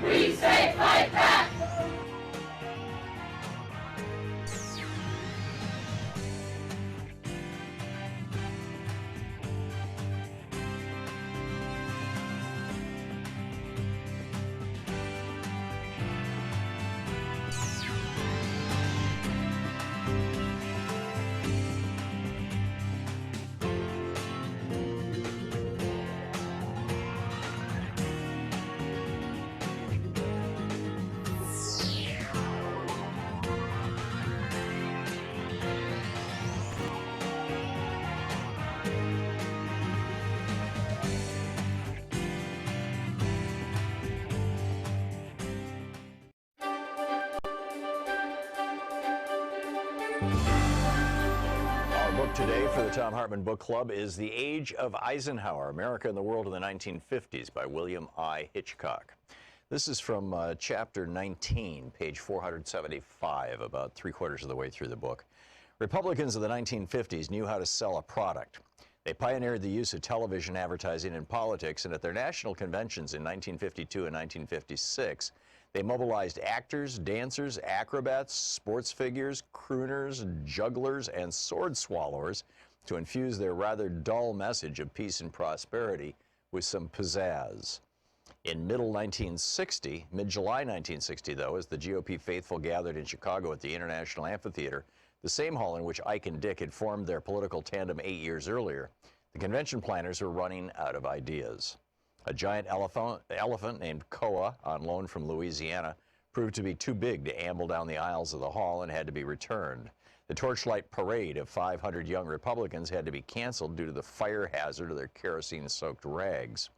We say fight back! Our book today for the Thom Hartmann Book Club is The Age of Eisenhower, America and the World in the 1950s by William I. Hitchcock. This is from chapter 19, page 475, about three-quarters of the way through the book. Republicans of the 1950s knew how to sell a product. They pioneered the use of television advertising in politics, and at their national conventions in 1952 and 1956, they mobilized actors, dancers, acrobats, sports figures, crooners, jugglers, and sword swallowers to infuse their rather dull message of peace and prosperity with some pizzazz. In mid-July 1960, though, as the GOP faithful gathered in Chicago at the International Amphitheater, the same hall in which Ike and Dick had formed their political tandem 8 years earlier, the convention planners were running out of ideas. A giant elephant named Koa, on loan from Louisiana, proved to be too big to amble down the aisles of the hall and had to be returned. The torchlight parade of 500 young Republicans had to be canceled due to the fire hazard of their kerosene-soaked rags.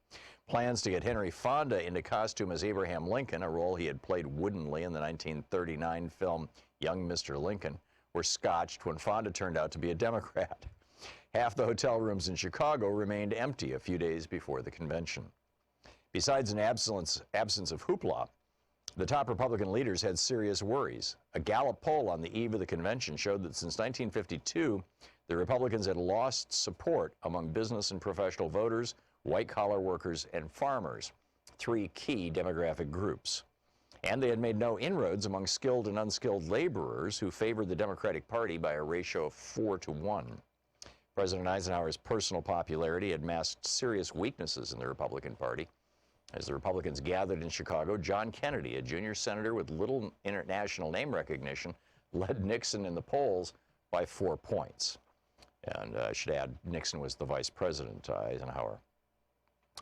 Plans to get Henry Fonda into costume as Abraham Lincoln, a role he had played woodenly in the 1939 film Young Mr. Lincoln, were scotched when Fonda turned out to be a Democrat. Half the hotel rooms in Chicago remained empty a few days before the convention. Besides an absence of hoopla, the top Republican leaders had serious worries. A Gallup poll on the eve of the convention showed that since 1952, the Republicans had lost support among business and professional voters, white-collar workers, and farmers, three key demographic groups. And they had made no inroads among skilled and unskilled laborers who favored the Democratic Party by a ratio of 4-to-1. President Eisenhower's personal popularity had masked serious weaknesses in the Republican Party. As the Republicans gathered in Chicago, John Kennedy, a junior senator with little international name recognition, led Nixon in the polls by 4 points. And I should add, Nixon was the vice president to Eisenhower.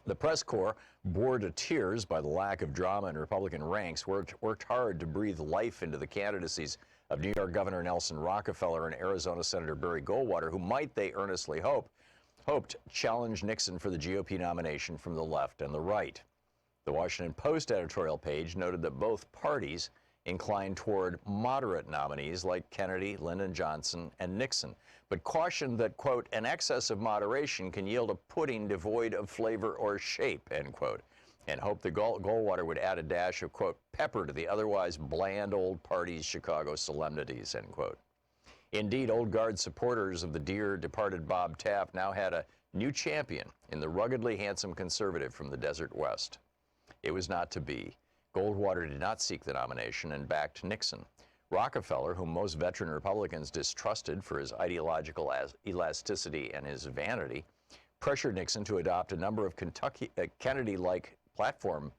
The press corps, bored to tears by the lack of drama in Republican ranks, worked hard to breathe life into the candidacies of New York Governor Nelson Rockefeller and Arizona Senator Barry Goldwater, who might, they earnestly hoped, challenge Nixon for the GOP nomination from the left and the right. The Washington Post editorial page noted that both parties inclined toward moderate nominees like Kennedy, Lyndon Johnson, and Nixon, but cautioned that, quote, an excess of moderation can yield a pudding devoid of flavor or shape, end quote, and hoped that Goldwater would add a dash of, quote, pepper to the otherwise bland old party's Chicago solemnities, end quote. Indeed, old guard supporters of the dear departed Bob Taft now had a new champion in the ruggedly handsome conservative from the Desert West. It was not to be. Goldwater did not seek the nomination and backed Nixon. Rockefeller, whom most veteran Republicans distrusted for his ideological elasticity and his vanity, pressured Nixon to adopt a number of Kennedy-like platform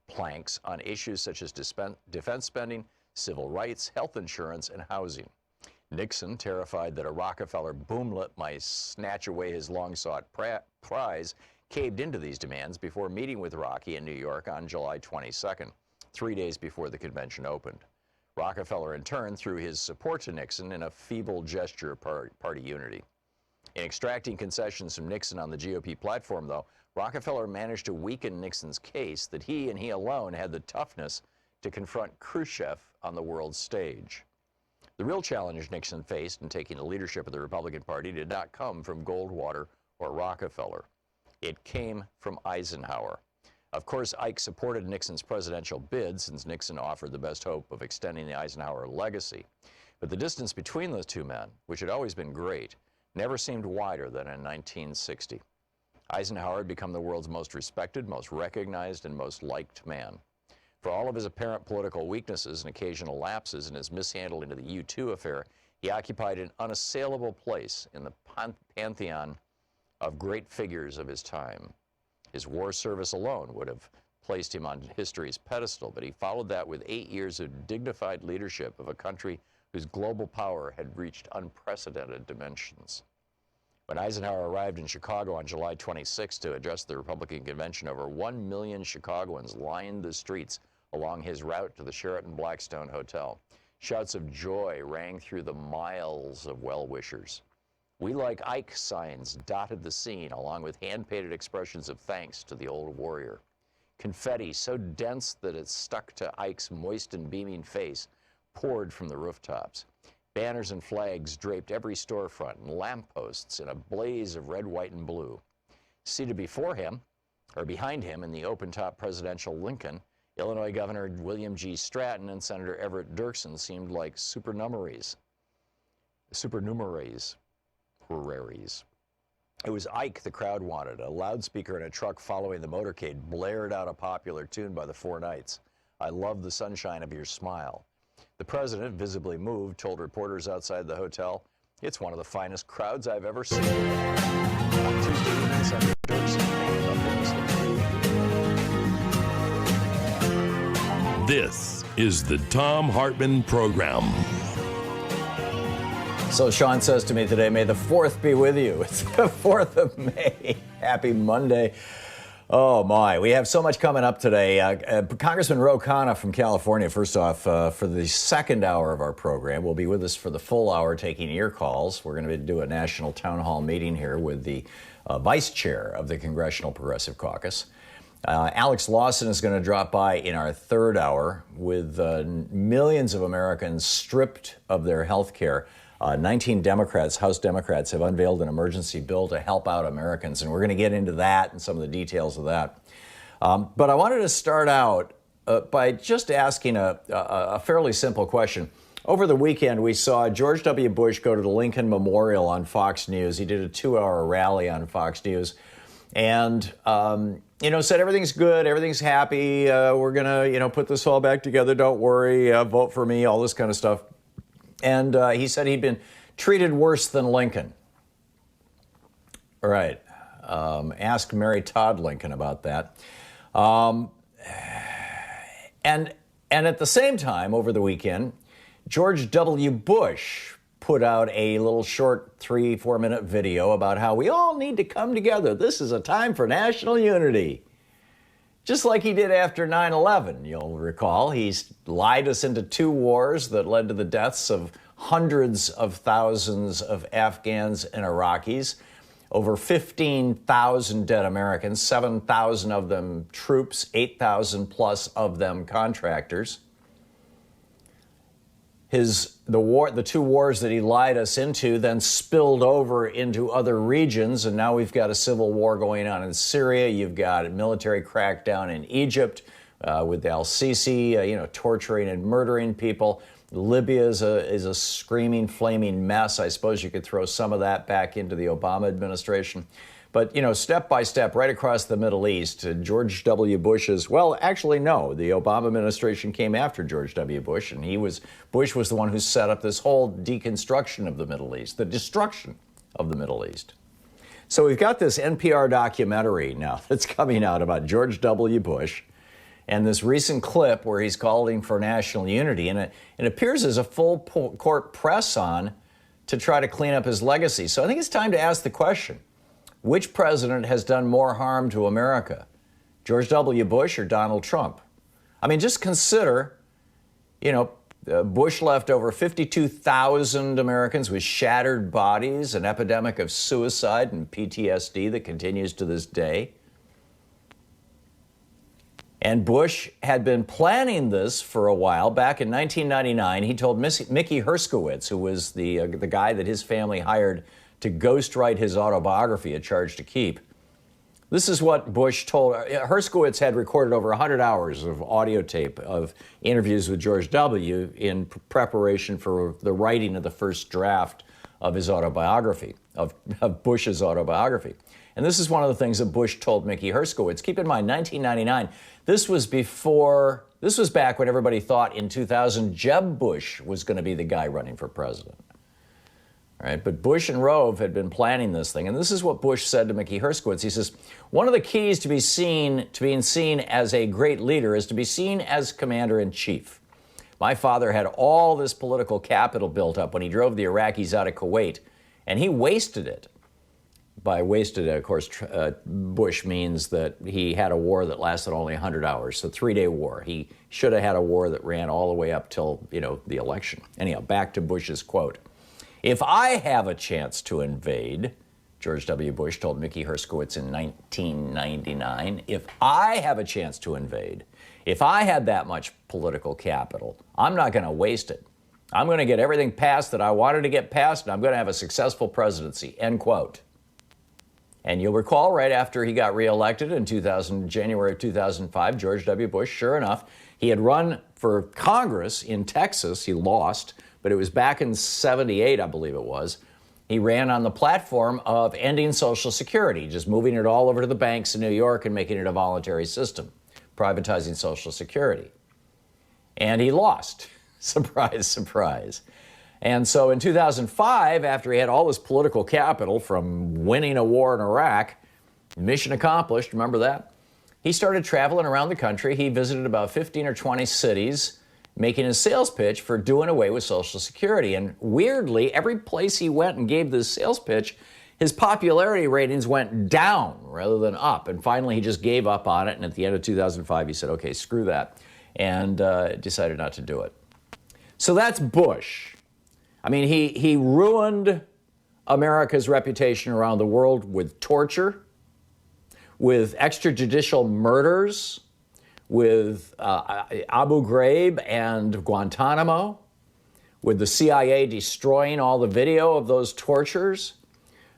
planks on issues such as defense spending, civil rights, health insurance, and housing. Nixon, terrified that a Rockefeller boomlet might snatch away his long-sought prize, caved into these demands before meeting with Rocky in New York on July 22nd, 3 days before the convention opened. Rockefeller, in turn, threw his support to Nixon in a feeble gesture of party unity. In extracting concessions from Nixon on the GOP platform, though, Rockefeller managed to weaken Nixon's case that he and he alone had the toughness to confront Khrushchev on the world stage. The real challenge Nixon faced in taking the leadership of the Republican Party did not come from Goldwater or Rockefeller. It came from Eisenhower. Of course, Ike supported Nixon's presidential bid since Nixon offered the best hope of extending the Eisenhower legacy. But the distance between those two men, which had always been great, never seemed wider than in 1960. Eisenhower had become the world's most respected, most recognized, and most liked man. For all of his apparent political weaknesses and occasional lapses in his mishandling of the U-2 affair, he occupied an unassailable place in the pantheon of great figures of his time. His war service alone would have placed him on history's pedestal, but he followed that with 8 years of dignified leadership of a country whose global power had reached unprecedented dimensions. When Eisenhower arrived in Chicago on July 26 to address the Republican convention, over 1 million Chicagoans lined the streets along his route to the Sheraton Blackstone Hotel. Shouts of joy rang through the miles of well-wishers. "We like Ike" signs dotted the scene, along with hand-painted expressions of thanks to the old warrior. Confetti, so dense that it stuck to Ike's moist and beaming face, poured from the rooftops. Banners and flags draped every storefront, and lampposts in a blaze of red, white, and blue. Seated before him, or behind him in the open-top presidential Lincoln, Illinois Governor William G. Stratton and Senator Everett Dirksen seemed like supernumeraries. It was Ike the crowd wanted. A loudspeaker in a truck following the motorcade blared out a popular tune by the Four Knights. "I love the sunshine of your smile." The president, visibly moved, told reporters outside the hotel, "It's one of the finest crowds I've ever seen." On Tuesday evening, Senator Dirksen made up in this. This is the Thom Hartmann Program. So Sean says to me today, "May the 4th be with you." It's the 4th of May. Happy Monday. Oh, my. We have so much coming up today. Congressman Ro Khanna from California, first off, for the second hour of our program, will be with us for the full hour taking ear calls. We're going to do a national town hall meeting here with the vice chair of the Congressional Progressive Caucus. Alex Lawson is going to drop by in our third hour with millions of Americans stripped of their health care. 19 Democrats, House Democrats, have unveiled an emergency bill to help out Americans, and we're going to get into that and some of the details of that. But I wanted to start out by just asking a fairly simple question. Over the weekend, we saw George W. Bush go to the Lincoln Memorial on Fox News. He did a 2-hour rally on Fox News and, said everything's good, everything's happy, we're going to, put this all back together, don't worry, vote for me, all this kind of stuff. And he said he'd been treated worse than Lincoln. All right. Ask Mary Todd Lincoln about that. And at the same time, over the weekend, George W. Bush put out a little short 3-4 minute video about how we all need to come together. This is a time for national unity. Just like he did after 9/11, you'll recall. He's lied us into 2 wars that led to the deaths of hundreds of thousands of Afghans and Iraqis, over 15,000 dead Americans, 7,000 of them troops, 8,000 plus of them contractors. The 2 wars that he lied us into then spilled over into other regions, and now we've got a civil war going on in Syria. You've got a military crackdown in Egypt with al-Sisi, torturing and murdering people. Libya is a screaming, flaming mess. I suppose you could throw some of that back into the Obama administration. But, step by step, right across the Middle East, George W. Bush's, well, actually, no, the Obama administration came after George W. Bush, and Bush was the one who set up this whole deconstruction of the Middle East, the destruction of the Middle East. So we've got this NPR documentary now that's coming out about George W. Bush, and this recent clip where he's calling for national unity, and it appears as a full court press on to try to clean up his legacy. So I think it's time to ask the question, which president has done more harm to America, George W. Bush or Donald Trump? I mean, just consider, Bush left over 52,000 Americans with shattered bodies, an epidemic of suicide and PTSD that continues to this day. And Bush had been planning this for a while. Back in 1999, he told Mickey Herskowitz, who was the guy that his family hired to ghostwrite his autobiography, A Charge to Keep. This is what Bush told. Herskowitz had recorded over 100 hours of audio tape of interviews with George W. in preparation for the writing of the first draft of his autobiography, of Bush's autobiography. And this is one of the things that Bush told Mickey Herskowitz. Keep in mind, 1999, this was back when everybody thought in 2000 Jeb Bush was going to be the guy running for president. All right, but Bush and Rove had been planning this thing, and this is what Bush said to Mickey Herskowitz. He says, one of the keys to being seen as a great leader is to be seen as commander-in-chief. My father had all this political capital built up when he drove the Iraqis out of Kuwait, and he wasted it. By wasted it, of course, Bush means that he had a war that lasted only 100 hours, so 3-day war. He should have had a war that ran all the way up till, the election. Anyhow, back to Bush's quote. If I have a chance to invade, George W. Bush told Mickey Herskowitz in 1999, if I have a chance to invade, if I had that much political capital, I'm not going to waste it. I'm going to get everything passed that I wanted to get passed, and I'm going to have a successful presidency, end quote. And you'll recall right after he got reelected in January of 2005, George W. Bush, sure enough, he had run for Congress in Texas. He lost, but it was back in 78, I believe it was. He ran on the platform of ending Social Security, just moving it all over to the banks in New York and making it a voluntary system, privatizing Social Security. And he lost. Surprise, surprise. And so in 2005, after he had all this political capital from winning a war in Iraq, mission accomplished, remember that? He started traveling around the country. He visited about 15 or 20 cities, making his sales pitch for doing away with Social Security. And weirdly, every place he went and gave this sales pitch, his popularity ratings went down rather than up. And finally, he just gave up on it. And at the end of 2005, he said, okay, screw that, and decided not to do it. So that's Bush. I mean, he ruined America's reputation around the world with torture, with extrajudicial murders, with Abu Ghraib and Guantanamo, with the CIA destroying all the video of those tortures,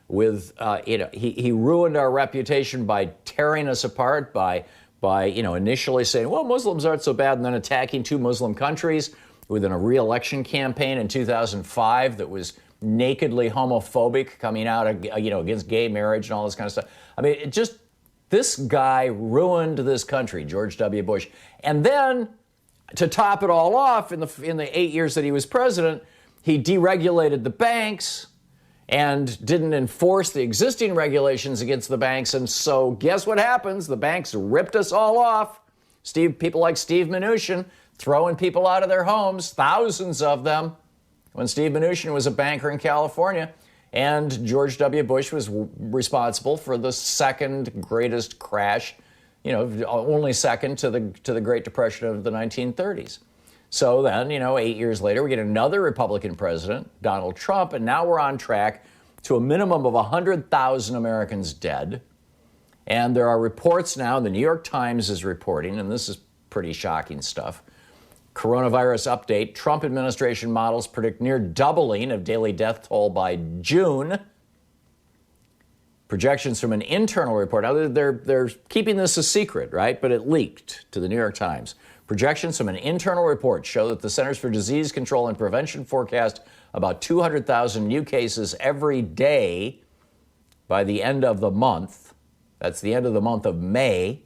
with he ruined our reputation by tearing us apart, by initially saying, well, Muslims aren't so bad, and then attacking 2 Muslim countries within a re-election campaign in 2005 that was nakedly homophobic, coming out against gay marriage and all this kind of stuff. I mean, this guy ruined this country, George W. Bush. And then, to top it all off, in the 8 years that he was president, he deregulated the banks and didn't enforce the existing regulations against the banks. And so guess what happens? The banks ripped us all off. People like Steve Mnuchin throwing people out of their homes, thousands of them, when Steve Mnuchin was a banker in California. And George W. Bush was responsible for the second greatest crash, only second to the Great Depression of the 1930s. So then, 8 years later, we get another Republican president, Donald Trump, and now we're on track to a minimum of 100,000 Americans dead. And there are reports now, the New York Times is reporting, and this is pretty shocking stuff. Coronavirus update, Trump administration models predict near doubling of daily death toll by June. Projections from an internal report. Now, they're keeping this a secret, right? But it leaked to the New York Times. Projections from an internal report show that the Centers for Disease Control and Prevention forecast about 200,000 new cases every day by the end of the month. That's the end of the month of May,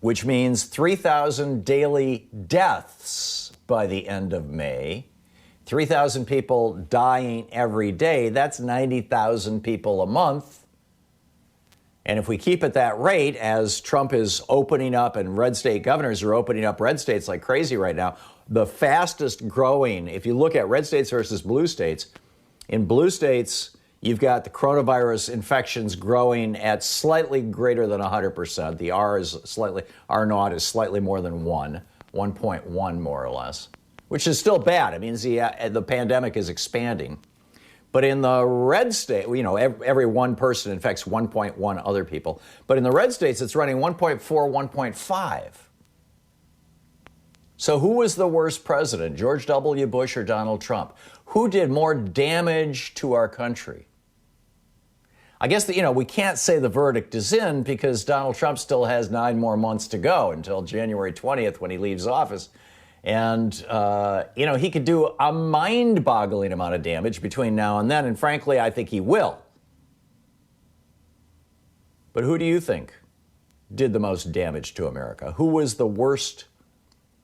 which means 3,000 daily deaths by the end of May. 3,000 people dying every day, that's 90,000 people a month. And if we keep at that rate, as Trump is opening up and red state governors are opening up red states like crazy right now, the fastest growing, if you look at red states versus blue states, in blue states, you've got the coronavirus infections growing at slightly greater than 100%. The R naught is slightly more than 1.1 more or less, which is still bad. It means the pandemic is expanding. But in the red state, every one person infects 1.1 other people. But in the red states, it's running 1.4, 1.5. So who was the worst president, George W. Bush or Donald Trump? Who did more damage to our country? I guess we can't say the verdict is in because Donald Trump still has 9 more months to go until January 20th when he leaves office. And, he could do a mind-boggling amount of damage between now and then. And frankly, I think he will. But who do you think did the most damage to America? Who was the worst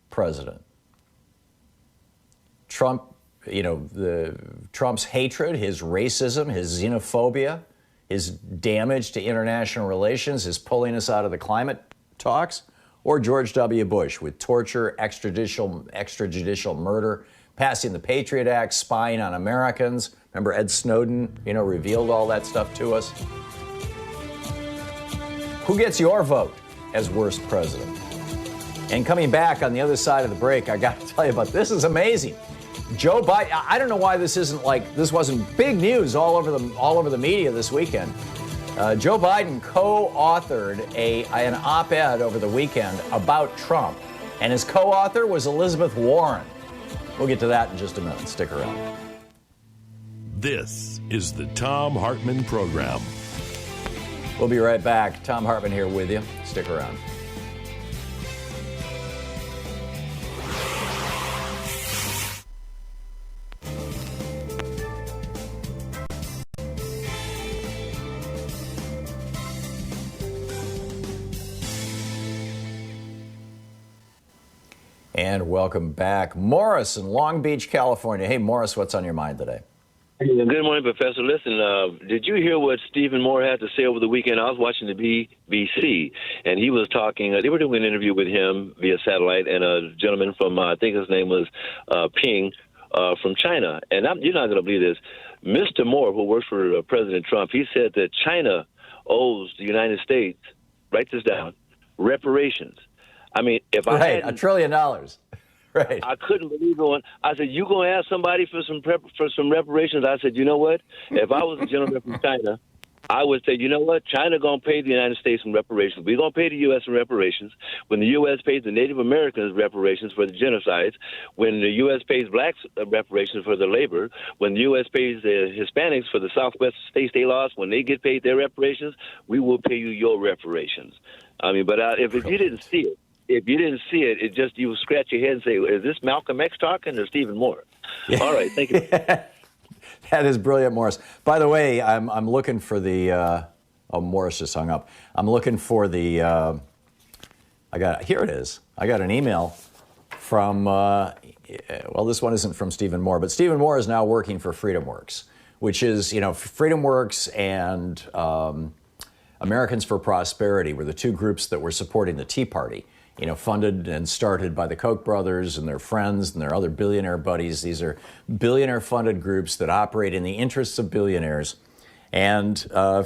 president? Trump, Trump's hatred, his racism, his xenophobia, his damage to international relations, his pulling us out of the climate talks, or George W. Bush with torture, extrajudicial murder, passing the Patriot Act, spying on Americans. Remember Ed Snowden, revealed all that stuff to us. Who gets your vote as worst president? And coming back on the other side of the break, I got to tell you about this. Is amazing. Joe Biden. I don't know why this wasn't big news all over the media this weekend. Joe Biden co-authored an op-ed over the weekend about Trump, and his co-author was Elizabeth Warren. We'll get to that in just a minute. Stick around. This is the Thom Hartmann Program. We'll be right back. Thom Hartmann here with you. Stick around. And welcome back. Morris in Long Beach, California. Hey, Morris, what's on your mind today? Good morning, Professor. Listen, did you hear what Stephen Moore had to say over the weekend? I was watching the BBC, and he was talking. They were doing an interview with him via satellite, and a gentleman from, I think his name was Ping, from China. And you're not going to believe this. Mr. Moore, who works for President Trump, he said that China owes the United States, write this down, reparations. I mean, if I had $1 trillion. Right. I couldn't believe it. I said, "You gonna ask somebody for some reparations?" I said, "You know what? If I was a gentleman from China, I would say, you know what? China gonna pay the United States some reparations. We're gonna pay the U.S. some reparations. When the U.S. pays the Native Americans reparations for the genocides, when the U.S. pays blacks reparations for the labor, when the U.S. pays the Hispanics for the Southwest states they lost, when they get paid their reparations, we will pay you your reparations." I mean, but if you didn't see it. If you didn't see it, you would scratch your head and say, is this Malcolm X talking or Stephen Moore? Yeah. All right, thank you. That is brilliant, Morris. By the way, I'm looking for the, Morris just hung up. I'm looking for the, here it is. I got an email from, this one isn't from Stephen Moore, but Stephen Moore is now working for FreedomWorks, which is, FreedomWorks and Americans for Prosperity were the two groups that were supporting the Tea Party. Funded and started by the Koch brothers and their friends and their other billionaire buddies. These are billionaire-funded groups that operate in the interests of billionaires. And there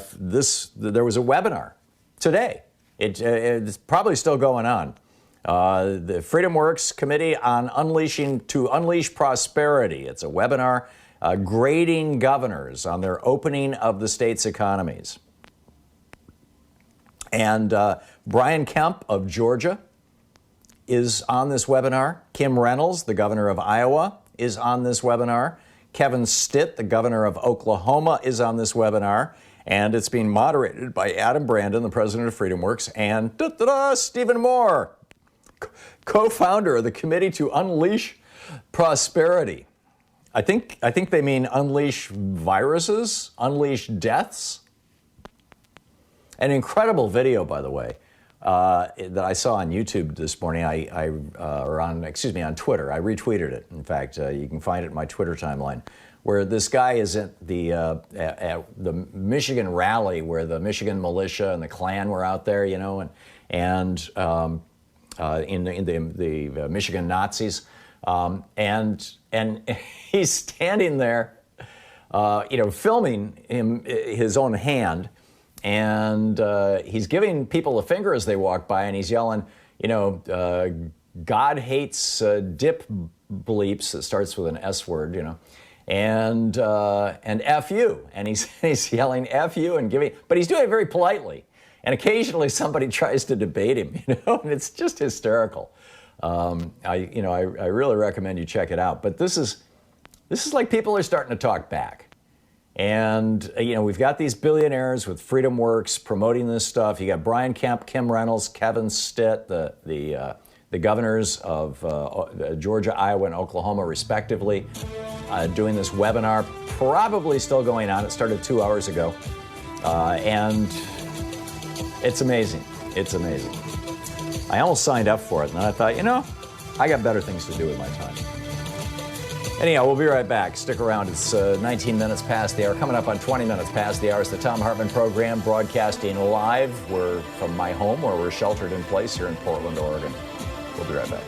was a webinar today. It's probably still going on. The FreedomWorks Committee on Unleash Prosperity. It's a webinar grading governors on their opening of the state's economies. And Brian Kemp of Georgia is on this webinar. Kim Reynolds, the governor of Iowa, is on this webinar. Kevin Stitt, the governor of Oklahoma, is on this webinar. And it's being moderated by Adam Brandon, the president of FreedomWorks, and Stephen Moore, co-founder of the Committee to Unleash Prosperity. I think they mean unleash viruses, unleash deaths. An incredible video, by the way, that I saw on YouTube this morning. On Twitter. I retweeted it. In fact, you can find it in my Twitter timeline, where this guy is at the Michigan rally, where the Michigan militia and the Klan were out there, and in the Michigan Nazis, and he's standing there, filming his own hand. And he's giving people a finger as they walk by, and he's yelling, God hates dip bleeps. That starts with an S word, and F you. And he's yelling F you and but he's doing it very politely. And occasionally somebody tries to debate him, and it's just hysterical. I really recommend you check it out. But this is like people are starting to talk back. And, we've got these billionaires with FreedomWorks promoting this stuff. You got Brian Kemp, Kim Reynolds, Kevin Stitt, the governors of Georgia, Iowa, and Oklahoma, respectively, doing this webinar, probably still going on. It started 2 hours ago. And It's amazing. It's amazing. I almost signed up for it, and then I thought, I got better things to do with my time. Anyhow, we'll be right back. Stick around. It's 19 minutes past the hour. Coming up on 20 minutes past the hour is the Thom Hartmann Program, broadcasting live. We're from my home, where we're sheltered in place here in Portland, Oregon. We'll be right back.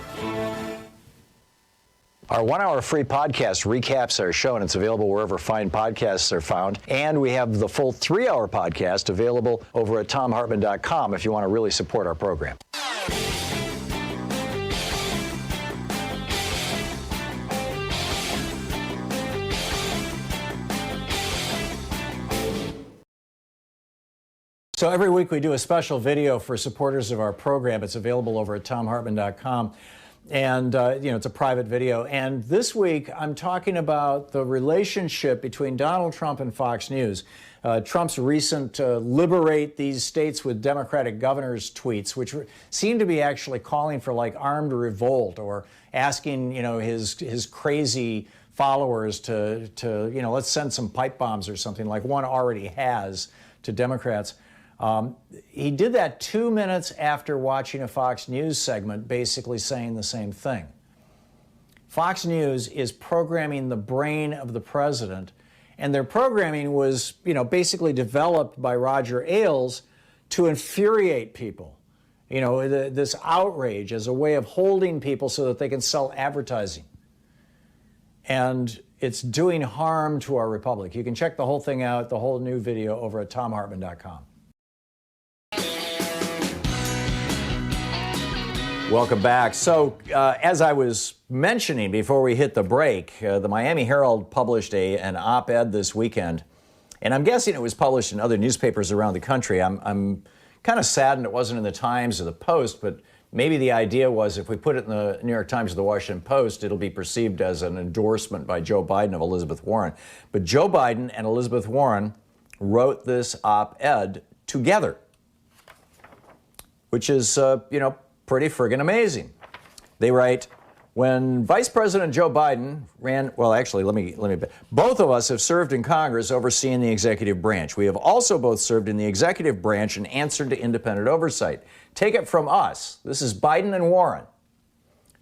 Our 1 hour free podcast recaps our show, and it's available wherever fine podcasts are found. And we have the full 3 hour podcast available over at thomhartmann.com if you want to really support our program. So every week we do a special video for supporters of our program. It's available over at thomhartmann.com. And, it's a private video. And this week I'm talking about the relationship between Donald Trump and Fox News. Trump's recent liberate these states with Democratic governors tweets, which seem to be actually calling for like armed revolt, or asking, his crazy followers to let's send some pipe bombs or something, like one already has, to Democrats. He did that 2 minutes after watching a Fox News segment basically saying the same thing. Fox News is programming the brain of the president, and their programming was, basically developed by Roger Ailes to infuriate people. This outrage as a way of holding people so that they can sell advertising. And it's doing harm to our republic. You can check the whole thing out, the whole new video, over at thomhartmann.com. Welcome back. So, as I was mentioning before we hit the break, the Miami Herald published an op-ed this weekend, and I'm guessing it was published in other newspapers around the country. I'm kind of saddened it wasn't in the Times or the Post, but maybe the idea was if we put it in the New York Times or the Washington Post, it'll be perceived as an endorsement by Joe Biden of Elizabeth Warren. But Joe Biden and Elizabeth Warren wrote this op-ed together, which is, pretty friggin' amazing. They write, when Vice President Joe Biden ran, well, actually, let me, both of us have served in Congress overseeing the executive branch. We have also both served in the executive branch and answered to independent oversight. Take it from us. This is Biden and Warren.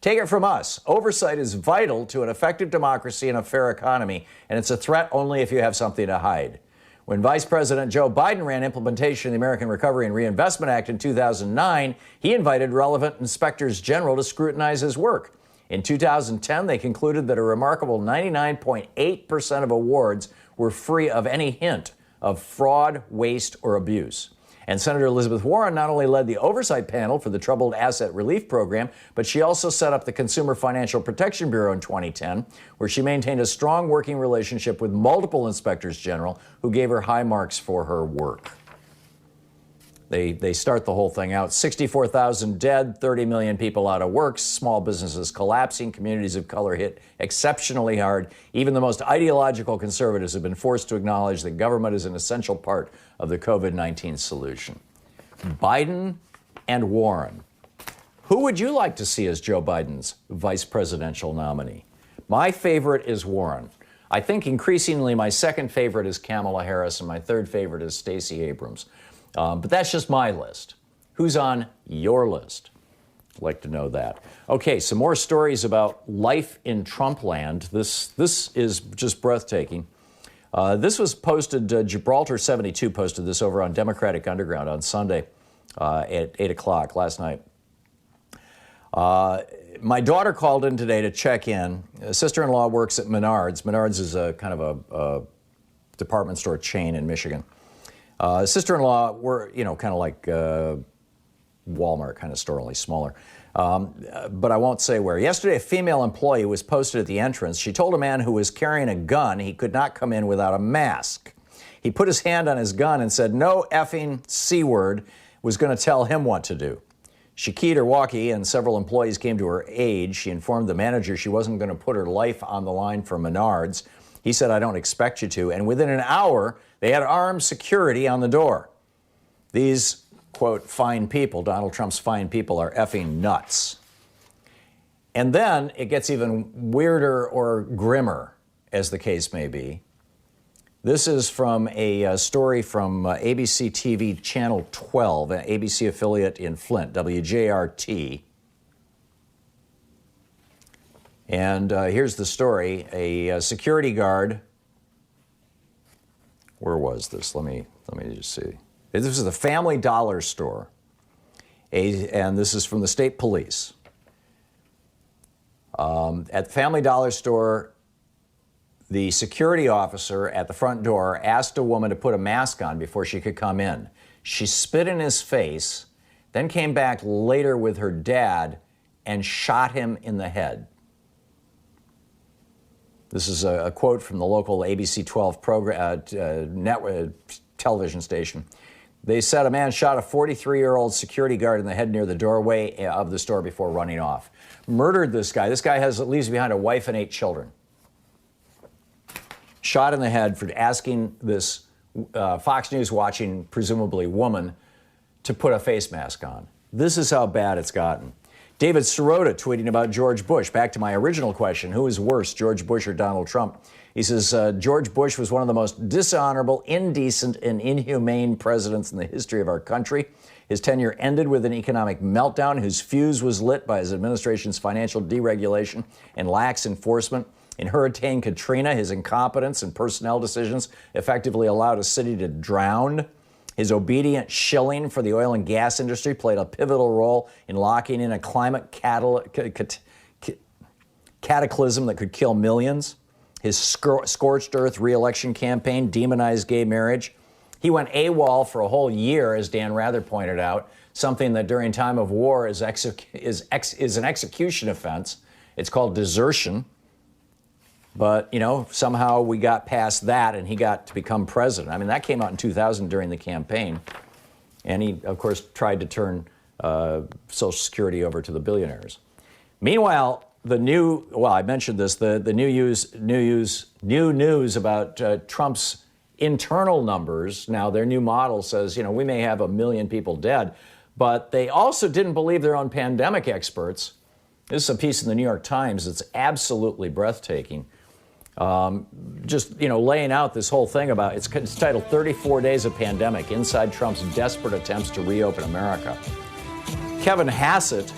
Take it from us. Oversight is vital to an effective democracy and a fair economy, and it's a threat only if you have something to hide. When Vice President Joe Biden ran implementation of the American Recovery and Reinvestment Act in 2009, he invited relevant inspectors general to scrutinize his work. In 2010, they concluded that a remarkable 99.8% of awards were free of any hint of fraud, waste, or abuse. And Senator Elizabeth Warren not only led the oversight panel for the Troubled Asset Relief Program, but she also set up the Consumer Financial Protection Bureau in 2010, where she maintained a strong working relationship with multiple inspectors general who gave her high marks for her work. They start the whole thing out. 64,000 dead, 30 million people out of work, small businesses collapsing, communities of color hit exceptionally hard. Even the most ideological conservatives have been forced to acknowledge that government is an essential part of the COVID-19 solution. Biden and Warren. Who would you like to see as Joe Biden's vice presidential nominee? My favorite is Warren. I think increasingly my second favorite is Kamala Harris, and my third favorite is Stacey Abrams. But that's just my list. Who's on your list? I'd like to know that. Okay, some more stories about life in Trump land. This is just breathtaking. This was posted, Gibraltar 72 posted this over on Democratic Underground on Sunday at 8 o'clock last night. My daughter called in today to check in. A sister-in-law works at Menards. Menards is a kind of a department store chain in Michigan. Sister-in-law were, kind of like Walmart kind of store, only smaller. But I won't say where. Yesterday, a female employee was posted at the entrance. She told a man who was carrying a gun he could not come in without a mask. He put his hand on his gun and said, no effing C word, was going to tell him what to do. She keyed her walkie and several employees came to her aid. She informed the manager she wasn't going to put her life on the line for Menards. He said, I don't expect you to. And within an hour, they had armed security on the door. These, quote, fine people, Donald Trump's fine people, are effing nuts. And then it gets even weirder or grimmer, as the case may be. This is from a story from ABC TV Channel 12, an ABC affiliate in Flint, WJRT. And here's the story. A security guard. Where was this? Let me just see. This is the Family Dollar store. And this is from the state police. At the Family Dollar store, the security officer at the front door asked a woman to put a mask on before she could come in. She spit in his face, then came back later with her dad and shot him in the head. This is a quote from the local ABC 12 program, network television station. They said a man shot a 43-year-old security guard in the head near the doorway of the store before running off. Murdered this guy. This guy leaves behind a wife and 8 children. Shot in the head for asking this Fox News watching, presumably woman, to put a face mask on. This is how bad it's gotten. David Sirota tweeting about George Bush. Back to my original question, who is worse, George Bush or Donald Trump? He says, George Bush was one of the most dishonorable, indecent, and inhumane presidents in the history of our country. His tenure ended with an economic meltdown whose fuse was lit by his administration's financial deregulation and lax enforcement. In Hurricane Katrina, his incompetence and personnel decisions effectively allowed a city to drown. His obedient shilling for the oil and gas industry played a pivotal role in locking in a climate cataclysm that could kill millions. His scorched earth re-election campaign demonized gay marriage. He went AWOL for a whole year, as Dan Rather pointed out, something that during time of war is an execution offense. It's called desertion. But, somehow we got past that and he got to become president. I mean, that came out in 2000 during the campaign. And he, of course, tried to turn Social Security over to the billionaires. Meanwhile, I mentioned this, the new news about Trump's internal numbers. Now, their new model says, we may have 1 million people dead, but they also didn't believe their own pandemic experts. This is a piece in the New York Times that's absolutely breathtaking. Laying out this whole thing about, it's titled 34 Days of Pandemic, Inside Trump's Desperate Attempts to Reopen America. Kevin Hassett,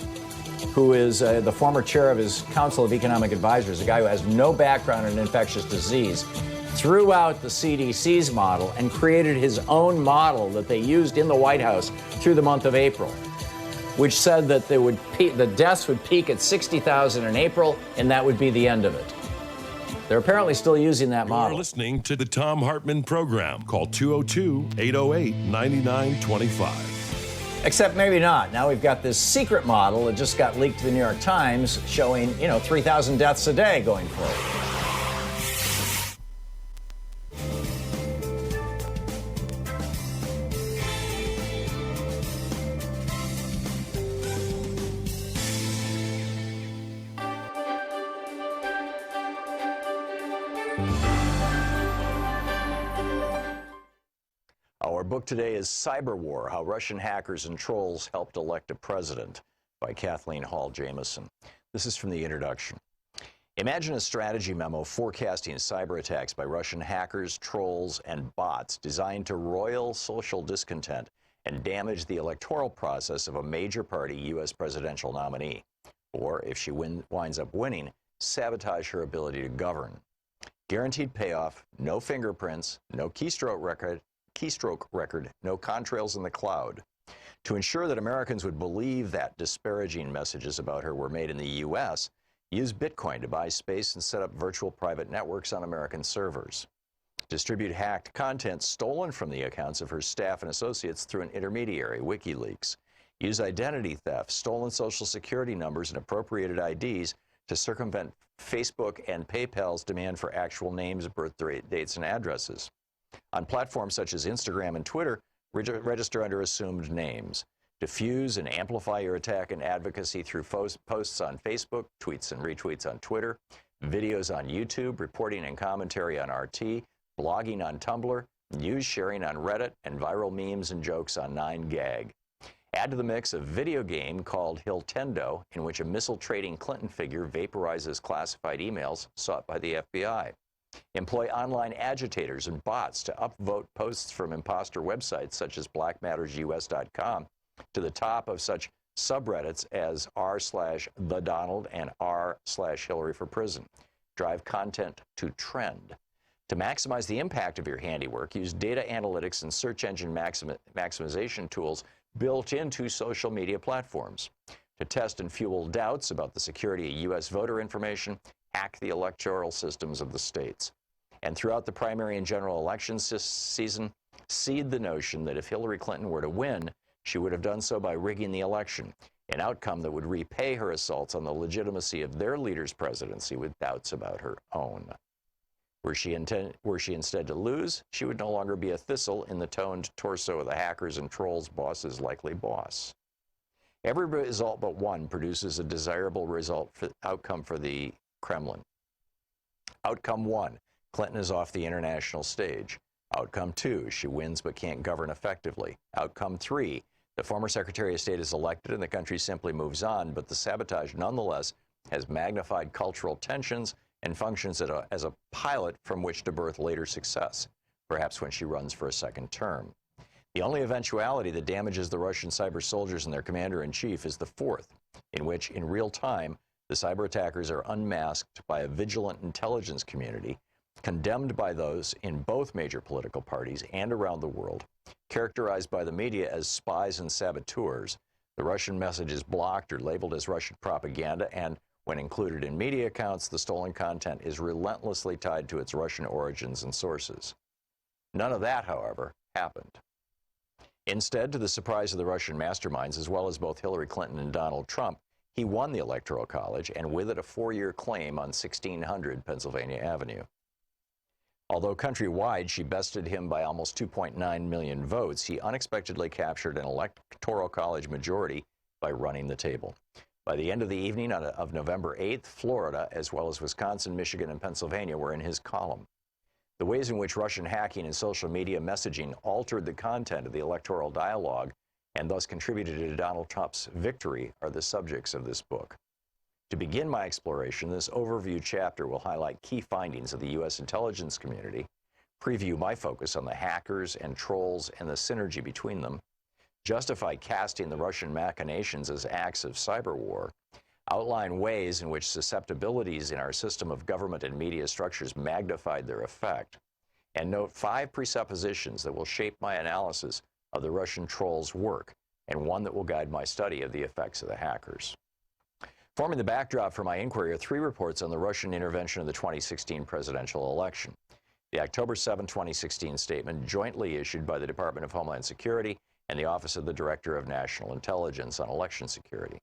who is the former chair of his Council of Economic Advisors, a guy who has no background in infectious disease, threw out the CDC's model and created his own model that they used in the White House through the month of April, which said that the deaths would peak at 60,000 in April, and that would be the end of it. They're apparently still using that model. You're listening to the Thom Hartmann Program. Call 202-808-9925. Except maybe not. Now we've got this secret model that just got leaked to the New York Times showing, 3,000 deaths a day going forward. Our book today is Cyber War, How Russian Hackers and Trolls Helped Elect a President, by Kathleen Hall Jamieson. This is from the introduction. Imagine a strategy memo forecasting cyber attacks by Russian hackers, trolls, and bots designed to roil social discontent and damage the electoral process of a major party U.S. presidential nominee. Or, if she winds up winning, sabotage her ability to govern. Guaranteed payoff, no fingerprints, no keystroke record, no contrails in the cloud. To ensure that Americans would believe that disparaging messages about her were made in the U.S., use Bitcoin to buy space and set up virtual private networks on American servers. Distribute hacked content stolen from the accounts of her staff and associates through an intermediary, WikiLeaks. Use identity theft, stolen social security numbers, and appropriated IDs to circumvent Facebook and PayPal's demand for actual names, birth dates, and addresses. On platforms such as Instagram and Twitter, register under assumed names. Diffuse and amplify your attack and advocacy through posts on Facebook, tweets and retweets on Twitter, videos on YouTube, reporting and commentary on RT, blogging on Tumblr, news sharing on Reddit, and viral memes and jokes on 9gag. Add to the mix a video game called Hiltendo, in which a missile-trading Clinton figure vaporizes classified emails sought by the FBI. employ online agitators and bots to upvote posts from imposter websites such as blackmattersus.com to the top of such subreddits as r/thedonald and r/Hillary for prison. Drive content to trend. To maximize the impact of your handiwork, use data analytics and search engine maximization tools built into social media platforms. To test and fuel doubts about the security of U.S. voter information, hack the electoral systems of the states. And throughout the primary and general elections season, seed the notion that if Hillary Clinton were to win, she would have done so by rigging the election, an outcome that would repay her assaults on the legitimacy of their leader's presidency with doubts about her own. Were she instead to lose, she would no longer be a thistle in the toned torso of the hackers and trolls' boss's likely boss. Every result but one produces a desirable outcome for the Kremlin. Outcome 1, Clinton is off the international stage. Outcome 2, she wins but can't govern effectively. Outcome 3, the former Secretary of State is elected and the country simply moves on, but the sabotage nonetheless has magnified cultural tensions and functions as a pilot from which to birth later success, perhaps when she runs for a second term. The only eventuality that damages the Russian cyber soldiers and their commander-in-chief is the fourth, in which, in real time, the cyber attackers are unmasked by a vigilant intelligence community, condemned by those in both major political parties and around the world, characterized by the media as spies and saboteurs. The Russian message is blocked or labeled as Russian propaganda, and when included in media accounts, the stolen content is relentlessly tied to its Russian origins and sources. None of that, however, happened. Instead, to the surprise of the Russian masterminds, as well as both Hillary Clinton and Donald Trump, he won the Electoral College, and with it a 4-year claim on 1600 Pennsylvania Avenue. Although countrywide she bested him by almost 2.9 million votes, he unexpectedly captured an Electoral College majority by running the table. By the end of the evening of November 8th, Florida, as well as Wisconsin, Michigan, and Pennsylvania, were in his column. The ways in which Russian hacking and social media messaging altered the content of the electoral dialogue and thus contributed to Donald Trump's victory are the subjects of this book. To begin my exploration, this overview chapter will highlight key findings of the U.S. intelligence community, preview my focus on the hackers and trolls and the synergy between them, justify casting the Russian machinations as acts of cyber war, outline ways in which susceptibilities in our system of government and media structures magnified their effect, and note 5 presuppositions that will shape my analysis of the Russian trolls' work, and one that will guide my study of the effects of the hackers. Forming the backdrop for my inquiry are 3 reports on the Russian intervention of the 2016 presidential election. The October 7, 2016 statement jointly issued by the Department of Homeland Security and the Office of the Director of National Intelligence on Election Security.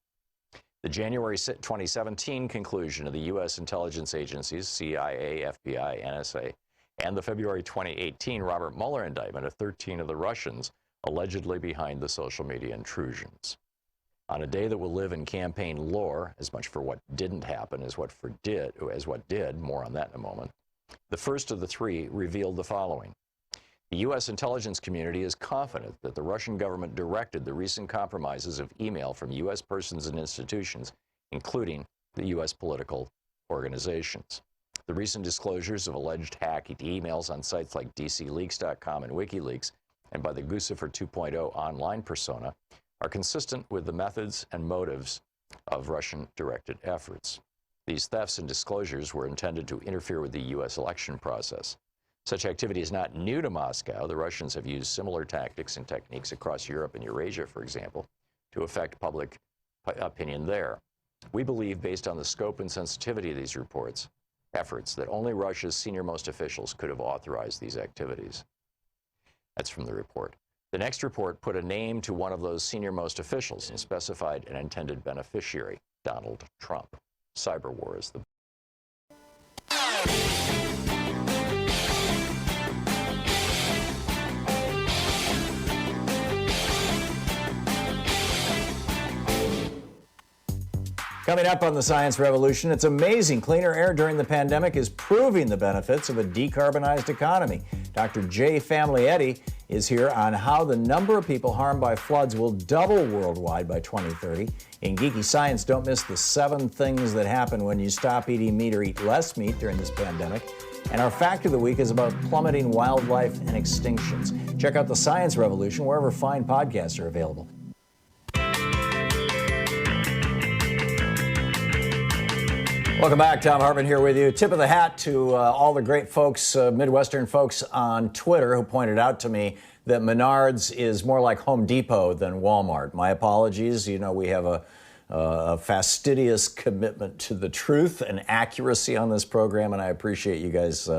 The January 2017 conclusion of the U.S. intelligence agencies, CIA, FBI, NSA, and the February 2018 Robert Mueller indictment of 13 of the Russians allegedly behind the social media intrusions. On a day that will live in campaign lore, as much for what didn't happen as what did, more on that in a moment, the first of the 3 revealed the following. The U.S. intelligence community is confident that the Russian government directed the recent compromises of email from U.S. persons and institutions, including the U.S. political organizations. The recent disclosures of alleged hacked emails on sites like DCLeaks.com and WikiLeaks and by the Guccifer 2.0 online persona are consistent with the methods and motives of Russian-directed efforts. These thefts and disclosures were intended to interfere with the U.S. election process. Such activity is not new to Moscow. The Russians have used similar tactics and techniques across Europe and Eurasia, for example, to affect public opinion there. We believe, based on the scope and sensitivity of these efforts, that only Russia's senior-most officials could have authorized these activities. That's from the report. The next report put a name to one of those senior-most officials and specified an intended beneficiary, Donald Trump. Cyber war is the... Coming up on the Science Revolution, it's amazing cleaner air during the pandemic is proving the benefits of a decarbonized economy. Dr. Jay Family-Eddy is here on how the number of people harmed by floods will double worldwide by 2030. In Geeky Science, don't miss the 7 things that happen when you stop eating meat or eat less meat during this pandemic. And our fact of the week is about plummeting wildlife and extinctions. Check out The Science Revolution wherever fine podcasts are available. Welcome back. Thom Hartmann here with you. Tip of the hat to all the great folks, Midwestern folks on Twitter who pointed out to me that Menards is more like Home Depot than Walmart. My apologies. You know, we have a fastidious commitment to the truth and accuracy on this program, and I appreciate you guys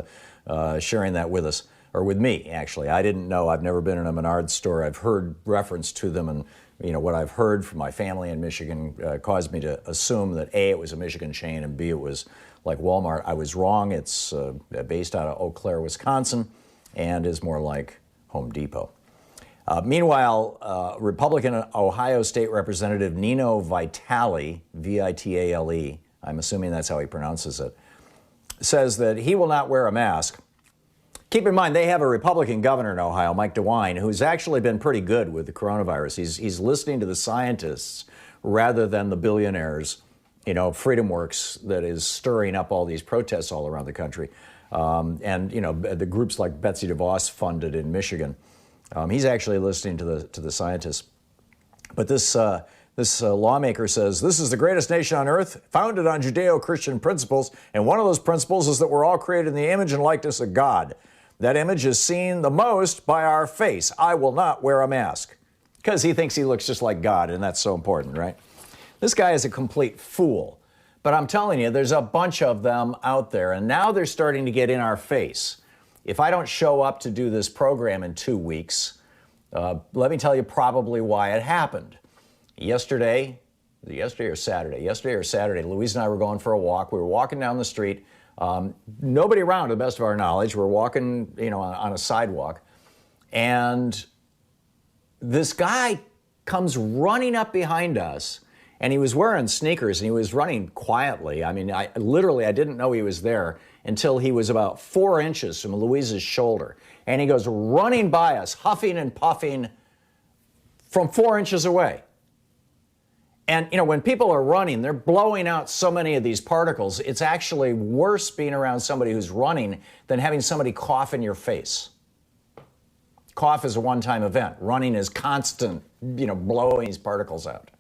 sharing that with us, or with me, actually. I didn't know. I've never been in a Menards store. I've heard reference to them, and you know what I've heard from my family in Michigan caused me to assume that A, it was a Michigan chain, and B, it was like Walmart. I was wrong. It's based out of Eau Claire, Wisconsin, and is more like Home Depot. Meanwhile, Republican Ohio State Representative Nino Vitale, V-I-T-A-L-E, I'm assuming that's how he pronounces it, says that he will not wear a mask. Keep in mind, they have a Republican governor in Ohio, Mike DeWine, who's actually been pretty good with the coronavirus. He's listening to the scientists rather than the billionaires, you know, FreedomWorks that is stirring up all these protests all around the country. And, you know, the groups like Betsy DeVos funded in Michigan. He's actually listening to the scientists. But this lawmaker says, this is the greatest nation on earth, founded on Judeo-Christian principles, and one of those principles is that we're all created in the image and likeness of God. That image is seen the most by our face. I will not wear a mask. Because he thinks he looks just like God, and that's so important, right? This guy is a complete fool. But I'm telling you, there's a bunch of them out there, and now they're starting to get in our face. If I don't show up to do this program in 2 weeks, let me tell you probably why it happened. Yesterday or Saturday, Louise and I were going for a walk. We were walking down the street. Nobody around, to the best of our knowledge. We're walking, you know, on a sidewalk. And this guy comes running up behind us, and he was wearing sneakers, and he was running quietly. I mean, I didn't know he was there until he was about 4 inches from Louise's shoulder. And he goes running by us, huffing and puffing from 4 inches away. And, you know, when people are running, they're blowing out so many of these particles. It's actually worse being around somebody who's running than having somebody cough in your face. Cough is a one-time event. Running is constant, you know, blowing these particles out.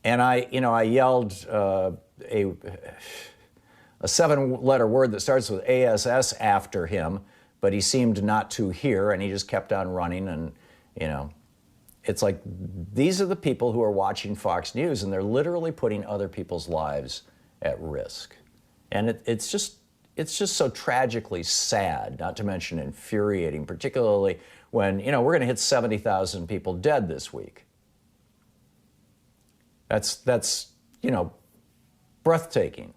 And I yelled a 7-letter word that starts with ASS after him, but he seemed not to hear, and he just kept on running. And, you know, it's like these are the people who are watching Fox News, and they're literally putting other people's lives at risk. And it's just so tragically sad, not to mention infuriating, particularly when, you know, we're going to hit 70,000 people dead this week. That's you know, breathtaking.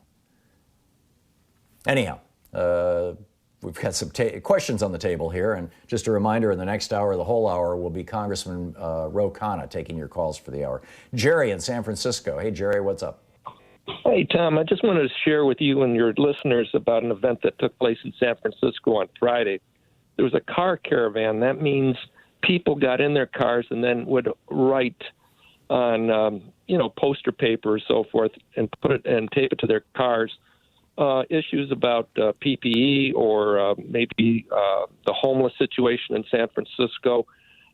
Anyhow, we've got some questions on the table here, and just a reminder, in the next hour, the whole hour, will be Congressman Ro Khanna taking your calls for the hour. Jerry in San Francisco. Hey, Jerry, what's up? Hey, Tom, I just wanted to share with you and your listeners about an event that took place in San Francisco on Friday. There was a car caravan. That means people got in their cars and then would write on, poster paper or so forth and put it and tape it to their cars. Issues about PPE or maybe the homeless situation in San Francisco,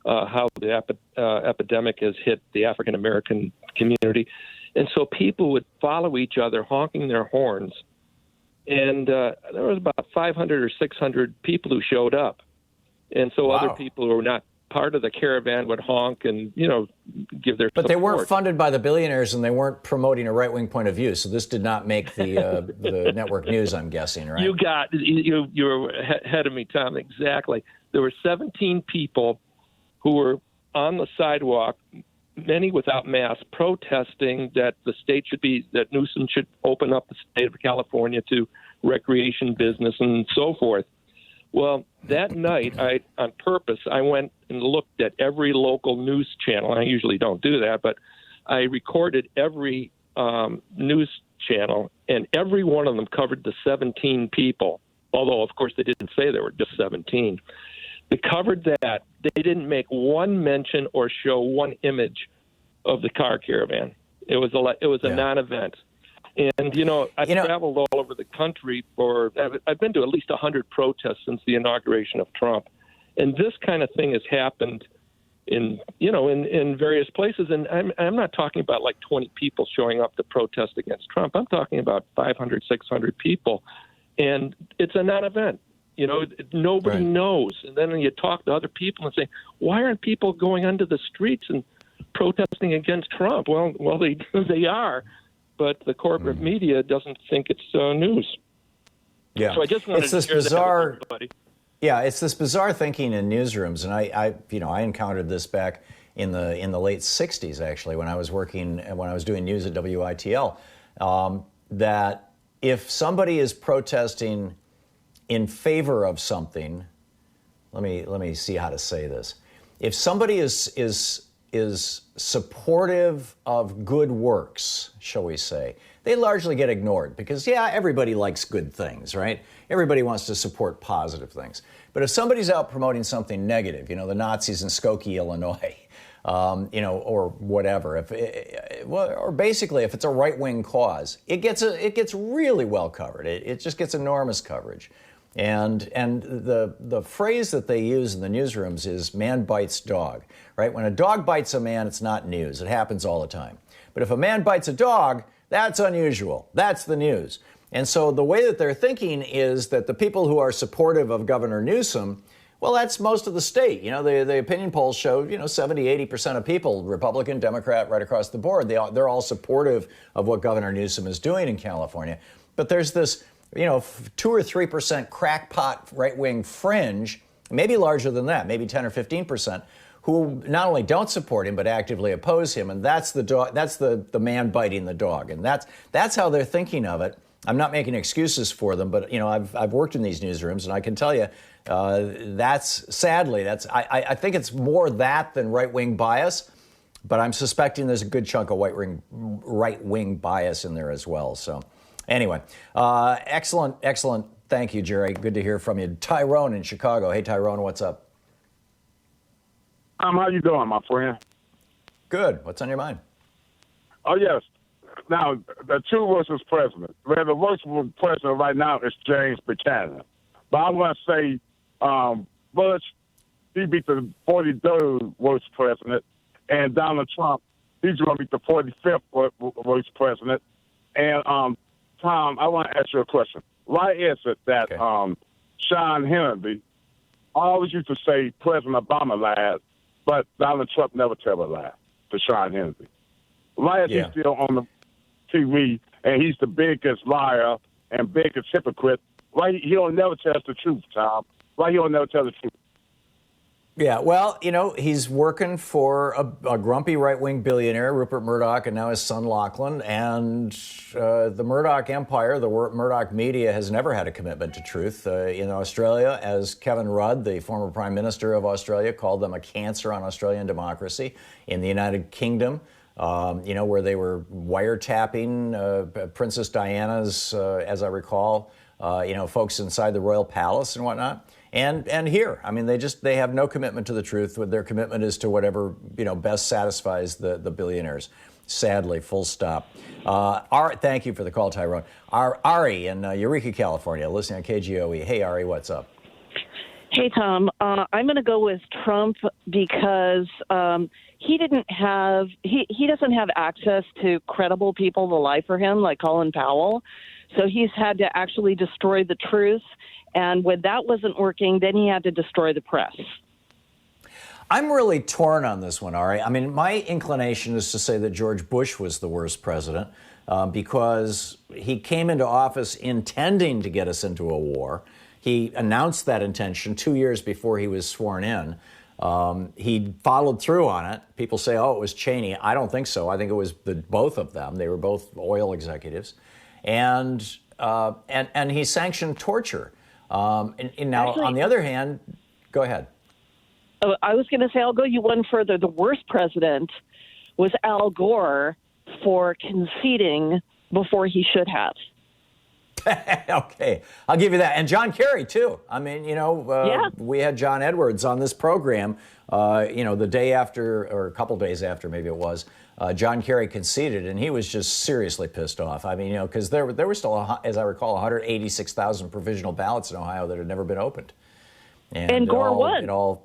how the epidemic has hit the African-American community. And so people would follow each other, honking their horns. And there was about 500 or 600 people who showed up. And so other people who were not part of the caravan would honk and, give their support. But they weren't funded by the billionaires, and they weren't promoting a right-wing point of view. So this did not make the network news, I'm guessing, right? You were ahead of me, Tom. Exactly. There were 17 people who were on the sidewalk, many without masks, protesting that that Newsom should open up the state of California to recreation business and so forth. Well, that night, on purpose, I went and looked at every local news channel. I usually don't do that, but I recorded every news channel, and every one of them covered the 17 people, although, of course, they didn't say there were just 17. They covered that. They didn't make one mention or show one image of the car caravan. It was a non-event. And, I've traveled all over the country I've been to at least 100 protests since the inauguration of Trump. And this kind of thing has happened in various places. And I'm not talking about like 20 people showing up to protest against Trump. I'm talking about 500, 600 people. And it's a non-event. Nobody knows. And then you talk to other people and say, why aren't people going onto the streets and protesting against Trump? Well, they are, but the corporate media doesn't think it's news. Yeah. So I just wanted to share that with everybody. Yeah, it's this bizarre thinking in newsrooms, and I encountered this back in the late '60s actually when I was doing news at WITL, that if somebody is protesting in favor of something, let me see how to say this. If somebody is supportive of good works, shall we say, they largely get ignored because, everybody likes good things, right? Everybody wants to support positive things. But if somebody's out promoting something negative, the Nazis in Skokie, Illinois, or whatever, or basically if it's a right-wing cause, it gets really well covered. It just gets enormous coverage. And the phrase that they use in the newsrooms is man bites dog, right? When a dog bites a man, it's not news. It happens all the time. But if a man bites a dog, that's unusual. That's the news. And so the way that they're thinking is that the people who are supportive of Governor Newsom, well, that's most of the state. The opinion polls show, 70-80% of people, Republican, Democrat, right across the board, they're all supportive of what Governor Newsom is doing in California. But there's this 2 or 3% crackpot right-wing fringe, maybe larger than that, maybe 10 or 15%, who not only don't support him but actively oppose him, and that's the dog. That's the man biting the dog, and that's how they're thinking of it. I'm not making excuses for them, but I've worked in these newsrooms, and I can tell you I think it's more that than right-wing bias, but I'm suspecting there's a good chunk of right-wing bias in there as well. So. Anyway, excellent. Thank you, Jerry. Good to hear from you. Tyrone in Chicago. Hey, Tyrone, what's up? How you doing, my friend? Good. What's on your mind? Oh, yes. Now, the two versus president. Well, the worst president right now is James Buchanan. But I want to say Bush, he beat the 43rd worst president, and Donald Trump, he's going to beat the 45th worst president. And Tom, I want to ask you a question. Why is it that Sean Hannity always used to say President Obama lied, but Donald Trump never tell a lie to Sean Hannity? Why is he still on the TV and he's the biggest liar and biggest hypocrite? Why he don't never tell us the truth, Tom? Why he don't never tell the truth? Yeah, well, he's working for a grumpy right-wing billionaire, Rupert Murdoch, and now his son Lachlan. And the Murdoch empire, the Murdoch media, has never had a commitment to truth. In Australia, as Kevin Rudd, the former Prime Minister of Australia, called them a cancer on Australian democracy. In the United Kingdom, where they were wiretapping Princess Diana's, as I recall, folks inside the royal palace and whatnot. And here, I mean, they have no commitment to the truth. Their commitment is to whatever, best satisfies the billionaires. Sadly, full stop. Thank you for the call, Tyrone. Ari in Eureka, California, listening on KGOE. Hey, Ari, what's up? Hey, Tom. I'm going to go with Trump because he doesn't have access to credible people to lie for him, like Colin Powell. So he's had to actually destroy the truth. And when that wasn't working, then he had to destroy the press. I'm really torn on this one, Ari. I mean, my inclination is to say that George Bush was the worst president because he came into office intending to get us into a war. He announced that intention 2 years before he was sworn in. He followed through on it. People say, oh, it was Cheney. I don't think so. I think it was both of them. They were both oil executives. And he sanctioned torture. Now, actually, on the other hand, go ahead. I was going to say, I'll go you one further. The worst president was Al Gore for conceding before he should have. Okay, I'll give you that. And John Kerry, too. I mean, Yeah. we had John Edwards on this program, the day after, or a couple days after, maybe it was, John Kerry conceded, and he was just seriously pissed off. I mean, because there were still, as I recall, 186,000 provisional ballots in Ohio that had never been opened. And Gore won.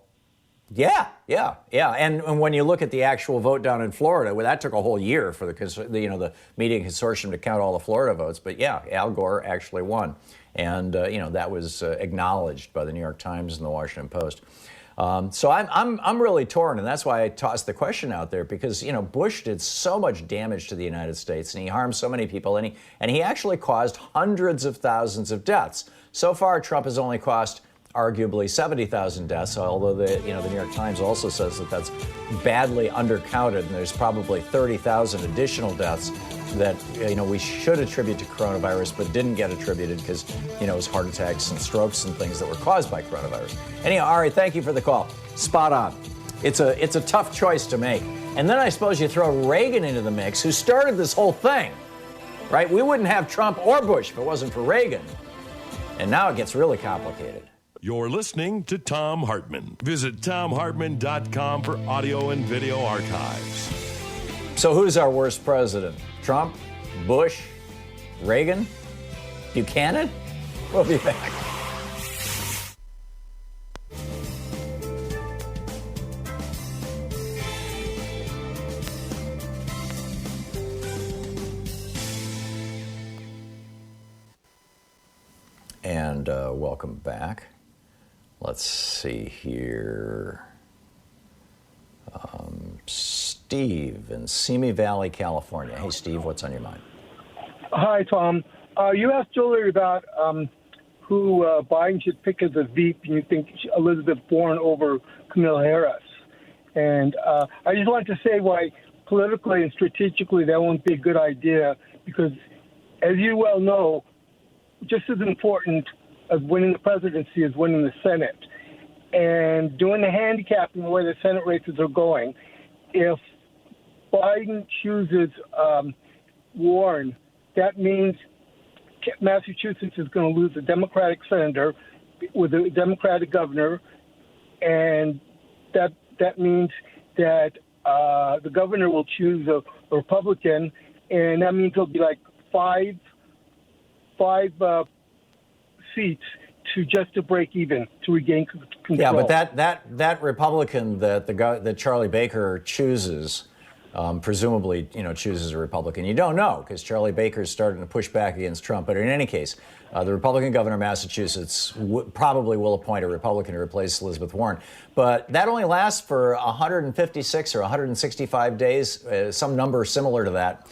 Yeah. And when you look at the actual vote down in Florida, well, that took a whole year for the media consortium to count all the Florida votes. But yeah, Al Gore actually won, and that was acknowledged by the New York Times and the Washington Post. So I'm really torn, and that's why I tossed the question out there, because Bush did so much damage to the United States, and he harmed so many people, and he actually caused hundreds of thousands of deaths. So far, Trump has only cost arguably 70,000 deaths, although the New York Times also says that that's badly undercounted, and there's probably 30,000 additional deaths that we should attribute to coronavirus but didn't get attributed because it was heart attacks and strokes and things that were caused by coronavirus. Anyhow, Ari, thank you for the call. Spot on. It's a tough choice to make. And then I suppose you throw Reagan into the mix, who started this whole thing, right? We wouldn't have Trump or Bush if it wasn't for Reagan. And now it gets really complicated. You're listening to Thom Hartmann. Visit thomhartmann.com for audio and video archives. So who's our worst president? Trump? Bush? Reagan? Buchanan? We'll be back. And welcome back. Let's see here. Steve in Simi Valley, California. Hey, Steve, what's on your mind? Hi, Tom. You asked earlier about who Biden should pick as a VP, and you think Elizabeth Warren over Kamala Harris. And I just wanted to say why politically and strategically that won't be a good idea, because as you well know, just as important as winning the presidency is winning the Senate. And doing the handicapping the way the Senate races are going, if Biden chooses Warren, that means Massachusetts is going to lose a Democratic senator with a Democratic governor, and that means that the governor will choose a Republican, and that means there'll be like five seats to break even, to regain control. Yeah, but that Republican that Charlie Baker chooses, presumably chooses a Republican. You don't know, because Charlie Baker's starting to push back against Trump. But in any case, the Republican governor of Massachusetts probably will appoint a Republican to replace Elizabeth Warren. But that only lasts for 156 or 165 days, some number similar to that.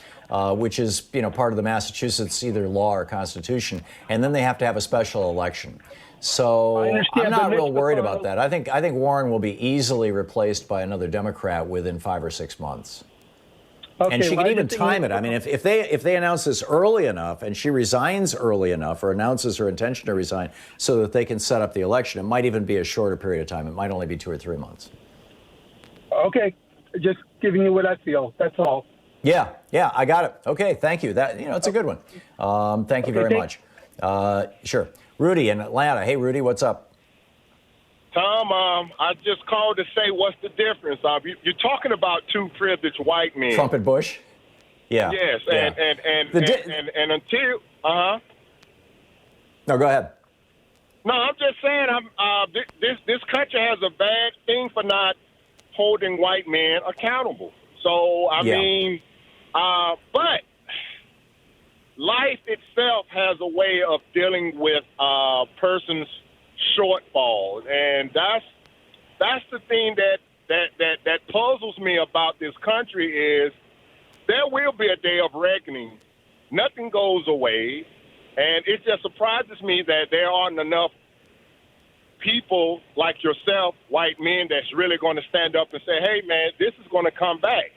Which is, part of the Massachusetts either law or constitution, and then they have to have a special election. So I'm not real worried about that. I think Warren will be easily replaced by another Democrat within 5 or 6 months. Okay, and she can even time it. I mean, if they announce this early enough, and she resigns early enough, or announces her intention to resign, so that they can set up the election, it might even be a shorter period of time. It might only be 2 or 3 months. Okay, just giving you what I feel. That's all. Yeah, I got it. Okay, thank you. That it's a good one. Thank you very much. Sure. Rudy in Atlanta. Hey, Rudy, what's up? Tom, I just called to say what's the difference. You're talking about two privileged white men. Trump and Bush? Yeah. Yes, yeah. And until No, go ahead. No, I'm just saying this country has a bad thing for not holding white men accountable. So I mean, but life itself has a way of dealing with a person's shortfalls, and that's the thing that puzzles me about this country is there will be a day of reckoning. Nothing goes away, and it just surprises me that there aren't enough people like yourself, white men, that's really going to stand up and say, hey, man, this is going to come back.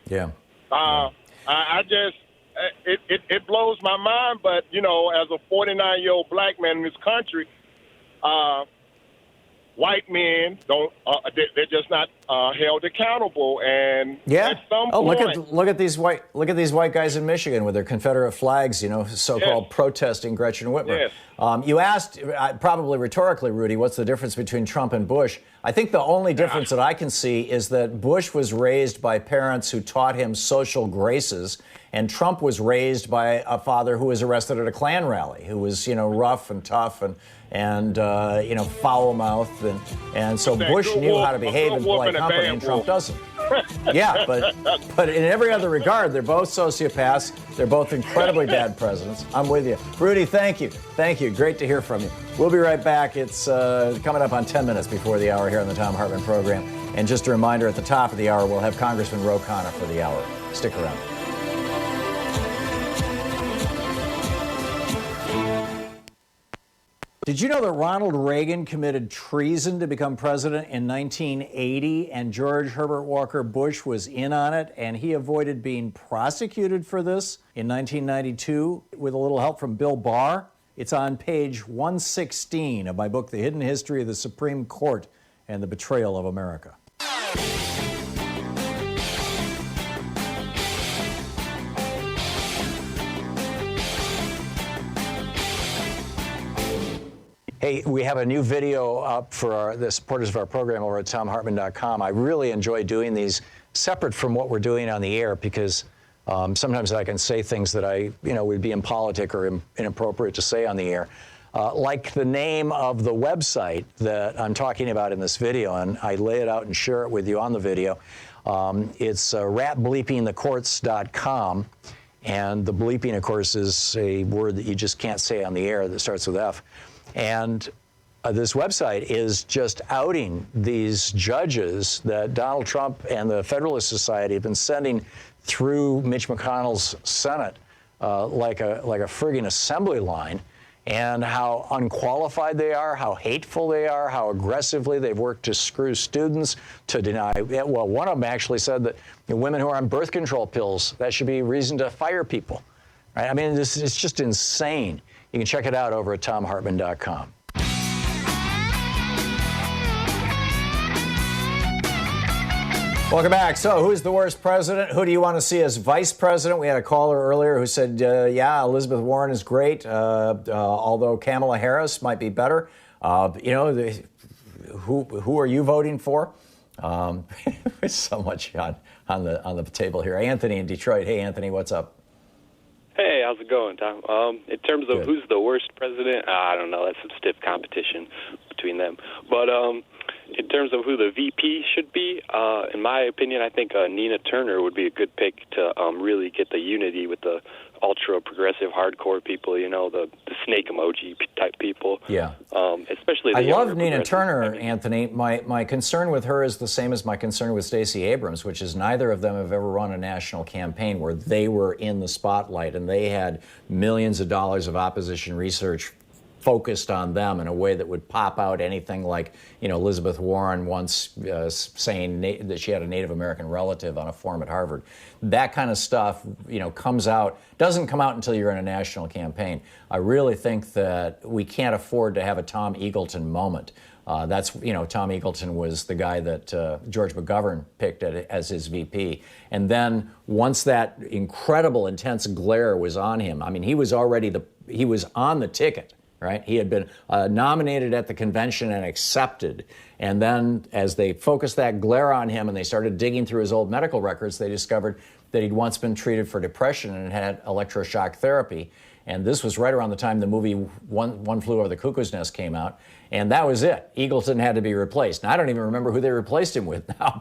Yeah. I just, it blows my mind, but, as a 49-year-old black man in this country, white men they're just not held accountable. And Yeah. at some Oh, point, look at these white guys in Michigan with their Confederate flags, so-called protesting Gretchen Whitmer. Yes. You asked, probably rhetorically, Rudy, what's the difference between Trump and Bush? I think the only difference that I can see is that Bush was raised by parents who taught him social graces, and Trump was raised by a father who was arrested at a Klan rally, who was, rough and tough and foul-mouthed, and so Bush knew how to behave in polite company, and Trump doesn't. Yeah, but in every other regard, they're both sociopaths. They're both incredibly bad presidents. I'm with you. Rudy, thank you. Thank you. Great to hear from you. We'll be right back. It's coming up on 10 minutes before the hour here on the Thom Hartmann Program. And just a reminder, at the top of the hour, we'll have Congressman Ro Khanna for the hour. Stick around. Did you know that Ronald Reagan committed treason to become president in 1980, and George Herbert Walker Bush was in on it, and he avoided being prosecuted for this in 1992 with a little help from Bill Barr? It's on page 116 of my book, The Hidden History of the Supreme Court and the Betrayal of America. Hey, we have a new video up for the supporters of our program over at thomhartmann.com. I really enjoy doing these separate from what we're doing on the air because sometimes I can say things that would be impolitic or inappropriate to say on the air. Like the name of the website that I'm talking about in this video, and I lay it out and share it with you on the video. It's ratbleepingthecourts.com, and the bleeping, of course, is a word that you just can't say on the air that starts with F. And this website is just outing these judges that Donald Trump and the Federalist Society have been sending through Mitch McConnell's Senate like a friggin' assembly line, and how unqualified they are, how hateful they are, how aggressively they've worked to screw students, to deny. Well, one of them actually said that women who are on birth control pills, that should be reason to fire people. Right? I mean, it's just insane. You can check it out over at thomhartmann.com. Welcome back. So, who's the worst president? Who do you want to see as vice president? We had a caller earlier who said, yeah, Elizabeth Warren is great, although Kamala Harris might be better. Who are you voting for? There's so much on the table here. Anthony in Detroit. Hey, Anthony, what's up? Hey, how's it going, Tom? In terms of Good. Who's the worst president, I don't know. That's some stiff competition between them. But in terms of who the VP should be, in my opinion, I think Nina Turner would be a good pick to really get the unity with the ultra-progressive hardcore people, the snake emoji type people. Yeah. Especially the I younger love Nina progressive. Turner, Anthony. My concern with her is the same as my concern with Stacey Abrams, which is neither of them have ever run a national campaign where they were in the spotlight and they had millions of dollars of opposition research focused on them in a way that would pop out anything like, Elizabeth Warren once saying that she had a Native American relative on a form at Harvard. That kind of stuff, doesn't come out until you're in a national campaign. I really think that we can't afford to have a Tom Eagleton moment. Tom Eagleton was the guy that George McGovern picked as his VP. And then once that incredible, intense glare was on him, I mean, he was on the ticket. Right? He had been nominated at the convention and accepted. And then as they focused that glare on him and they started digging through his old medical records, they discovered that he'd once been treated for depression and had electroshock therapy. And this was right around the time the movie One Flew Over the Cuckoo's Nest came out. And that was it. Eagleton had to be replaced. Now, I don't even remember who they replaced him with now,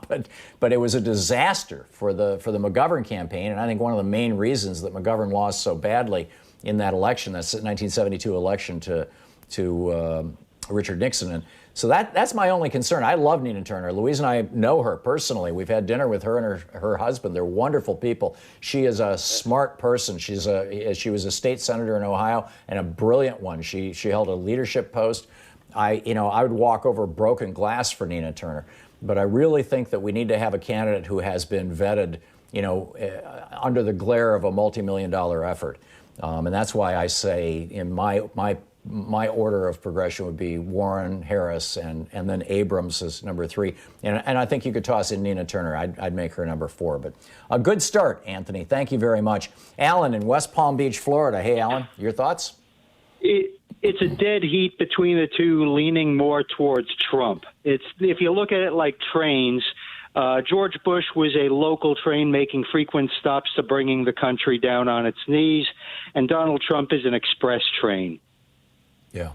but it was a disaster for the McGovern campaign. And I think one of the main reasons that McGovern lost so badly in that election, that's 1972 election to Richard Nixon. And so that's my only concern. I love Nina Turner. Louise and I know her personally. We've had dinner with her and her husband. They're wonderful people. She is a smart person. She was a state senator in Ohio and a brilliant one. She held a leadership post. I would walk over broken glass for Nina Turner. But I really think that we need to have a candidate who has been vetted, under the glare of a multi-million-dollar effort. And that's why I say, in my my order of progression would be Warren, Harris, and then Abrams as number 3. And I think you could toss in Nina Turner. I'd make her number 4. But a good start, Anthony. Thank you very much. Alan in West Palm Beach, Florida. Hey, Alan, your thoughts? It's a dead heat between the two, leaning more towards Trump. If you look at it like trains, George Bush was a local train making frequent stops to bringing the country down on its knees, and Donald Trump is an express train. Yeah.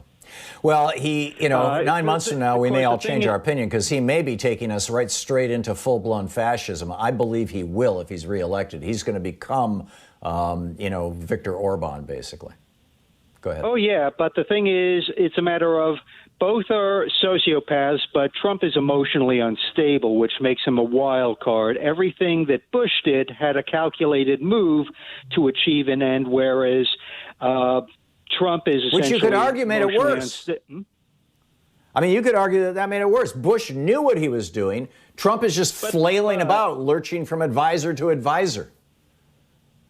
Well, 9 months from now, we may all change our opinion because he may be taking us right straight into full-blown fascism. I believe he will if he's reelected. He's going to become, Viktor Orban, basically. Go ahead. Oh, yeah. But the thing is, it's a matter of both are sociopaths, but Trump is emotionally unstable, which makes him a wild card. Everything that Bush did had a calculated move to achieve an end, whereas Trump is essentially... Which you could argue made it worse. I mean, you could argue that made it worse. Bush knew what he was doing. Trump is just flailing about, lurching from advisor to advisor.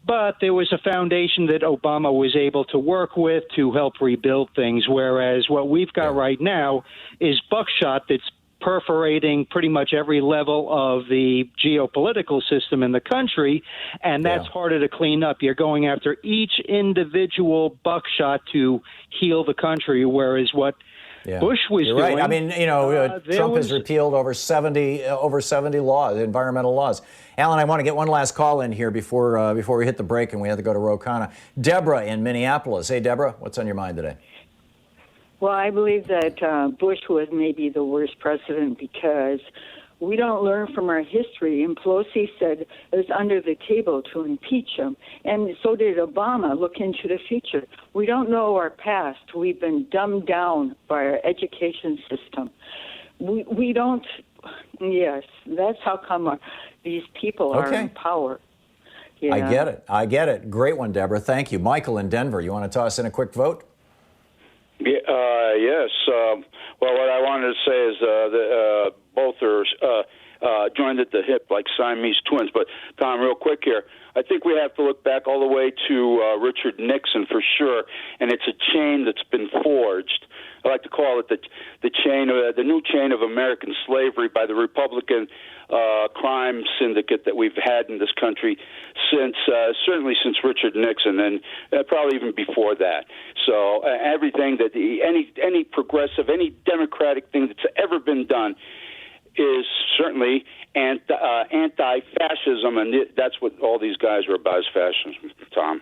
But there was a foundation that Obama was able to work with to help rebuild things, whereas what we've got right now is buckshot that's perforating pretty much every level of the geopolitical system in the country, and that's harder to clean up. You're going after each individual buckshot to heal the country, whereas what Bush was doing. Right. I mean, Trump has repealed over 70 laws, environmental laws. Alan, I want to get one last call in here before we hit the break, and we have to go to Ro Khanna. Deborah in Minneapolis. Hey, Deborah, what's on your mind today? Well, I believe that Bush was maybe the worst president because we don't learn from our history. And Pelosi said it was under the table to impeach him. And so did Obama look into the future. We don't know our past. We've been dumbed down by our education system. We don't, yes, that's how come these people are in power. Yeah. I get it. Great one, Deborah. Thank you. Michael in Denver, you want to toss in a quick vote? Yes. Well, what I wanted to say is that both are joined at the hip like Siamese twins. But, Tom, real quick here, I think we have to look back all the way to Richard Nixon for sure, and it's a chain that's been forged. I like to call it the chain, the new chain of American slavery by the Republican crime syndicate that we've had in this country certainly since Richard Nixon, and probably even before that. So everything that any progressive, any democratic thing that's ever been done is certainly anti-fascism, and that's what all these guys are about, is fascism, Tom.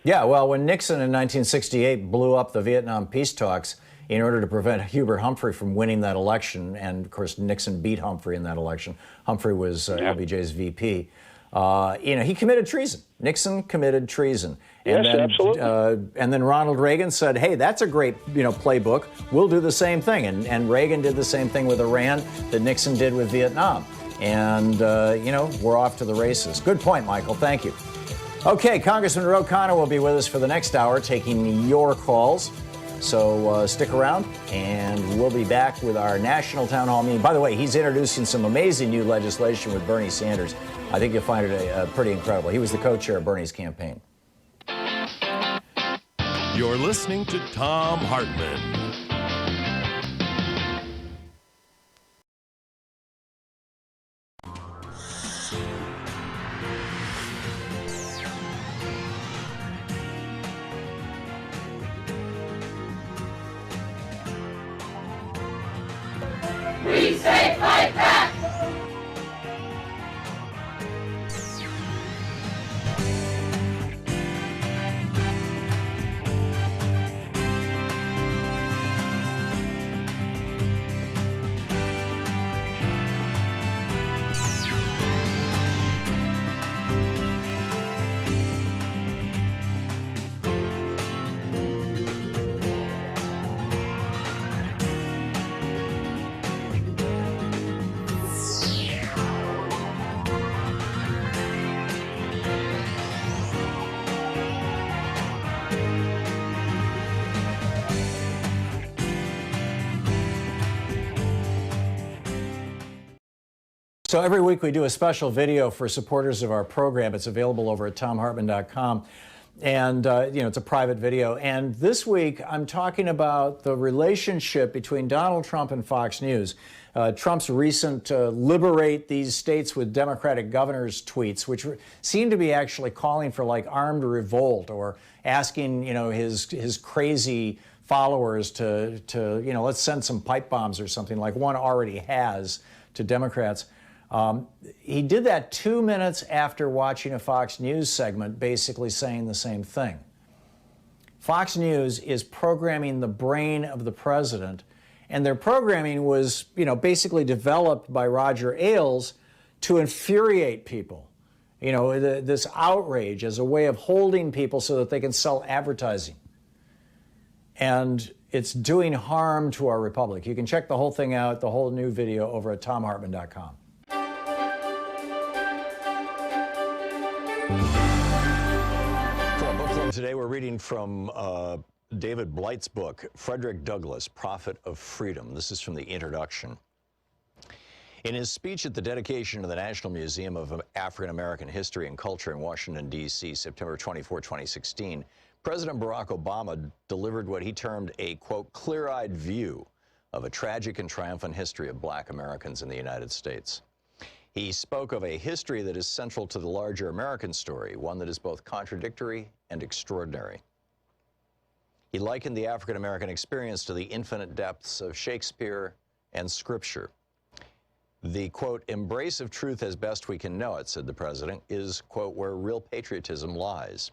Yeah, well, when Nixon in 1968 blew up the Vietnam peace talks in order to prevent Hubert Humphrey from winning that election, and of course Nixon beat Humphrey in that election. Humphrey was LBJ's VP. He committed treason. Nixon committed treason. And yes, then, absolutely. And then Ronald Reagan said, hey, that's a great playbook. We'll do the same thing. And Reagan did the same thing with Iran that Nixon did with Vietnam. And, we're off to the races. Good point, Michael. Thank you. Okay, Congressman Ro Khanna will be with us for the next hour, taking your calls. So stick around, and we'll be back with our national town hall meeting. By the way, he's introducing some amazing new legislation with Bernie Sanders. I think you'll find it pretty incredible. He was the co-chair of Bernie's campaign. You're listening to Thom Hartmann. We say fight back! So every week we do a special video for supporters of our program. It's available over at thomhartmann.com. And, it's a private video. And this week, I'm talking about the relationship between Donald Trump and Fox News. Trump's recent liberate these states with Democratic governors tweets, which seem to be actually calling for like armed revolt or asking, his crazy followers to let's send some pipe bombs or something like one already has to Democrats. He did that 2 minutes after watching a Fox News segment basically saying the same thing. Fox News is programming the brain of the president, and their programming was, basically developed by Roger Ailes to infuriate people. This outrage as a way of holding people so that they can sell advertising. And it's doing harm to our republic. You can check the whole thing out, the whole new video, over at thomhartmann.com. For our book club today, we're reading from David Blight's book, Frederick Douglass, Prophet of Freedom. This is from the introduction. In his speech at the dedication of the National Museum of African American History and Culture in Washington, D.C., September 24, 2016, President Barack Obama delivered what he termed a, quote, clear-eyed view of a tragic and triumphant history of black Americans in the United States. He spoke of a history that is central to the larger American story, one that is both contradictory and extraordinary. He likened the African American experience to the infinite depths of Shakespeare and Scripture. The, quote, embrace of truth as best we can know it, said the president, is, quote, where real patriotism lies.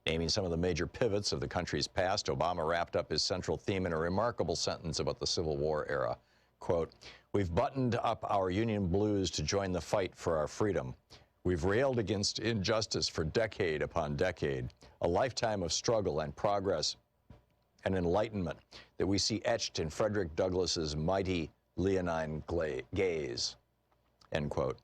Naming some of the major pivots of the country's past, Obama wrapped up his central theme in a remarkable sentence about the Civil War era. Quote, we've buttoned up our Union blues to join the fight for our freedom. We've railed against injustice for decade upon decade, a lifetime of struggle and progress and enlightenment that we see etched in Frederick Douglass's mighty leonine gaze, end quote.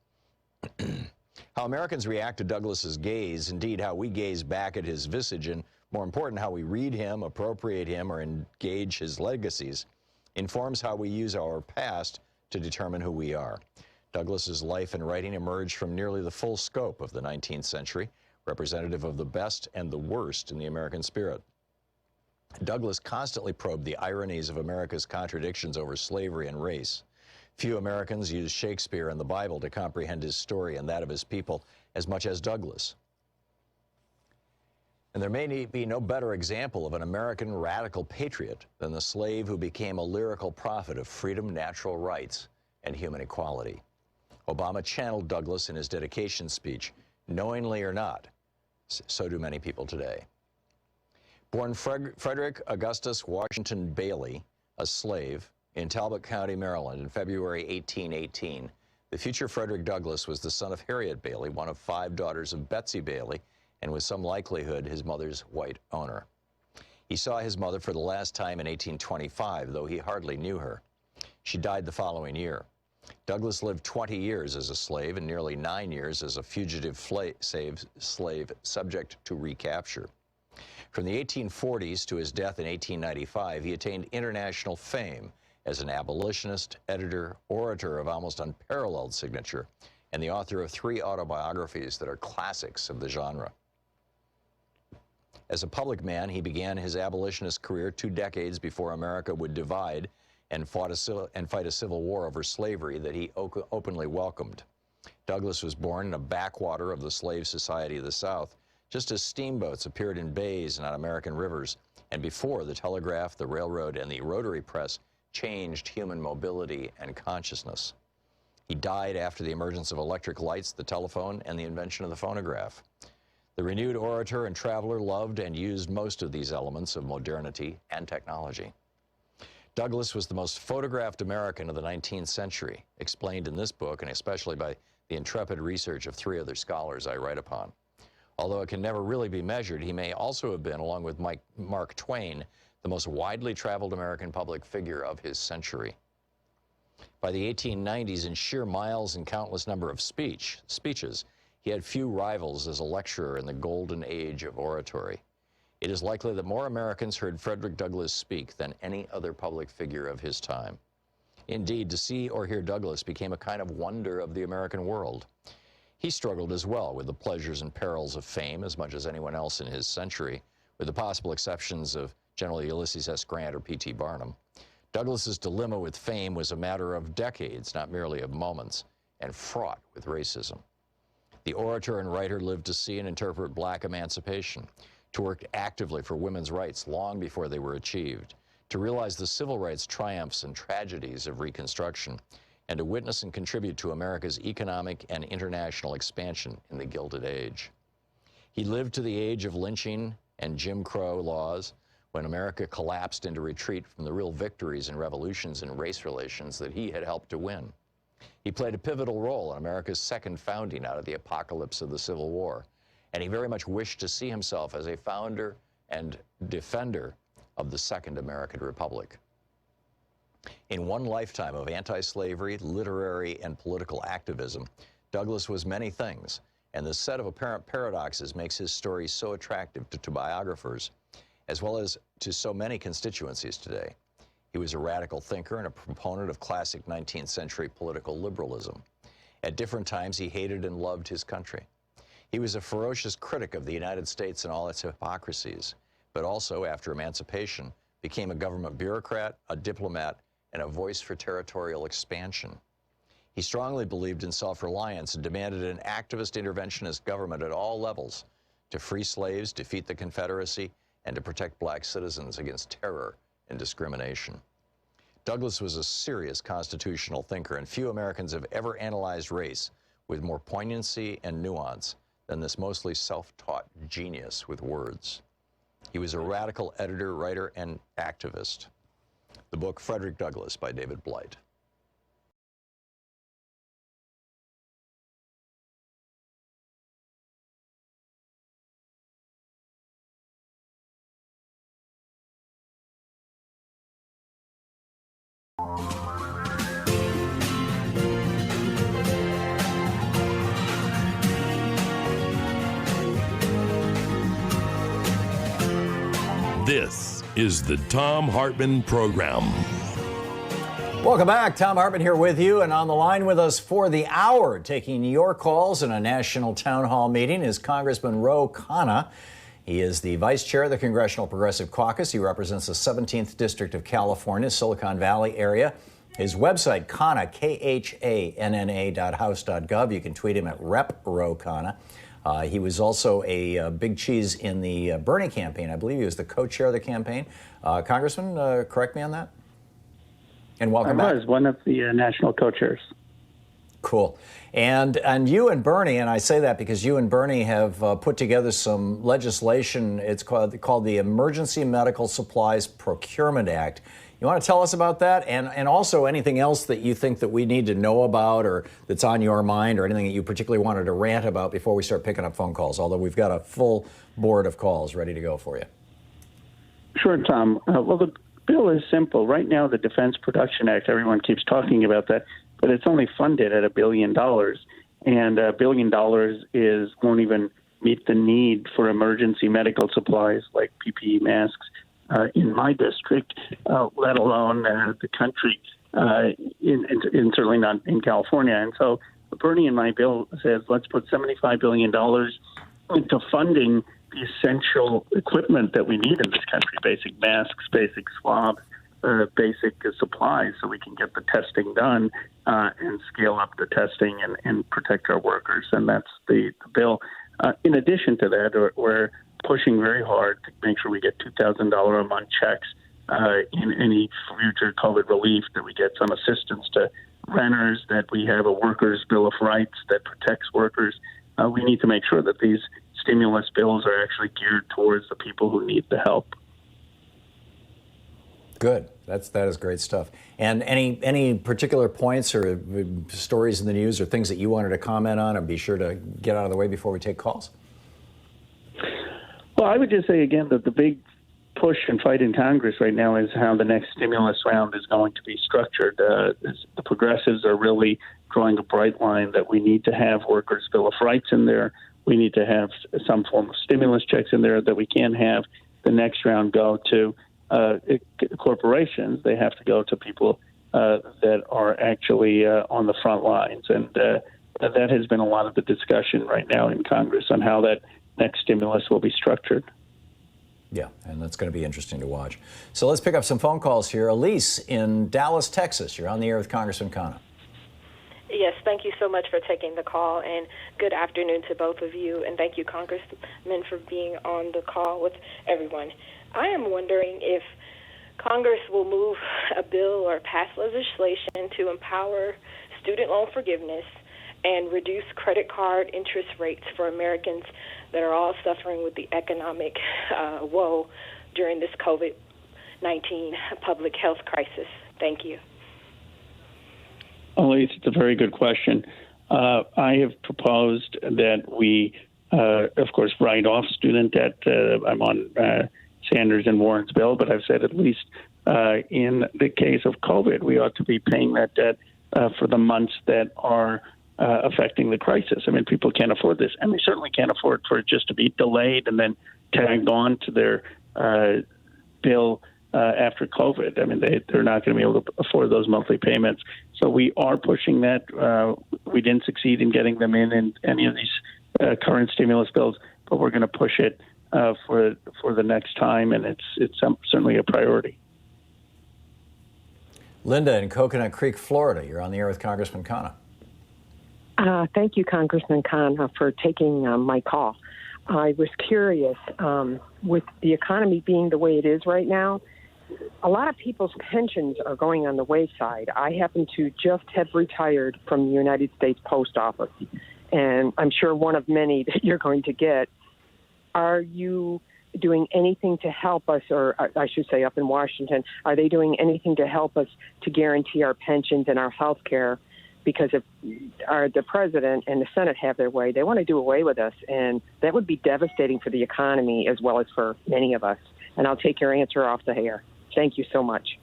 How Americans react to Douglass's gaze, indeed how we gaze back at his visage, and more important, how we read him, appropriate him, or engage his legacies, informs how we use our past to determine who we are. Douglass's life and writing emerged from nearly the full scope of the 19th century, representative of the best and the worst in the American spirit. Douglass constantly probed the ironies of America's contradictions over slavery and race. Few Americans use Shakespeare and the Bible to comprehend his story and that of his people as much as Douglass. And there may be no better example of an American radical patriot than the slave who became a lyrical prophet of freedom, natural rights, and human equality. Obama channeled Douglass in his dedication speech, knowingly or not. So do many people today. Born Frederick Augustus Washington Bailey, a slave, in Talbot County, Maryland, in February 1818, the future Frederick Douglass was the son of Harriet Bailey, one of 5 daughters of Betsy Bailey, and with some likelihood his mother's white owner. He saw his mother for the last time in 1825, though he hardly knew her. She died the following year. Douglass lived 20 years as a slave and nearly 9 years as a fugitive slave subject to recapture. From the 1840s to his death in 1895, he attained international fame as an abolitionist, editor, orator of almost unparalleled signature, and the author of 3 autobiographies that are classics of the genre. As a public man, he began his abolitionist career 2 decades before America would divide and fight a civil war over slavery that he openly welcomed. Douglass was born in a backwater of the slave society of the South, just as steamboats appeared in bays and on American rivers, and before the telegraph, the railroad, and the rotary press changed human mobility and consciousness. He died after the emergence of electric lights, the telephone, and the invention of the phonograph. The renewed orator and traveler loved and used most of these elements of modernity and technology. Douglass was the most photographed American of the 19th century, explained in this book, and especially by the intrepid research of 3 other scholars I write upon. Although it can never really be measured, he may also have been, along with Mark Twain, the most widely traveled American public figure of his century. By the 1890s, in sheer miles and countless number of speeches, he had few rivals as a lecturer in the golden age of oratory. It is likely that more Americans heard Frederick Douglass speak than any other public figure of his time. Indeed, to see or hear Douglass became a kind of wonder of the American world. He struggled as well with the pleasures and perils of fame as much as anyone else in his century, with the possible exceptions of General Ulysses S. Grant or P.T. Barnum. Douglas's dilemma with fame was a matter of decades, not merely of moments, and fraught with racism. The orator and writer lived to see and interpret black emancipation, to work actively for women's rights long before they were achieved, to realize the civil rights triumphs and tragedies of Reconstruction, and to witness and contribute to America's economic and international expansion in the Gilded Age. He lived to the age of lynching and Jim Crow laws, when America collapsed into retreat from the real victories and revolutions in race relations that he had helped to win. He played a pivotal role in America's second founding out of the apocalypse of the Civil War, and he very much wished to see himself as a founder and defender of the Second American Republic. In one lifetime of anti-slavery, literary, and political activism, Douglas was many things, and the set of apparent paradoxes makes his story so attractive to biographers, as well as to so many constituencies today. He was a radical thinker and a proponent of classic 19th century political liberalism. At different times, he hated and loved his country. He was a ferocious critic of the United States and all its hypocrisies, but also, after emancipation, became a government bureaucrat, a diplomat, and a voice for territorial expansion. He strongly believed in self-reliance and demanded an activist interventionist government at all levels to free slaves, defeat the Confederacy, and to protect black citizens against terror and discrimination. Douglas was a serious constitutional thinker, and few Americans have ever analyzed race with more poignancy and nuance than this mostly self-taught genius with words. He was a radical editor, writer, and activist. The book Frederick Douglass by David Blight. This is the Thom Hartmann Program. Welcome back. Thom Hartmann here with you, and on the line with us for the hour, taking your calls in a national town hall meeting, is Congressman Ro Khanna. He is the vice chair of the Congressional Progressive Caucus. He represents the 17th District of California, Silicon Valley area. His website, Khanna, KHANNA.house.gov. You can tweet him at Rep Ro Khanna. He was also a big cheese in the Bernie campaign. I believe he was the co-chair of the campaign. Congressman, correct me on that? And welcome back. I was one of the national co-chairs. Cool. And you and Bernie, and I say that because you and Bernie have put together some legislation. It's called the Emergency Medical Supplies Procurement Act. You want to tell us about that, and also anything else that you think that we need to know about or that's on your mind, or anything that you particularly wanted to rant about before we start picking up phone calls, although we've got a full board of calls ready to go for you. Sure, Tom. Well, the bill is simple. Right now, the Defense Production Act, everyone keeps talking about that, but it's only funded at $1 billion, and $1 billion won't even meet the need for emergency medical supplies like PPE masks in my district, let alone the country, and certainly not in California. And so Bernie and my bill says let's put $75 billion into funding the essential equipment that we need in this country, basic masks, basic swabs, basic supplies, so we can get the testing done and scale up the testing and protect our workers. And that's the bill. In addition to that, we're pushing very hard to make sure we get $2,000 a month checks in any future COVID relief, that we get some assistance to renters, that we have a workers' bill of rights that protects workers. We need to make sure that these stimulus bills are actually geared towards the people who need the help. Good. That is great stuff. And any particular points or stories in the news or things that you wanted to comment on, and be sure to get out of the way before we take calls? Well, I would just say again that the big push and fight in Congress right now is how the next stimulus round is going to be structured. The progressives are really drawing a bright line that we need to have workers' bill of rights in there. We need to have some form of stimulus checks in there, that we can't have the next round go to corporations. They have to go to people that are actually on the front lines. And that has been a lot of the discussion right now in Congress on how that next stimulus will be structured. Yeah, and that's going to be interesting to watch. So let's pick up some phone calls here. Elise in Dallas, Texas. You're on the air with Congressman Khanna. Yes, thank you so much for taking the call, and good afternoon to both of you, and thank you, Congressman, for being on the call with everyone. I am wondering if Congress will move a bill or pass legislation to empower student loan forgiveness and reduce credit card interest rates for Americans that are all suffering with the economic woe during this COVID-19 public health crisis. Thank you. Elise, it's a very good question. I have proposed that we, of course, write off student debt. I'm on Sanders and Warren's bill, but I've said at least in the case of COVID, we ought to be paying that debt for the months that are affecting the crisis. I mean, people can't afford this, and they certainly can't afford for it just to be delayed and then tagged on to their bill after COVID. I mean, they're not going to be able to afford those monthly payments. So we are pushing that. We didn't succeed in getting them in any of these current stimulus bills, but we're going to push it for the next time, and it's certainly a priority. Linda in Coconut Creek, Florida. You're on the air with Congressman Khanna. Thank you, Congressman Khanna, for taking my call. I was curious, with the economy being the way it is right now, a lot of people's pensions are going on the wayside. I happen to just have retired from the United States Post Office, and I'm sure one of many that you're going to get. Are you doing anything to help us, or I should say up in Washington, are they doing anything to help us to guarantee our pensions and our health care? Because if the president and the Senate have their way, they want to do away with us, and that would be devastating for the economy as well as for many of us. And I'll take your answer off the air. Thank you so much.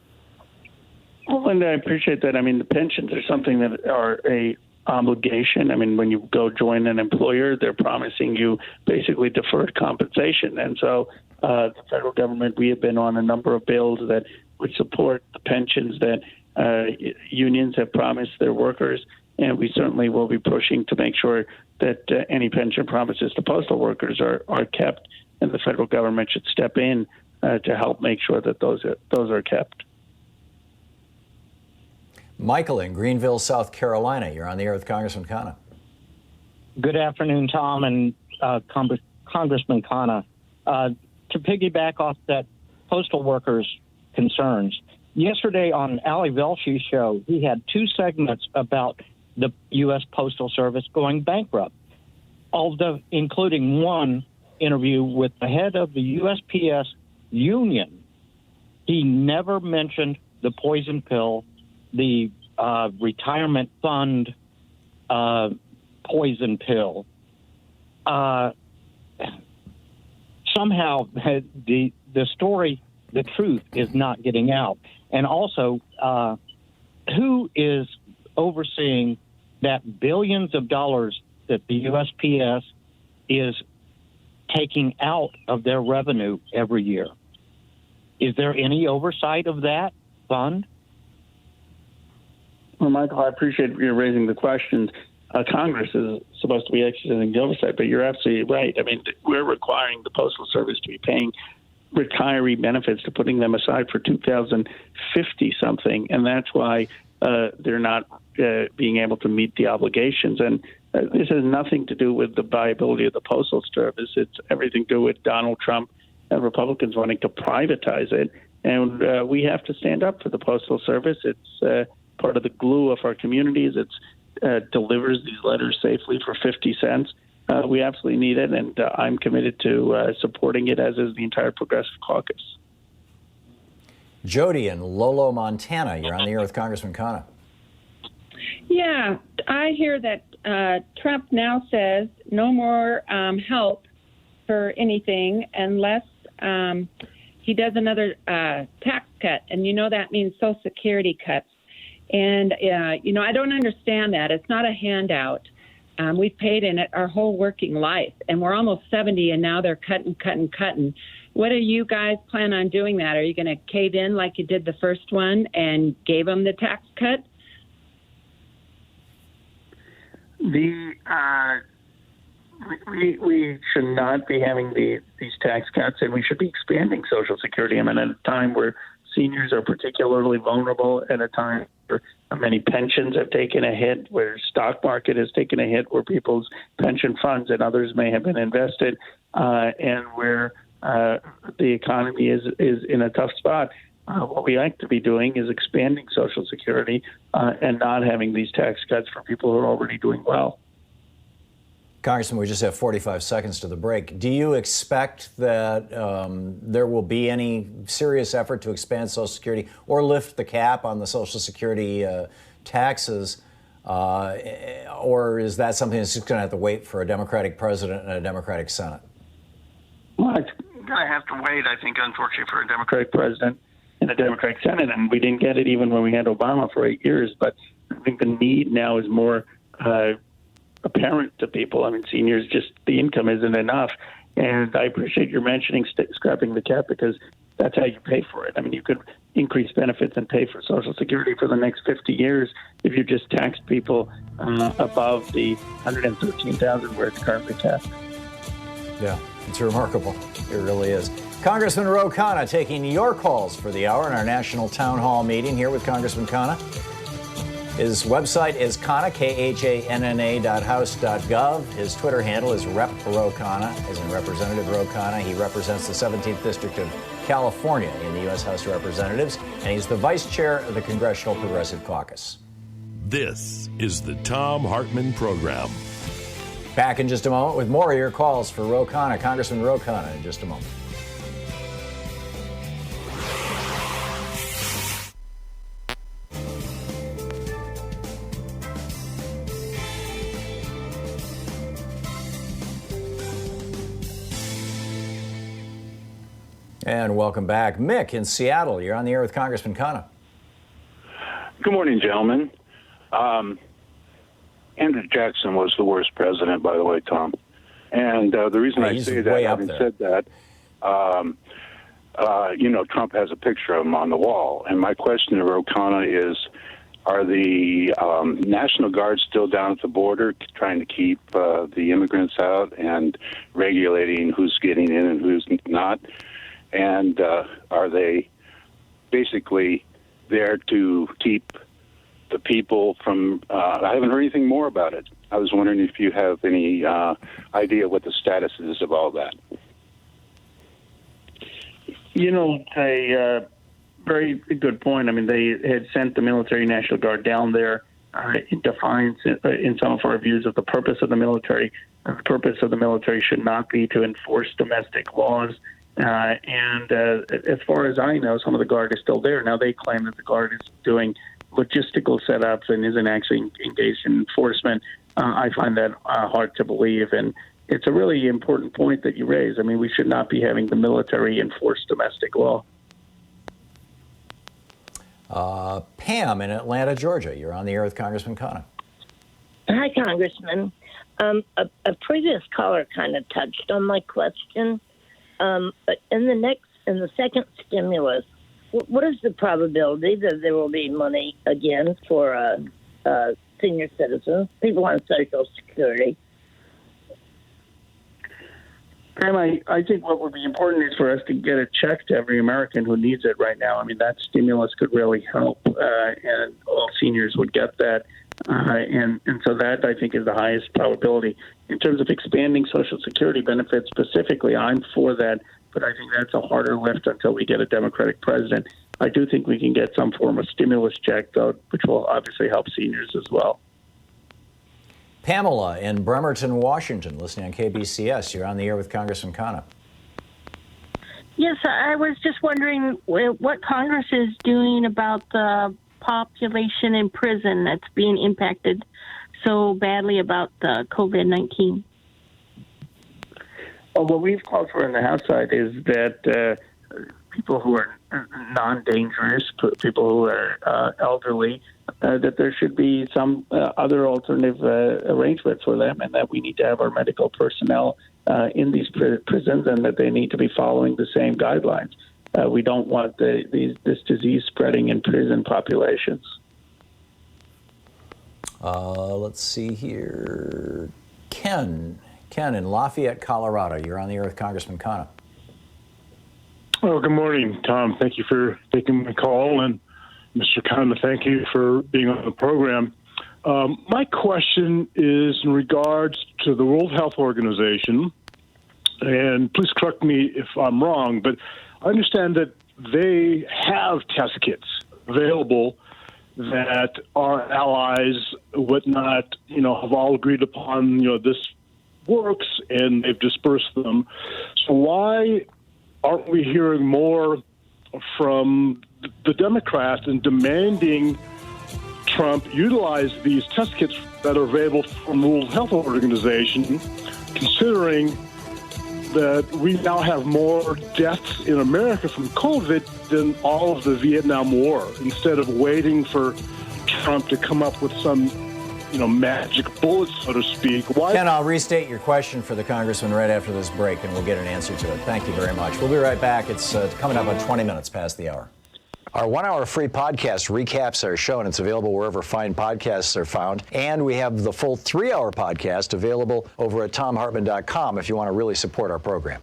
Well, Linda, I appreciate that. I mean, the pensions are something that are a obligation. I mean, when you go join an employer, they're promising you basically deferred compensation. And so the federal government, we have been on a number of bills that would support the pensions that unions have promised their workers, and we certainly will be pushing to make sure that any pension promises to postal workers are kept, and the federal government should step in to help make sure that those are kept. Michael in Greenville, South Carolina. You're on the air with Congressman Khanna. Good afternoon, Tom and Congressman Khanna. To piggyback off that postal workers' concerns, yesterday on Ali Velsh's show, he had two segments about the U.S. Postal Service going bankrupt, including one interview with the head of the USPS union. He never mentioned the poison pill, the retirement fund poison pill. Somehow the story, the truth is not getting out. And also, who is overseeing that billions of dollars that the USPS is taking out of their revenue every year? Is there any oversight of that fund? Well, Michael, I appreciate you raising the questions. Congress is supposed to be exercising the oversight, but you're absolutely right. I mean, we're requiring the Postal Service to be paying retiree benefits, to putting them aside for 2050 something, and that's why they're not being able to meet the obligations. And this has nothing to do with the viability of the Postal Service. It's everything to do with Donald Trump and Republicans wanting to privatize it. And we have to stand up for the Postal Service. It's part of the glue of our communities. It delivers these letters safely for 50 cents. We absolutely need it, and I'm committed to supporting it, as is the entire Progressive Caucus. Jody in Lolo, Montana. You're on the air with Congressman Khanna. Yeah, I hear that Trump now says no more help for anything unless he does another tax cut. And, you know, that means Social Security cuts. And, you know, I don't understand that. It's not a handout. We've paid in it our whole working life, and we're almost 70, and now they're cutting. What do you guys plan on doing that? Are you going to cave in like you did the first one and gave them the tax cut? We should not be having these tax cuts, and we should be expanding Social Security. I mean, at a time where seniors are particularly vulnerable, at a time where many pensions have taken a hit, where stock market has taken a hit, where people's pension funds and others may have been invested, and where the economy is in a tough spot. What we like to be doing is expanding Social Security and not having these tax cuts for people who are already doing well. Congressman, we just have 45 seconds to the break. Do you expect that there will be any serious effort to expand Social Security or lift the cap on the Social Security taxes? Or is that something that's just going to have to wait for a Democratic president and a Democratic Senate? Well, it's going to have to wait, I think, unfortunately, for a Democratic president and a Democratic Senate. And we didn't get it even when we had Obama for 8 years. But I think the need now is more apparent to people. I mean, seniors, just the income isn't enough. And I appreciate your mentioning scrapping the cap, because that's how you pay for it. I mean, you could increase benefits and pay for Social Security for the next 50 years if you just taxed people above the $113,000 where it's currently capped. Yeah, it's remarkable. It really is. Congressman Ro Khanna taking your calls for the hour in our national town hall meeting here with Congressman Khanna. His website is Khanna, KHANNA.house.gov. His Twitter handle is Rep. Ro Khanna, as in Representative Ro Khanna. He represents the 17th District of California in the U.S. House of Representatives, and he's the vice chair of the Congressional Progressive Caucus. This is the Thom Hartmann Program. Back in just a moment with more of your calls for Ro Khanna, Congressman Ro Khanna, in just a moment. And welcome back. Mick in Seattle, you're on the air with Congressman Khanna. Good morning, gentlemen. Andrew Jackson was the worst president, by the way, Tom. And the reason I say that, having said that, Trump has a picture of him on the wall. And my question to Ro Khanna is, are the National Guard still down at the border trying to keep the immigrants out and regulating who's getting in and who's not? And are they basically there to keep the people from... I haven't heard anything more about it. I was wondering if you have any idea what the status is of all that. A very good point. I mean, they had sent the military National Guard down there in defiance in some of our views of the purpose of the military. The purpose of the military should not be to enforce domestic laws. And as far as I know, some of the Guard is still there. Now, they claim that the Guard is doing logistical setups and isn't actually engaged in enforcement. I find that hard to believe. And it's a really important point that you raise. I mean, we should not be having the military enforce domestic law. Pam in Atlanta, Georgia. You're on the air with Congressman Khanna. Hi, Congressman. A previous caller kind of touched on my question. But in the second stimulus, what is the probability that there will be money again for senior citizens, people on Social Security? And I think what would be important is for us to get a check to every American who needs it right now. I mean, that stimulus could really help, and all seniors would get that. And so that, I think, is the highest probability. In terms of expanding Social Security benefits specifically, I'm for that, but I think that's a harder lift until we get a Democratic president. I do think we can get some form of stimulus check, though, which will obviously help seniors as well. Pamela in Bremerton, Washington, listening on KBCS. You're on the air with Congressman Khanna. Yes, I was just wondering what Congress is doing about the population in prison that's being impacted so badly about the COVID-19. Well, what we've called for on the House side is that people who are non-dangerous, people who are elderly, that there should be some other alternative arrangements for them, and that we need to have our medical personnel in these prisons, and that they need to be following the same guidelines. We don't want this disease spreading in prison populations. Let's see here. Ken in Lafayette, Colorado. You're on the air with Congressman Khanna. Oh, good morning, Tom. Thank you for taking my call. And Mr. Khanna, thank you for being on the program. My question is in regards to the World Health Organization. And please correct me if I'm wrong, but I understand that they have test kits available that our allies, whatnot, have all agreed upon, this works, and they've dispersed them. So why aren't we hearing more from the Democrats and demanding Trump utilize these test kits that are available from the World Health Organization, considering that we now have more deaths in America from COVID than all of the Vietnam War, instead of waiting for Trump to come up with some, magic bullet, so to speak. Why? Ken, I'll restate your question for the Congressman right after this break, and we'll get an answer to it. Thank you very much. We'll be right back. It's coming up on 20 minutes past the hour. Our 1-hour free podcast recaps our show, and it's available wherever fine podcasts are found. And we have the full 3-hour podcast available over at thomhartmann.com if you want to really support our program.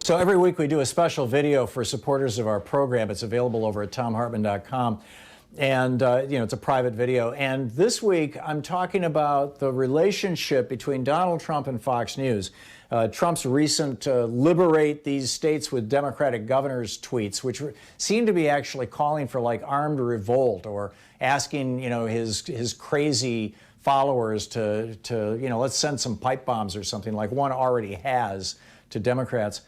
So every week we do a special video for supporters of our program. It's available over at thomhartmann.com. And, it's a private video. And this week, I'm talking about the relationship between Donald Trump and Fox News. Trump's recent liberate these states with Democratic governors tweets, which seem to be actually calling for armed revolt, or asking, his crazy followers to let's send some pipe bombs or something, like one already has, to Democrats.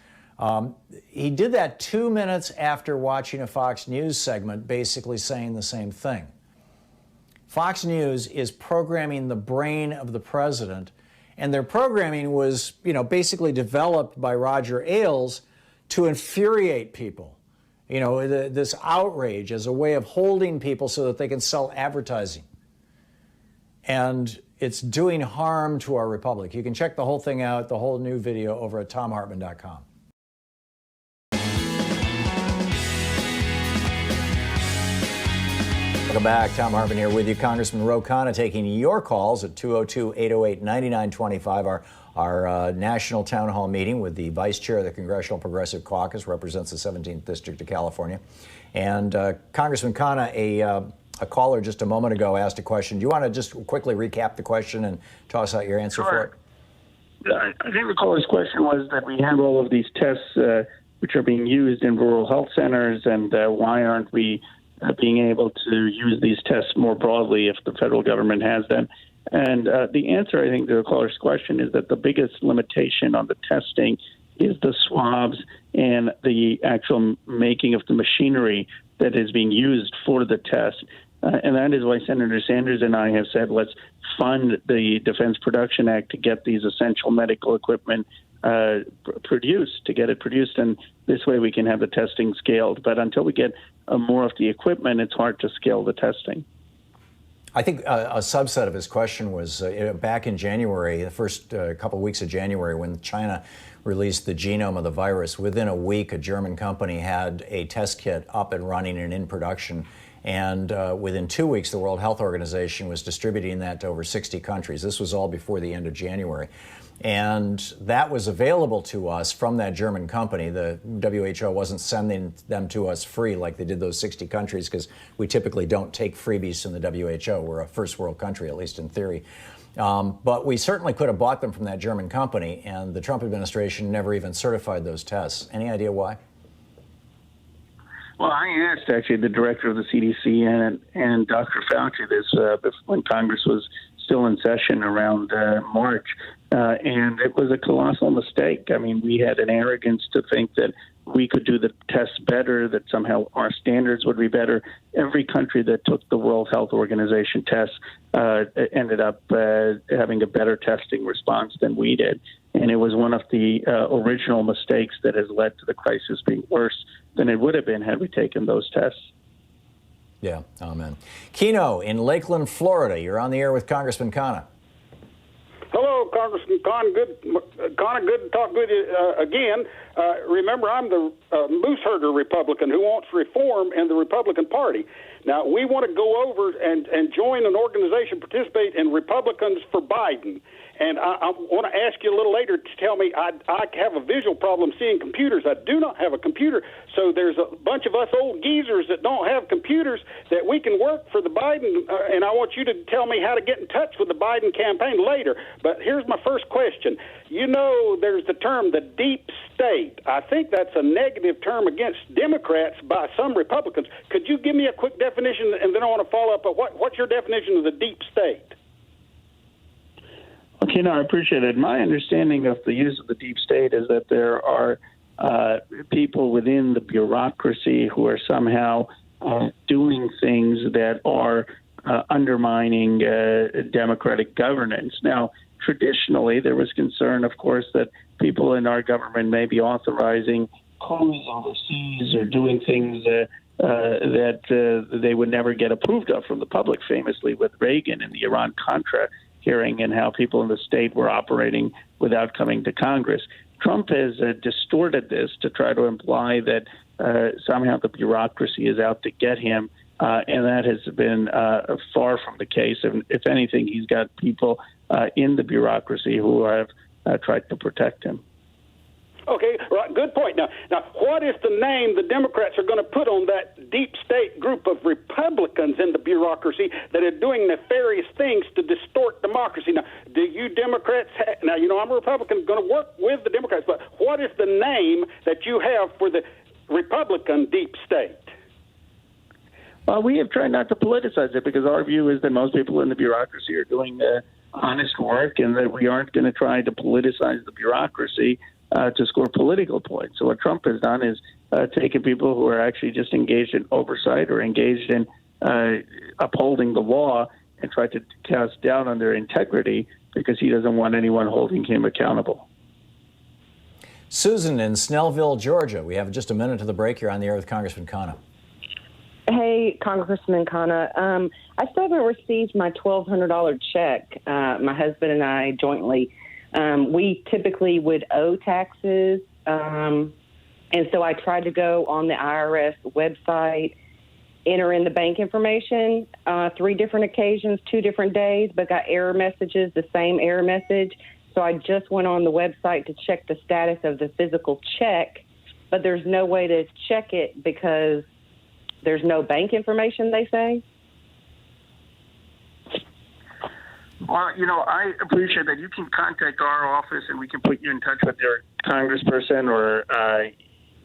He did that 2 minutes after watching a Fox News segment basically saying the same thing. Fox News is programming the brain of the president, and their programming was, basically developed by Roger Ailes to infuriate people. This outrage as a way of holding people so that they can sell advertising. And it's doing harm to our republic. You can check the whole thing out, the whole new video, over at thomhartmann.com. Welcome back. Thom Hartmann here with you. Congressman Ro Khanna taking your calls at 202-808-9925. Our national town hall meeting with the vice chair of the Congressional Progressive Caucus, represents the 17th District of California. And Congressman Khanna, a caller just a moment ago asked a question. Do you want to just quickly recap the question and toss out your answer for it? I think the caller's question was that we have all of these tests which are being used in rural health centers, and why aren't we being able to use these tests more broadly if the federal government has them? And the answer, I think, to the caller's question is that the biggest limitation on the testing is the swabs and the actual making of the machinery that is being used for the test. And that is why Senator Sanders and I have said, let's fund the Defense Production Act to get these essential medical equipment produced, to get it produced. And this way we can have the testing scaled. But until we get more of the equipment, it's hard to scale the testing. I think a subset of his question was back in January, the first couple of weeks of January, when China released the genome of the virus. Within a week, a German company had a test kit up and running and in production. And within 2 weeks, the World Health Organization was distributing that to over 60 countries. This was all before the end of January. And that was available to us from that German company. The WHO wasn't sending them to us free like they did those 60 countries, because we typically don't take freebies from the WHO. We're a first world country, at least in theory. But we certainly could have bought them from that German company, and the Trump administration never even certified those tests. Any idea why? Well, I asked actually the director of the CDC and Dr. Fauci this when Congress was still in session around March, and it was a colossal mistake. I mean, we had an arrogance to think that we could do the tests better, that somehow our standards would be better. Every country that took the World Health Organization tests ended up having a better testing response than we did. And it was one of the original mistakes that has led to the crisis being worse than it would have been had we taken those tests. Yeah, amen. Keno in Lakeland, Florida. You're on the air with Congressman Khanna. Hello, Congressman Khanna. Good to talk with you again. Remember, I'm the moose herder Republican who wants reform in the Republican Party. Now, we want to go over and join an organization, participate in Republicans for Biden. And I want to ask you a little later to tell me I have a visual problem seeing computers. I do not have a computer, so there's a bunch of us old geezers that don't have computers that we can work for the Biden, and I want you to tell me how to get in touch with the Biden campaign later. But here's my first question. You know, there's the term the deep state. I think that's a negative term against Democrats by some Republicans. Could you give me a quick definition, and then I want to follow up. What's your definition of the deep state? Okay, no, I appreciate it. My understanding of the use of the deep state is that there are people within the bureaucracy who are somehow doing things that are undermining democratic governance. Now, traditionally, there was concern, of course, that people in our government may be authorizing coups overseas or doing things that they would never get approved of from the public, famously with Reagan and the Iran-Contra hearing and how people in the state were operating without coming to Congress. Trump has distorted this to try to imply that somehow the bureaucracy is out to get him, and that has been far from the case. And if anything, he's got people in the bureaucracy who have tried to protect him. Okay, right, good point. Now, what is the name the Democrats are going to put on that deep state group of Republicans in the bureaucracy that are doing nefarious things to distort democracy? Now, do you Democrats now, you know, I'm a Republican, going to work with the Democrats, but what is the name that you have for the Republican deep state? Well, we have tried not to politicize it because our view is that most people in the bureaucracy are doing honest work and that we aren't going to try to politicize the bureaucracy to score political points. So what Trump has done is taken people who are actually just engaged in oversight or engaged in upholding the law and tried to cast down on their integrity because he doesn't want anyone holding him accountable. Susan in Snellville, Georgia. We have just a minute to the break. You're on the air with Congressman Khanna. Hey, Congressman Khanna. I still haven't received my $1,200 check. My husband and I jointly. We typically would owe taxes, and so I tried to go on the IRS website, enter in the bank information, 3 different occasions, 2 different days, but got error messages, the same error message. So I just went on the website to check the status of the physical check, but there's no way to check it because there's no bank information, they say. Well, you know, I appreciate that. You can contact our office and we can put you in touch with your congressperson, or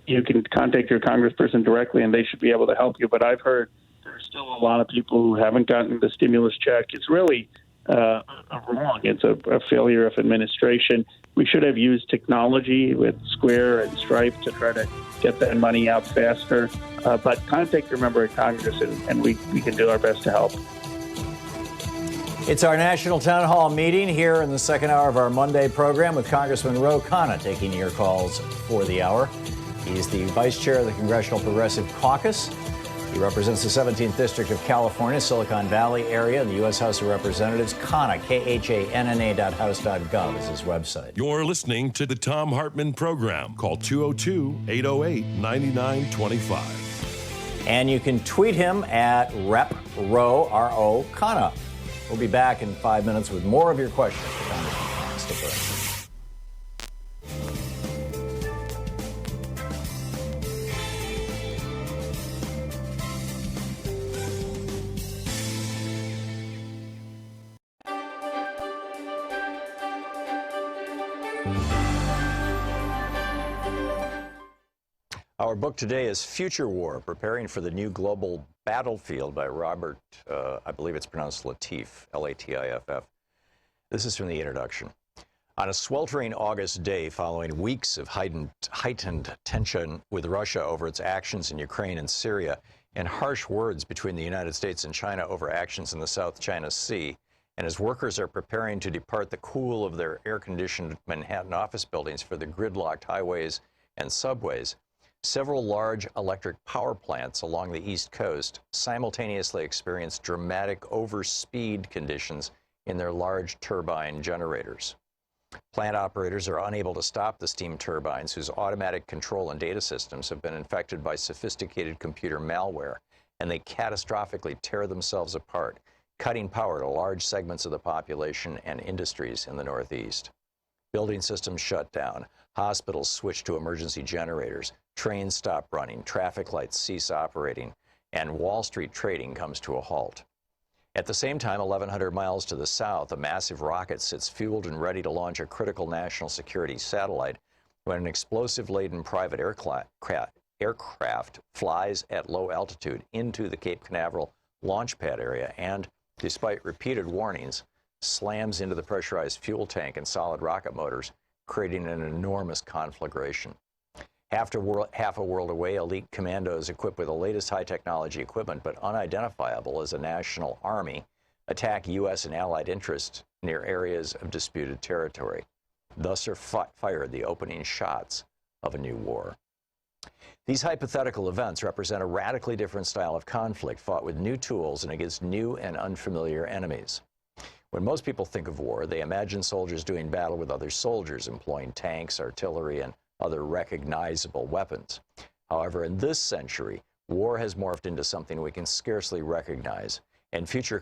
you can contact your congressperson directly and they should be able to help you. But I've heard there's still a lot of people who haven't gotten the stimulus check. It's really wrong. It's a failure of administration. We should have used technology with Square and Stripe to try to get that money out faster. But contact your member of Congress and we can do our best to help. It's our National Town Hall meeting here in the second hour of our Monday program with Congressman Ro Khanna taking your calls for the hour. He's the vice chair of the Congressional Progressive Caucus. He represents the 17th District of California, Silicon Valley area, in the U.S. House of Representatives. Khanna, KHANNA.house.gov is his website. You're listening to the Thom Hartmann Program. Call 202-808-9925. And you can tweet him at Rep. Ro, R-O, Khanna. We'll be back in 5 minutes with more of your questions. Stick around. Our book today is Future War, Preparing for the New Global Battlefield by Robert, I believe it's pronounced Latif, L-A-T-I-F-F. This is from the introduction. On a sweltering August day following weeks of heightened tension with Russia over its actions in Ukraine and Syria, and harsh words between the United States and China over actions in the South China Sea, and as workers are preparing to depart the cool of their air-conditioned Manhattan office buildings for the gridlocked highways and subways, several large electric power plants along the East Coast simultaneously experienced dramatic overspeed conditions in their large turbine generators. Plant operators are unable to stop the steam turbines, whose automatic control and data systems have been infected by sophisticated computer malware, and they catastrophically tear themselves apart, cutting power to large segments of the population and industries in the Northeast. Building systems shut down, hospitals switch to emergency generators, trains stop running, traffic lights cease operating, and Wall Street trading comes to a halt. At the same time, 1,100 miles to the south, a massive rocket sits fueled and ready to launch a critical national security satellite when an explosive-laden private aircraft flies at low altitude into the Cape Canaveral launch pad area and, despite repeated warnings, slams into the pressurized fuel tank and solid rocket motors, creating an enormous conflagration. Half a world away, elite commandos equipped with the latest high-technology equipment but unidentifiable as a national army attack U.S. and allied interests near areas of disputed territory. Thus are fired the opening shots of a new war. These hypothetical events represent a radically different style of conflict fought with new tools and against new and unfamiliar enemies. When most people think of war, they imagine soldiers doing battle with other soldiers, employing tanks, artillery, and other recognizable weapons. However, in this century, war has morphed into something we can scarcely recognize, and future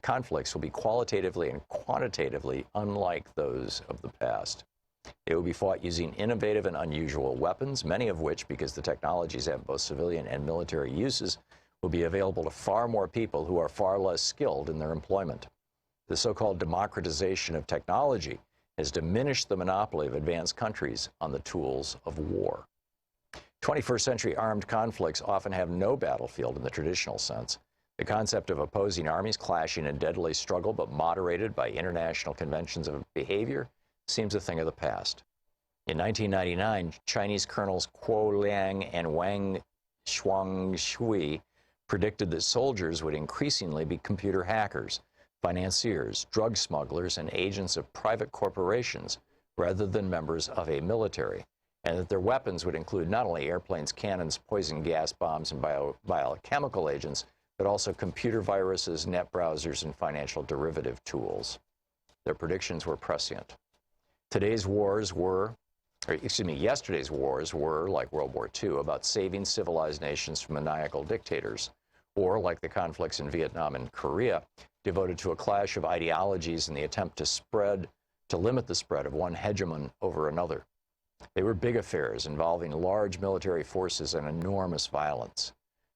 conflicts will be qualitatively and quantitatively unlike those of the past. They will be fought using innovative and unusual weapons, many of which, because the technologies have both civilian and military uses, will be available to far more people who are far less skilled in their employment. The so-called democratization of technology has diminished the monopoly of advanced countries on the tools of war. 21st century armed conflicts often have no battlefield in the traditional sense. The concept of opposing armies clashing in deadly struggle but moderated by international conventions of behavior seems a thing of the past. In 1999, Chinese colonels Kuo Liang and Wang Shuangshui predicted that soldiers would increasingly be computer hackers, financiers, drug smugglers, and agents of private corporations rather than members of a military, and that their weapons would include not only airplanes, cannons, poison gas bombs, and biochemical agents, but also computer viruses, net browsers, and financial derivative tools. Their predictions were prescient. Yesterday's wars were, like World War II, about saving civilized nations from maniacal dictators, or like the conflicts in Vietnam and Korea, devoted to a clash of ideologies in the attempt to limit the spread of one hegemon over another. They were big affairs involving large military forces and enormous violence.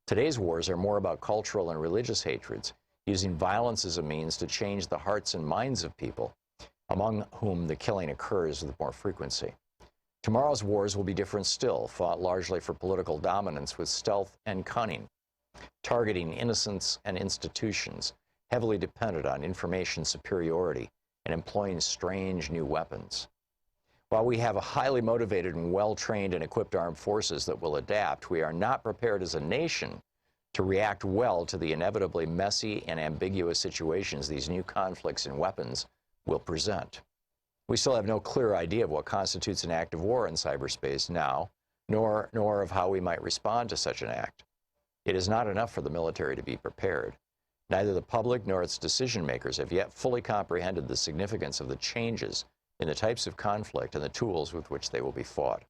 Today's wars are more about cultural and religious hatreds, using violence as a means to change the hearts and minds of people, among whom the killing occurs with more frequency. Tomorrow's wars will be different still, fought largely for political dominance with stealth and cunning, targeting innocents and institutions, heavily dependent on information superiority, and employing strange new weapons. While we have a highly motivated and well-trained and equipped armed forces that will adapt, we are not prepared as a nation to react well to the inevitably messy and ambiguous situations these new conflicts and weapons will present. We still have no clear idea of what constitutes an act of war in cyberspace now, nor of how we might respond to such an act. It is not enough for the military to be prepared. Neither the public nor its decision makers have yet fully comprehended the significance of the changes in the types of conflict and the tools with which they will be fought.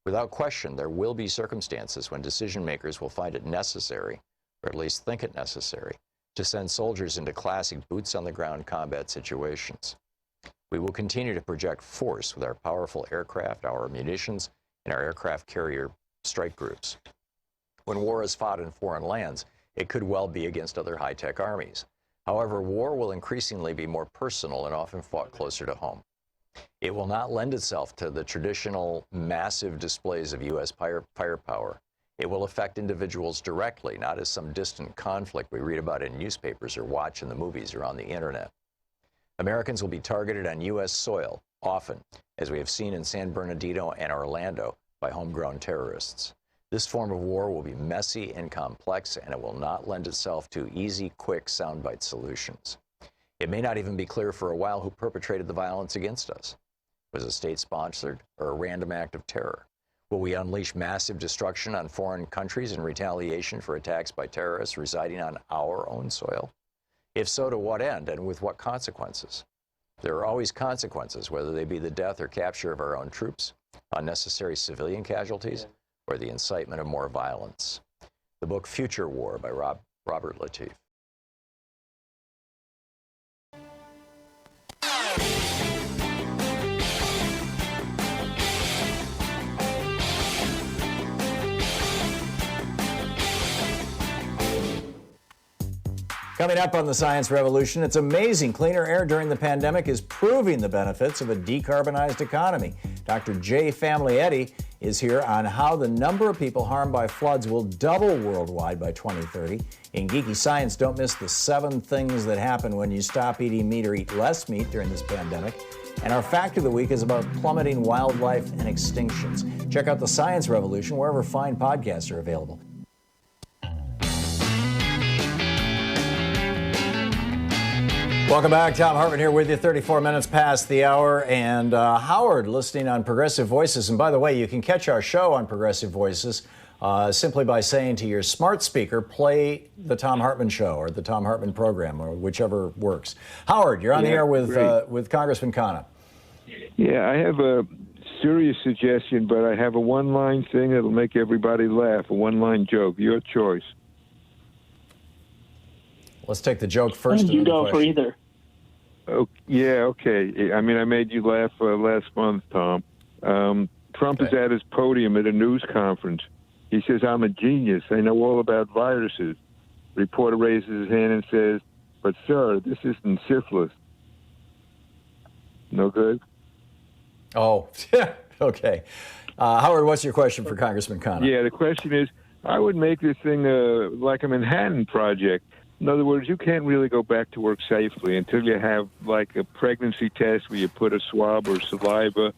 Without question, there will be circumstances when decision makers will find it necessary, or at least think it necessary, to send soldiers into classic boots-on-the-ground combat situations. We will continue to project force with our powerful aircraft, our munitions, and our aircraft carrier strike groups. When war is fought in foreign lands, it could well be against other high-tech armies. However, war will increasingly be more personal and often fought closer to home. It will not lend itself to the traditional massive displays of U.S. firepower. It will affect individuals directly, not as some distant conflict we read about in newspapers or watch in the movies or on the internet. Americans will be targeted on U.S. soil, often, as we have seen in San Bernardino and Orlando, by homegrown terrorists. This form of war will be messy and complex, and it will not lend itself to easy, quick, soundbite solutions. It may not even be clear for a while who perpetrated the violence against us. Was it state-sponsored or a random act of terror? Will we unleash massive destruction on foreign countries in retaliation for attacks by terrorists residing on our own soil? If so, to what end and with what consequences? There are always consequences, whether they be the death or capture of our own troops, unnecessary civilian casualties, or the incitement of more violence. The book Future War by Robert Latif. Coming up on the Science Revolution, it's amazing cleaner air during the pandemic is proving the benefits of a decarbonized economy. Dr. Jay Familietti is here on how the number of people harmed by floods will double worldwide by 2030. In Geeky Science, don't miss the 7 things that happen when you stop eating meat or eat less meat during this pandemic. And our fact of the week is about plummeting wildlife and extinctions. Check out the Science Revolution wherever fine podcasts are available. Welcome back. Thom Hartmann here with you, 34 minutes past the hour. And Howard listening on Progressive Voices. And by the way, you can catch our show on Progressive Voices simply by saying to your smart speaker, play the Thom Hartmann Show or the Thom Hartmann Program or whichever works. Howard, you're on the air with Congressman Khanna. Yeah, I have a serious suggestion, but I have a one-line thing that'll make everybody laugh, a one-line joke. Your choice. Let's take the joke first. You go for either. Oh, yeah, okay. I mean, I made you laugh last month, Tom. Trump is at his podium at a news conference. He says, I'm a genius. I know all about viruses. Reporter raises his hand and says, but, sir, this isn't syphilis. No good? Oh, okay. Howard, what's your question for Congressman Khanna? Yeah, the question is, I would make this thing like a Manhattan Project. In other words, you can't really go back to work safely until you have like a pregnancy test where you put a swab or saliva.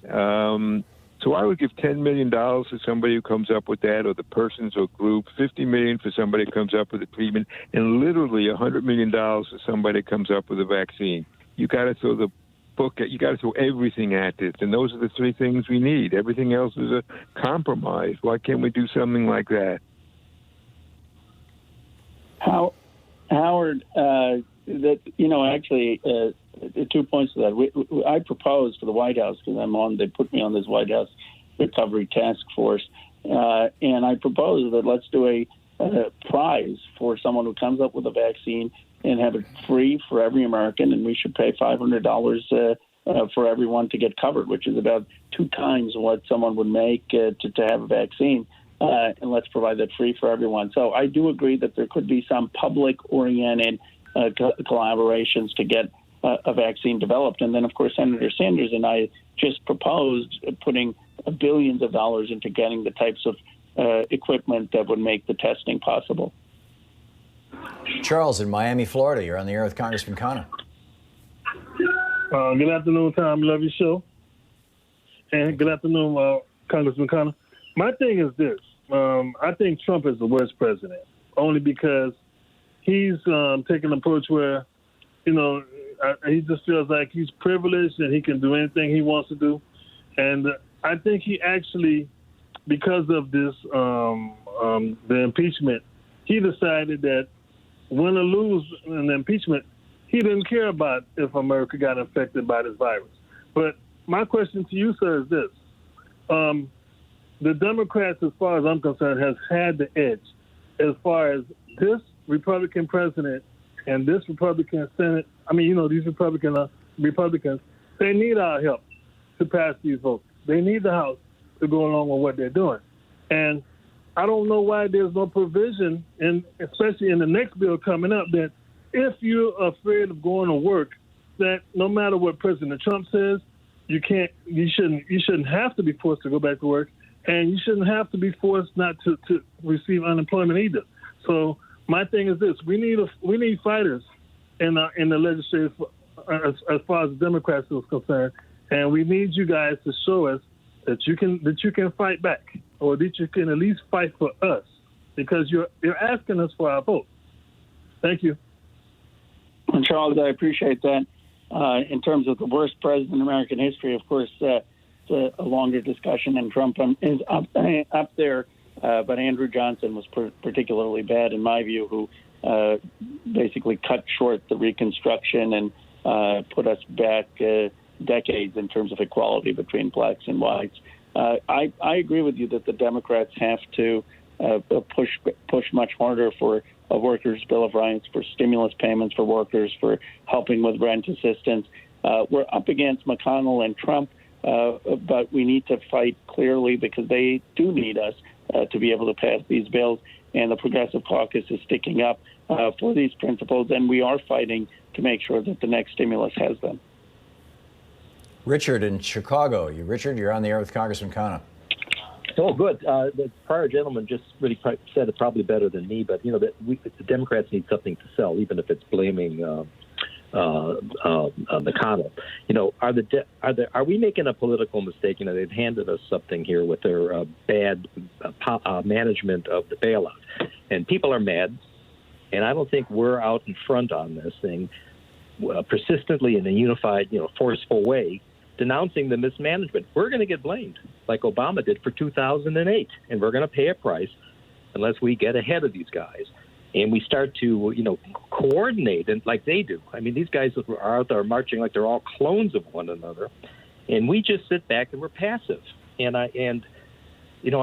So I would give $10 million to somebody who comes up with that, or the persons or group, $50 million for somebody who comes up with a treatment, and literally $100 million for somebody who comes up with a vaccine. You got to throw the book at, you got to throw everything at this, and those are the 3 things we need. Everything else is a compromise. Why can't we do something like that? Howard, actually, 2 points to that. I proposed for the White House, because they put me on this White House Recovery Task Force, and I proposed that let's do a prize for someone who comes up with a vaccine and have it free for every American, and we should pay $500 for everyone to get covered, which is about 2 times what someone would make to have a vaccine. And let's provide that free for everyone. So I do agree that there could be some public-oriented collaborations to get a vaccine developed. And then, of course, Senator Sanders and I just proposed putting billions of dollars into getting the types of equipment that would make the testing possible. Charles in Miami, Florida. You're on the air with Congressman Khanna. Good afternoon, Tom. Love your show. And good afternoon, Congressman Khanna. My thing is this. I think Trump is the worst president, only because he's taking an approach where, he just feels like he's privileged and he can do anything he wants to do. And I think he actually, because of this, the impeachment, he decided that win or lose in the impeachment, he didn't care about if America got infected by this virus. But my question to you, sir, is this. The Democrats, as far as I'm concerned, has had the edge as far as this Republican president and this Republican Senate. I mean, these Republicans, they need our help to pass these votes. They need the House to go along with what they're doing. And I don't know why there's no provision, especially in the next bill coming up, that if you're afraid of going to work, that no matter what President Trump says, you shouldn't have to be forced to go back to work. And you shouldn't have to be forced not to receive unemployment either. So my thing is this: we need fighters in the legislature as far as the Democrats is concerned, and we need you guys to show us that you can fight back, or that you can at least fight for us, because you're asking us for our vote. Thank you. And Charles, I appreciate that. In terms of the worst president in American history, of course. A longer discussion, and Trump is up there but Andrew Johnson was particularly bad, in my view, who basically cut short the Reconstruction and put us back decades in terms of equality between blacks and whites. I agree with you that the Democrats have to push much harder for a workers' Bill of Rights, for stimulus payments for workers, for helping with rent assistance. We're up against McConnell and Trump, but we need to fight clearly because they do need us to be able to pass these bills. And the Progressive Caucus is sticking up for these principles, and we are fighting to make sure that the next stimulus has them. Richard in Chicago. Richard, you're on the air with Congressman Khanna. Oh, good. The prior gentleman just really said it probably better than me, but that the Democrats need something to sell, even if it's blaming McConnell. Are we making a political mistake? They've handed us something here with their bad management of the bailout, and people are mad. And I don't think we're out in front on this thing persistently in a unified, forceful way, denouncing the mismanagement. We're going to get blamed, like Obama did for 2008, and we're going to pay a price unless we get ahead of these guys and we start to, coordinate and like they do. I mean, these guys are out there marching like they're all clones of one another, and we just sit back and we're passive.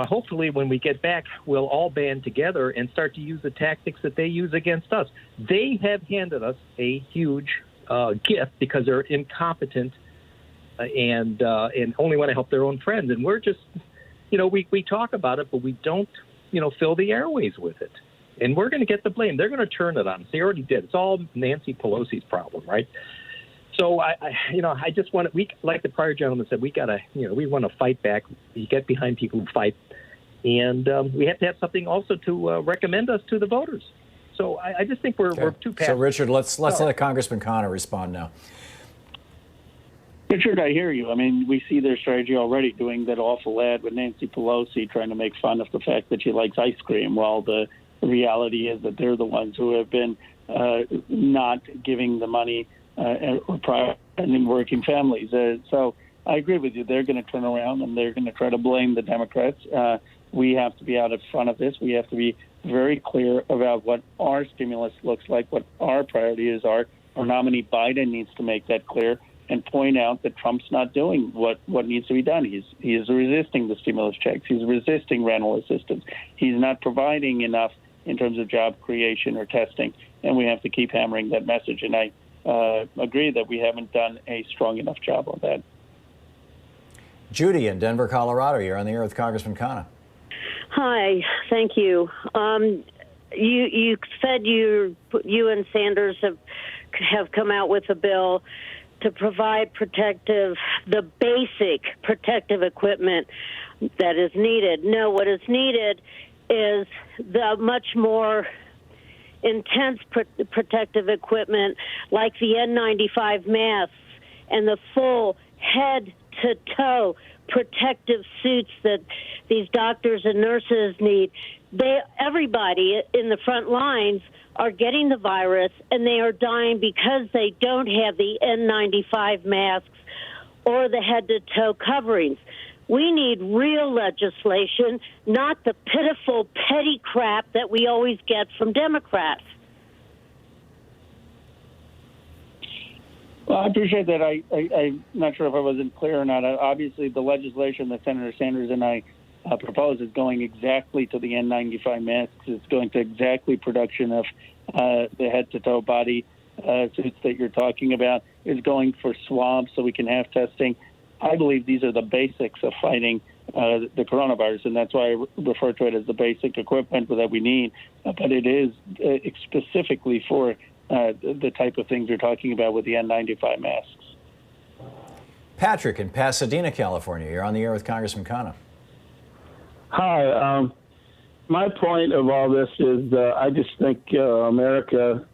Hopefully when we get back, we'll all band together and start to use the tactics that they use against us. They have handed us a huge gift because they're incompetent and only want to help their own friends. And we're just, we talk about it, but we don't, fill the airways with it. And we're going to get the blame. They're going to turn it on us. They already did. It's all Nancy Pelosi's problem, right? So I just want to. Like the prior gentleman said, we gotta, we want to fight back. You get behind people who fight, and we have to have something also to recommend us to the voters. So I just think we're too passive. So Richard, let's let Congressman Khanna respond now. Richard, I hear you. I mean, we see their strategy already, doing that awful ad with Nancy Pelosi, trying to make fun of the fact that she likes ice cream, while the reality is that they're the ones who have been not giving the money or prioritizing working families. So I agree with you. They're going to turn around and they're going to try to blame the Democrats. We have to be out in front of this. We have to be very clear about what our stimulus looks like, what our priorities are. Our nominee Biden needs to make that clear and point out that Trump's not doing what needs to be done. He is resisting the stimulus checks. He's resisting rental assistance. He's not providing enough in terms of job creation or testing, and we have to keep hammering that message. And I agree that we haven't done a strong enough job on that. Judy in Denver, Colorado. You're on the air with Congressman Khanna. Hi, thank you. You said you and Sanders have come out with a bill to provide the basic protective equipment that is needed. No, what is needed is the much more intense protective equipment like the N95 masks and the full head-to-toe protective suits that these doctors and nurses need. Everybody in the front lines are getting the virus, and they are dying because they don't have the N95 masks or the head-to-toe coverings. We need real legislation, not the pitiful, petty crap that we always get from Democrats. Well, I appreciate that. I'm not sure if I wasn't clear or not. Obviously, the legislation that Senator Sanders and I propose is going exactly to the N95 masks. It's going to exactly production of the head-to-toe body suits that you're talking about. It's going for swabs so we can have testing. I believe these are the basics of fighting the coronavirus, and that's why I refer to it as the basic equipment that we need. But it is specifically for the type of things you're talking about with the N95 masks. Patrick in Pasadena, California. You're on the air with Congressman Khanna. Hi. My point of all this is I just think America,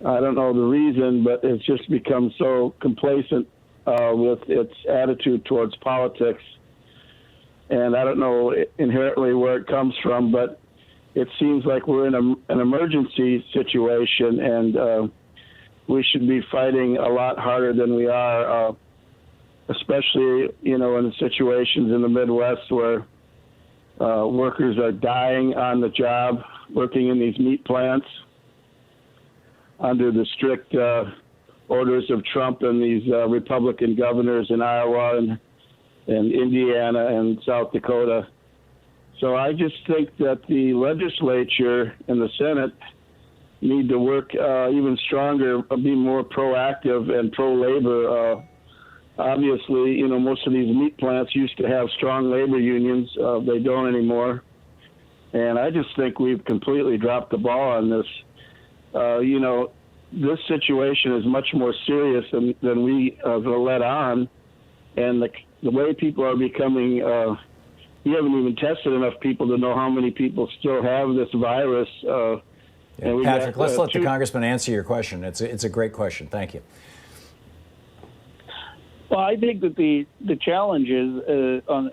I don't know the reason, but it's just become so complacent with its attitude towards politics. And I don't know inherently where it comes from, but it seems like we're in an emergency situation, and we should be fighting a lot harder than we are, especially, in the situations in the Midwest where Workers are dying on the job working in these meat plants under the strict orders of Trump and these Republican governors in Iowa and Indiana and South Dakota. So I just think that the legislature and the Senate need to work even stronger, be more proactive and pro-labor. Obviously, you know, most of these meat plants used to have strong labor unions. They don't anymore. And I just think we've completely dropped the ball on this. You know, this situation is much more serious than we let on. And the way people are becoming, we haven't even tested enough people to know how many people still have this virus. Patrick, let's let the congressman answer your question. It's a great question. Thank you. Well, I think that the challenges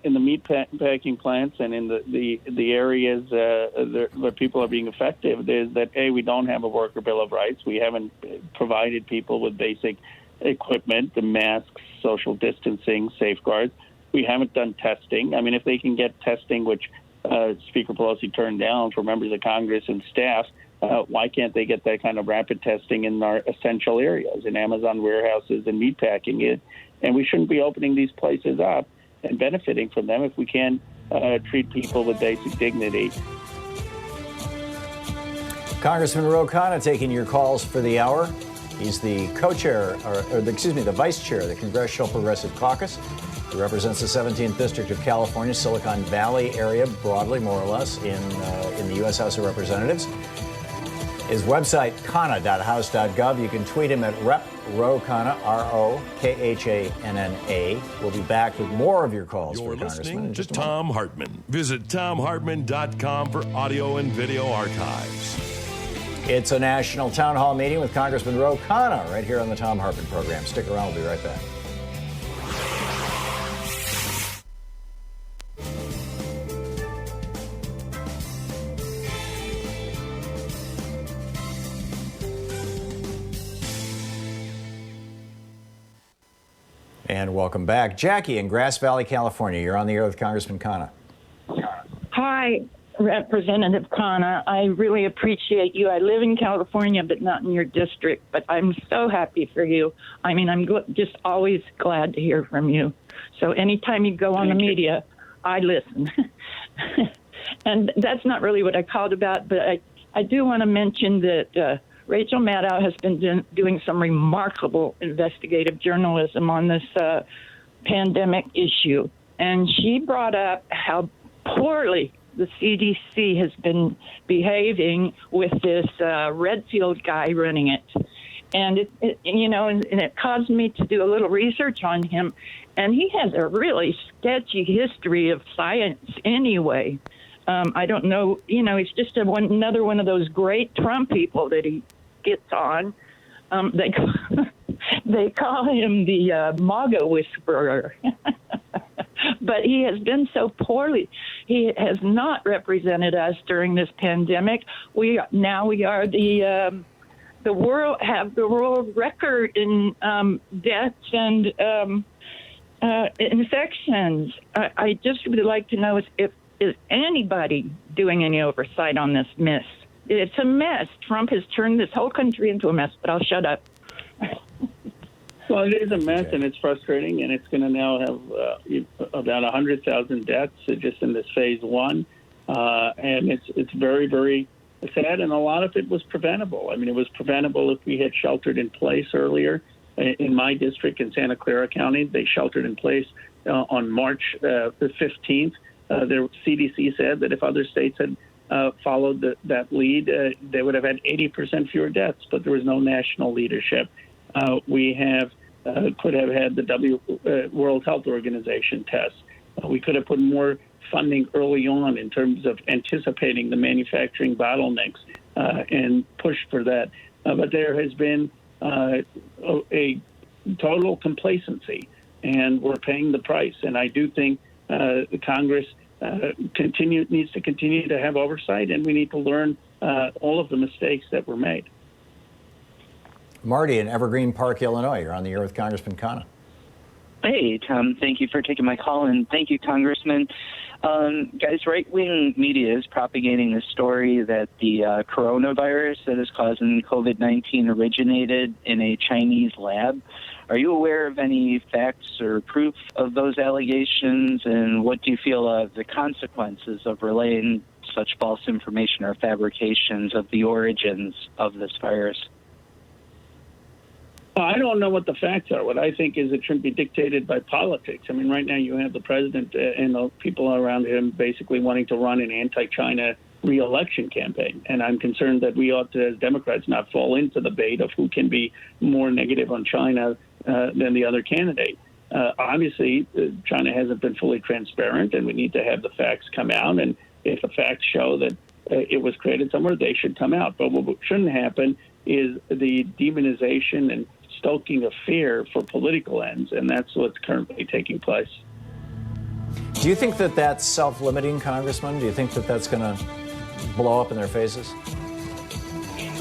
in the meat packing plants and in the areas where people are being affected is that, A, we don't have a worker bill of rights. We haven't provided people with basic equipment, the masks, social distancing, safeguards. We haven't done testing. I mean, if they can get testing, which Speaker Pelosi turned down for members of Congress and staff, why can't they get that kind of rapid testing in our essential areas, in Amazon warehouses and meatpacking it? And we shouldn't be opening these places up and benefiting from them if we can treat people with basic dignity. Congressman Ro Khanna taking your calls for the hour. He's the co-chair, the vice chair of the Congressional Progressive Caucus. He represents the 17th District of California, Silicon Valley area, broadly, more or less, in the U.S. House of Representatives. His website, khanna.house.gov. You can tweet him at Rep Ro Khanna, ROKHANNA. We'll be back with more of your calls for Congressman. You're listening to Thom Hartmann. Visit ThomHartmann.com for audio and video archives. It's a national town hall meeting with Congressman Ro Khanna right here on the Thom Hartmann Program. Stick around. We'll be right back. And welcome back. Jackie in Grass Valley, California. You're on the air with Congressman Khanna. Hi, Representative Khanna. I really appreciate you. I live in California, but not in your district. But I'm so happy for you. I mean, I'm just always glad to hear from you. So anytime you go on the media, I listen. And that's not really what I called about, but I do want to mention that Rachel Maddow has been doing some remarkable investigative journalism on this pandemic issue. And she brought up how poorly the CDC has been behaving with this Redfield guy running it. And it caused me to do a little research on him. And he has a really sketchy history of science anyway. I don't know, he's just another one of those great Trump people that he gets on. They call him the MAGA whisperer. But he has been so poorly. He has not represented us during this pandemic. We are the world record in deaths and infections. I just would like to know if is anybody doing any oversight on this mess. It's a mess. Trump has turned this whole country into a mess, but I'll shut up. Well, it is a mess, and it's frustrating, and it's going to now have about 100,000 deaths just in this phase one. And it's very, very sad, and a lot of it was preventable. I mean, it was preventable if we had sheltered in place earlier. In my district in Santa Clara County, they sheltered in place on March the 15th. The CDC said that if other states had followed that lead, they would have had 80% fewer deaths, but there was no national leadership. We could have had the World Health Organization test. We could have put more funding early on in terms of anticipating the manufacturing bottlenecks and pushed for that. But there has been a total complacency, and we're paying the price. And I do think the Congress needs to continue to have oversight, and we need to learn all of the mistakes that were made. Marty in Evergreen Park, Illinois. You're on the air with Congressman Khanna. Hey, Tom, thank you for taking my call, and thank you, Congressman. Guys, right-wing media is propagating the story that the coronavirus that is causing COVID-19 originated in a Chinese lab. Are you aware of any facts or proof of those allegations, and what do you feel of the consequences of relaying such false information or fabrications of the origins of this virus? I don't know what the facts are. What I think is it shouldn't be dictated by politics. I mean, right now you have the president and the people around him basically wanting to run an anti-China re-election campaign. And I'm concerned that we ought to, as Democrats, not fall into the bait of who can be more negative on China than the other candidate. Obviously, China hasn't been fully transparent, and we need to have the facts come out. And if the facts show that it was created somewhere, they should come out. But what shouldn't happen is the demonization and stoking of fear for political ends, and that's what's currently taking place. Do you think that that's self-limiting, Congressman? Do you think that that's going to blow up in their faces?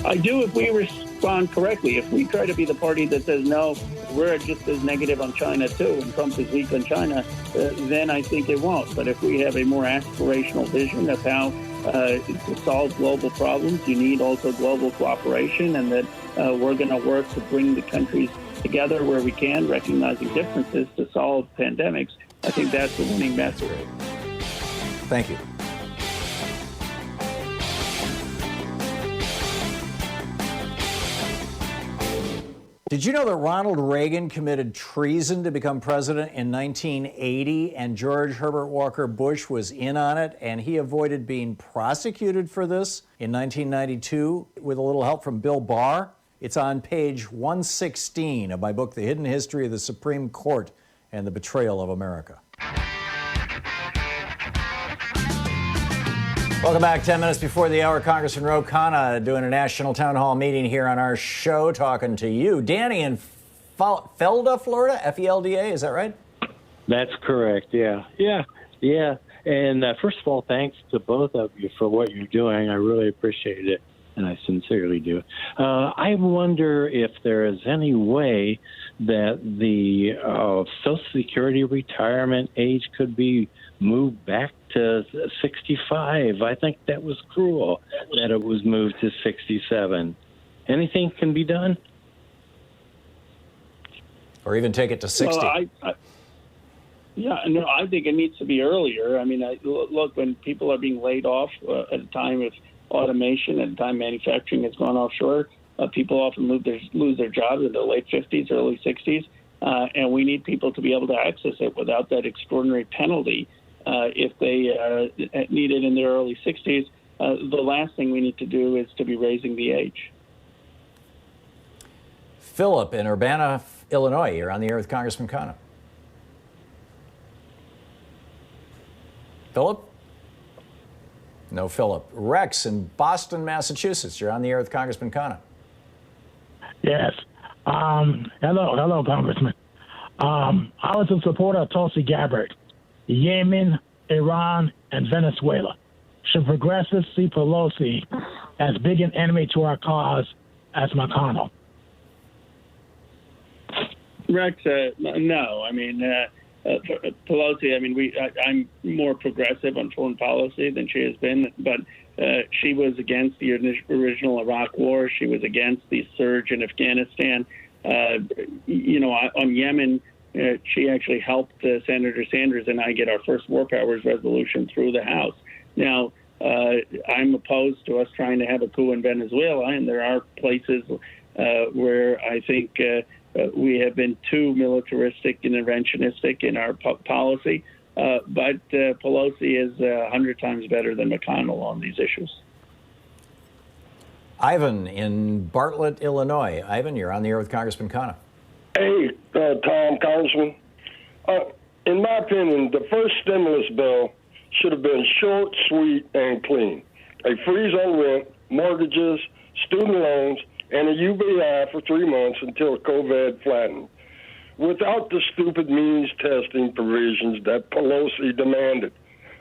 I do if we respond correctly. If we try to be the party that says, no, we're just as negative on China too, and Trump is weak on China, then I think it won't. But if we have a more aspirational vision of how to solve global problems, you need also global cooperation, and that we're going to work to bring the countries together where we can, recognizing differences to solve pandemics. I think that's the winning message. Thank you. Did you know that Ronald Reagan committed treason to become president in 1980, and George Herbert Walker Bush was in on it, and he avoided being prosecuted for this in 1992 with a little help from Bill Barr? It's on page 116 of my book, The Hidden History of the Supreme Court and the Betrayal of America. Welcome back. 10 minutes before the hour, Congressman Ro Khanna doing a national town hall meeting here on our show, talking to you. Danny in Felda, Florida, F-E-L-D-A, is that right? That's correct, yeah. And first of all, thanks to both of you for what you're doing. I really appreciate it, and I sincerely do. I wonder if there is any way that the Social Security retirement age could be moved back to 65. I think that was cruel that it was moved to 67. Anything can be done? Or even take it to 60. Well, I think it needs to be earlier. I mean, look, when people are being laid off at a time of automation, at a time manufacturing has gone offshore, people often lose their jobs in their late 50s, early 60s, and we need people to be able to access it without that extraordinary penalty. If they need it in their early 60s, the last thing we need to do is to be raising the age. Philip in Urbana, Illinois, you're on the air with Congressman Khanna. Philip? No, Philip. Rex in Boston, Massachusetts, you're on the air with Congressman Khanna. Yes. Hello, Congressman. I was a supporter of Tulsi Gabbard. Yemen, Iran, and Venezuela. Should progressives see Pelosi as big an enemy to our cause as McConnell? Rex, no. I mean, Pelosi, I mean, I'm more progressive on foreign policy than she has been, but she was against the original Iraq war. She was against the surge in Afghanistan. On Yemen, she actually helped Senator Sanders and I get our first war powers resolution through the House. Now, I'm opposed to us trying to have a coup in Venezuela, and there are places where I think we have been too militaristic and interventionistic in our policy. But Pelosi is 100 times better than McConnell on these issues. Ivan in Bartlett, Illinois. Ivan, you're on the air with Congressman Khanna. Hey, Tom, Congressman. In my opinion, the first stimulus bill should have been short, sweet, and clean. A freeze on rent, mortgages, student loans, and a UBI for 3 months until COVID flattened, without the stupid means testing provisions that Pelosi demanded.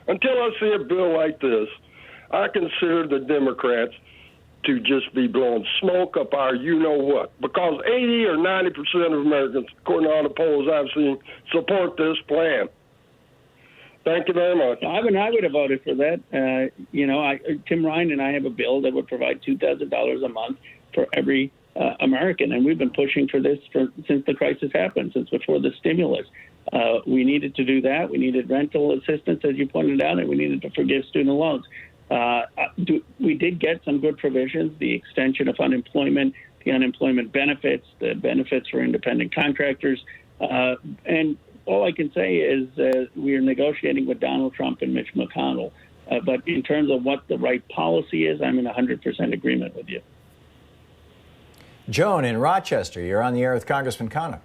Until I see a bill like this, I consider the Democrats to just be blowing smoke up our you-know-what, because 80 or 90% of Americans, according to all the polls I've seen, support this plan. Thank you very much. I would have voted for that. Tim Ryan and I have a bill that would provide $2,000 a month for every American, and we've been pushing for this since the crisis happened, since before the stimulus. We needed to do that. We needed rental assistance, as you pointed out, and we needed to forgive student loans. We did get some good provisions, the extension of unemployment, the unemployment benefits, the benefits for independent contractors. And all I can say is we are negotiating with Donald Trump and Mitch McConnell. But in terms of what the right policy is, I'm in 100% agreement with you. Joan in Rochester, you're on the air with Congressman Khanna.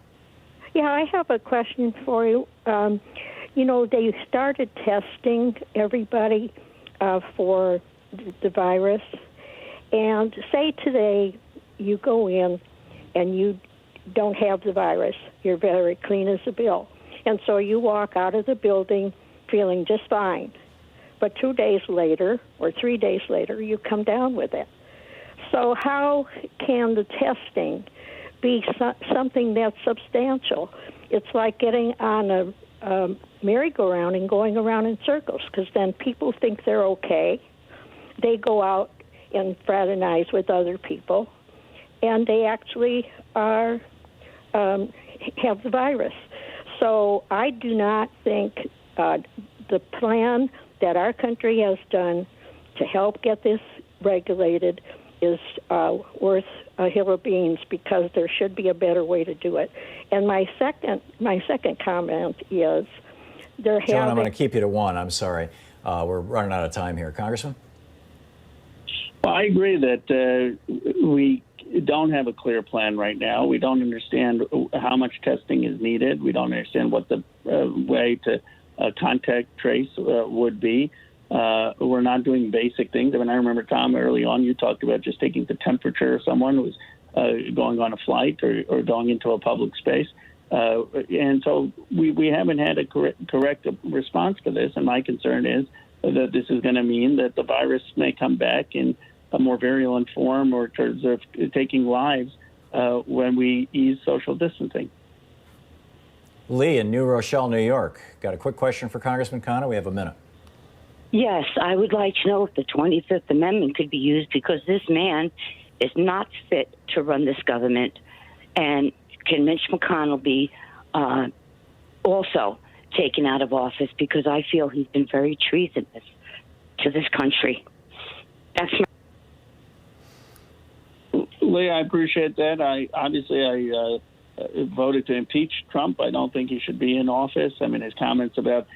Yeah, I have a question for you. They started testing everybody for the virus. And say today you go in and you don't have the virus. You're very clean as a bill. And so you walk out of the building feeling just fine. But 2 days later or 3 days later, you come down with it. So how can the testing be something that's substantial? It's like getting on a merry-go-round and going around in circles, because then people think they're okay. They go out and fraternize with other people, and they actually have the virus. So I do not think the plan that our country has done to help get this regulated is worth a hill of beans, because there should be a better way to do it. And my second comment is Joan, I'm going to keep you to one. I'm sorry. We're running out of time here. Congressman? Well, I agree that we don't have a clear plan right now. We don't understand how much testing is needed. We don't understand what the way to contact trace would be. We're not doing basic things. I mean, I remember, Tom, early on you talked about just taking the temperature of someone who was going on a flight or going into a public space. And so we haven't had a correct response to this. And my concern is that this is going to mean that the virus may come back in a more virulent form or in terms of taking lives when we ease social distancing. Lee in New Rochelle, New York. Got a quick question for Congressman Khanna? We have a minute. Yes, I would like to know if the 25th Amendment could be used, because this man is not fit to run this government. And can Mitch McConnell be also taken out of office, because I feel he's been very treasonous to this country. That's my... Lee, I appreciate that. I voted to impeach Trump. I don't think he should be in office. I mean, his comments about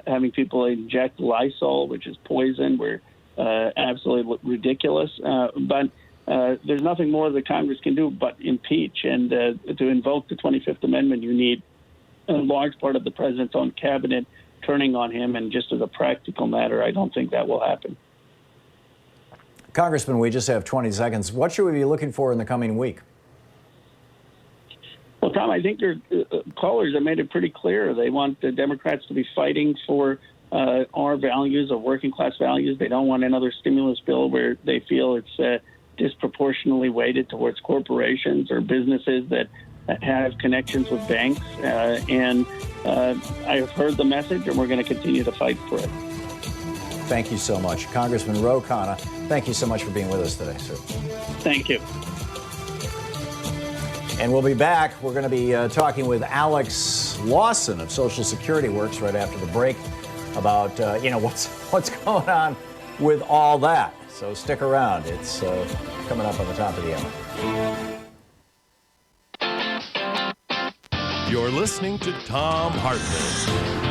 having people inject Lysol, which is poison, were absolutely ridiculous. But there's nothing more that Congress can do but impeach. And to invoke the 25th Amendment, you need a large part of the president's own cabinet turning on him. And just as a practical matter, I don't think that will happen. Congressman, we just have 20 seconds. What should we be looking for in the coming week? Well, Tom, I think your callers have made it pretty clear. They want the Democrats to be fighting for our values, our working class values. They don't want another stimulus bill where they feel it's disproportionately weighted towards corporations or businesses that have connections with banks. And I've heard the message, and we're going to continue to fight for it. Thank you so much. Congressman Ro Khanna, thank you so much for being with us today, sir. Thank you. And we'll be back. We're going to be talking with Alex Lawson of Social Security Works right after the break about, what's going on with all that. So stick around. It's coming up on the top of the hour. You're listening to Thom Hartmann.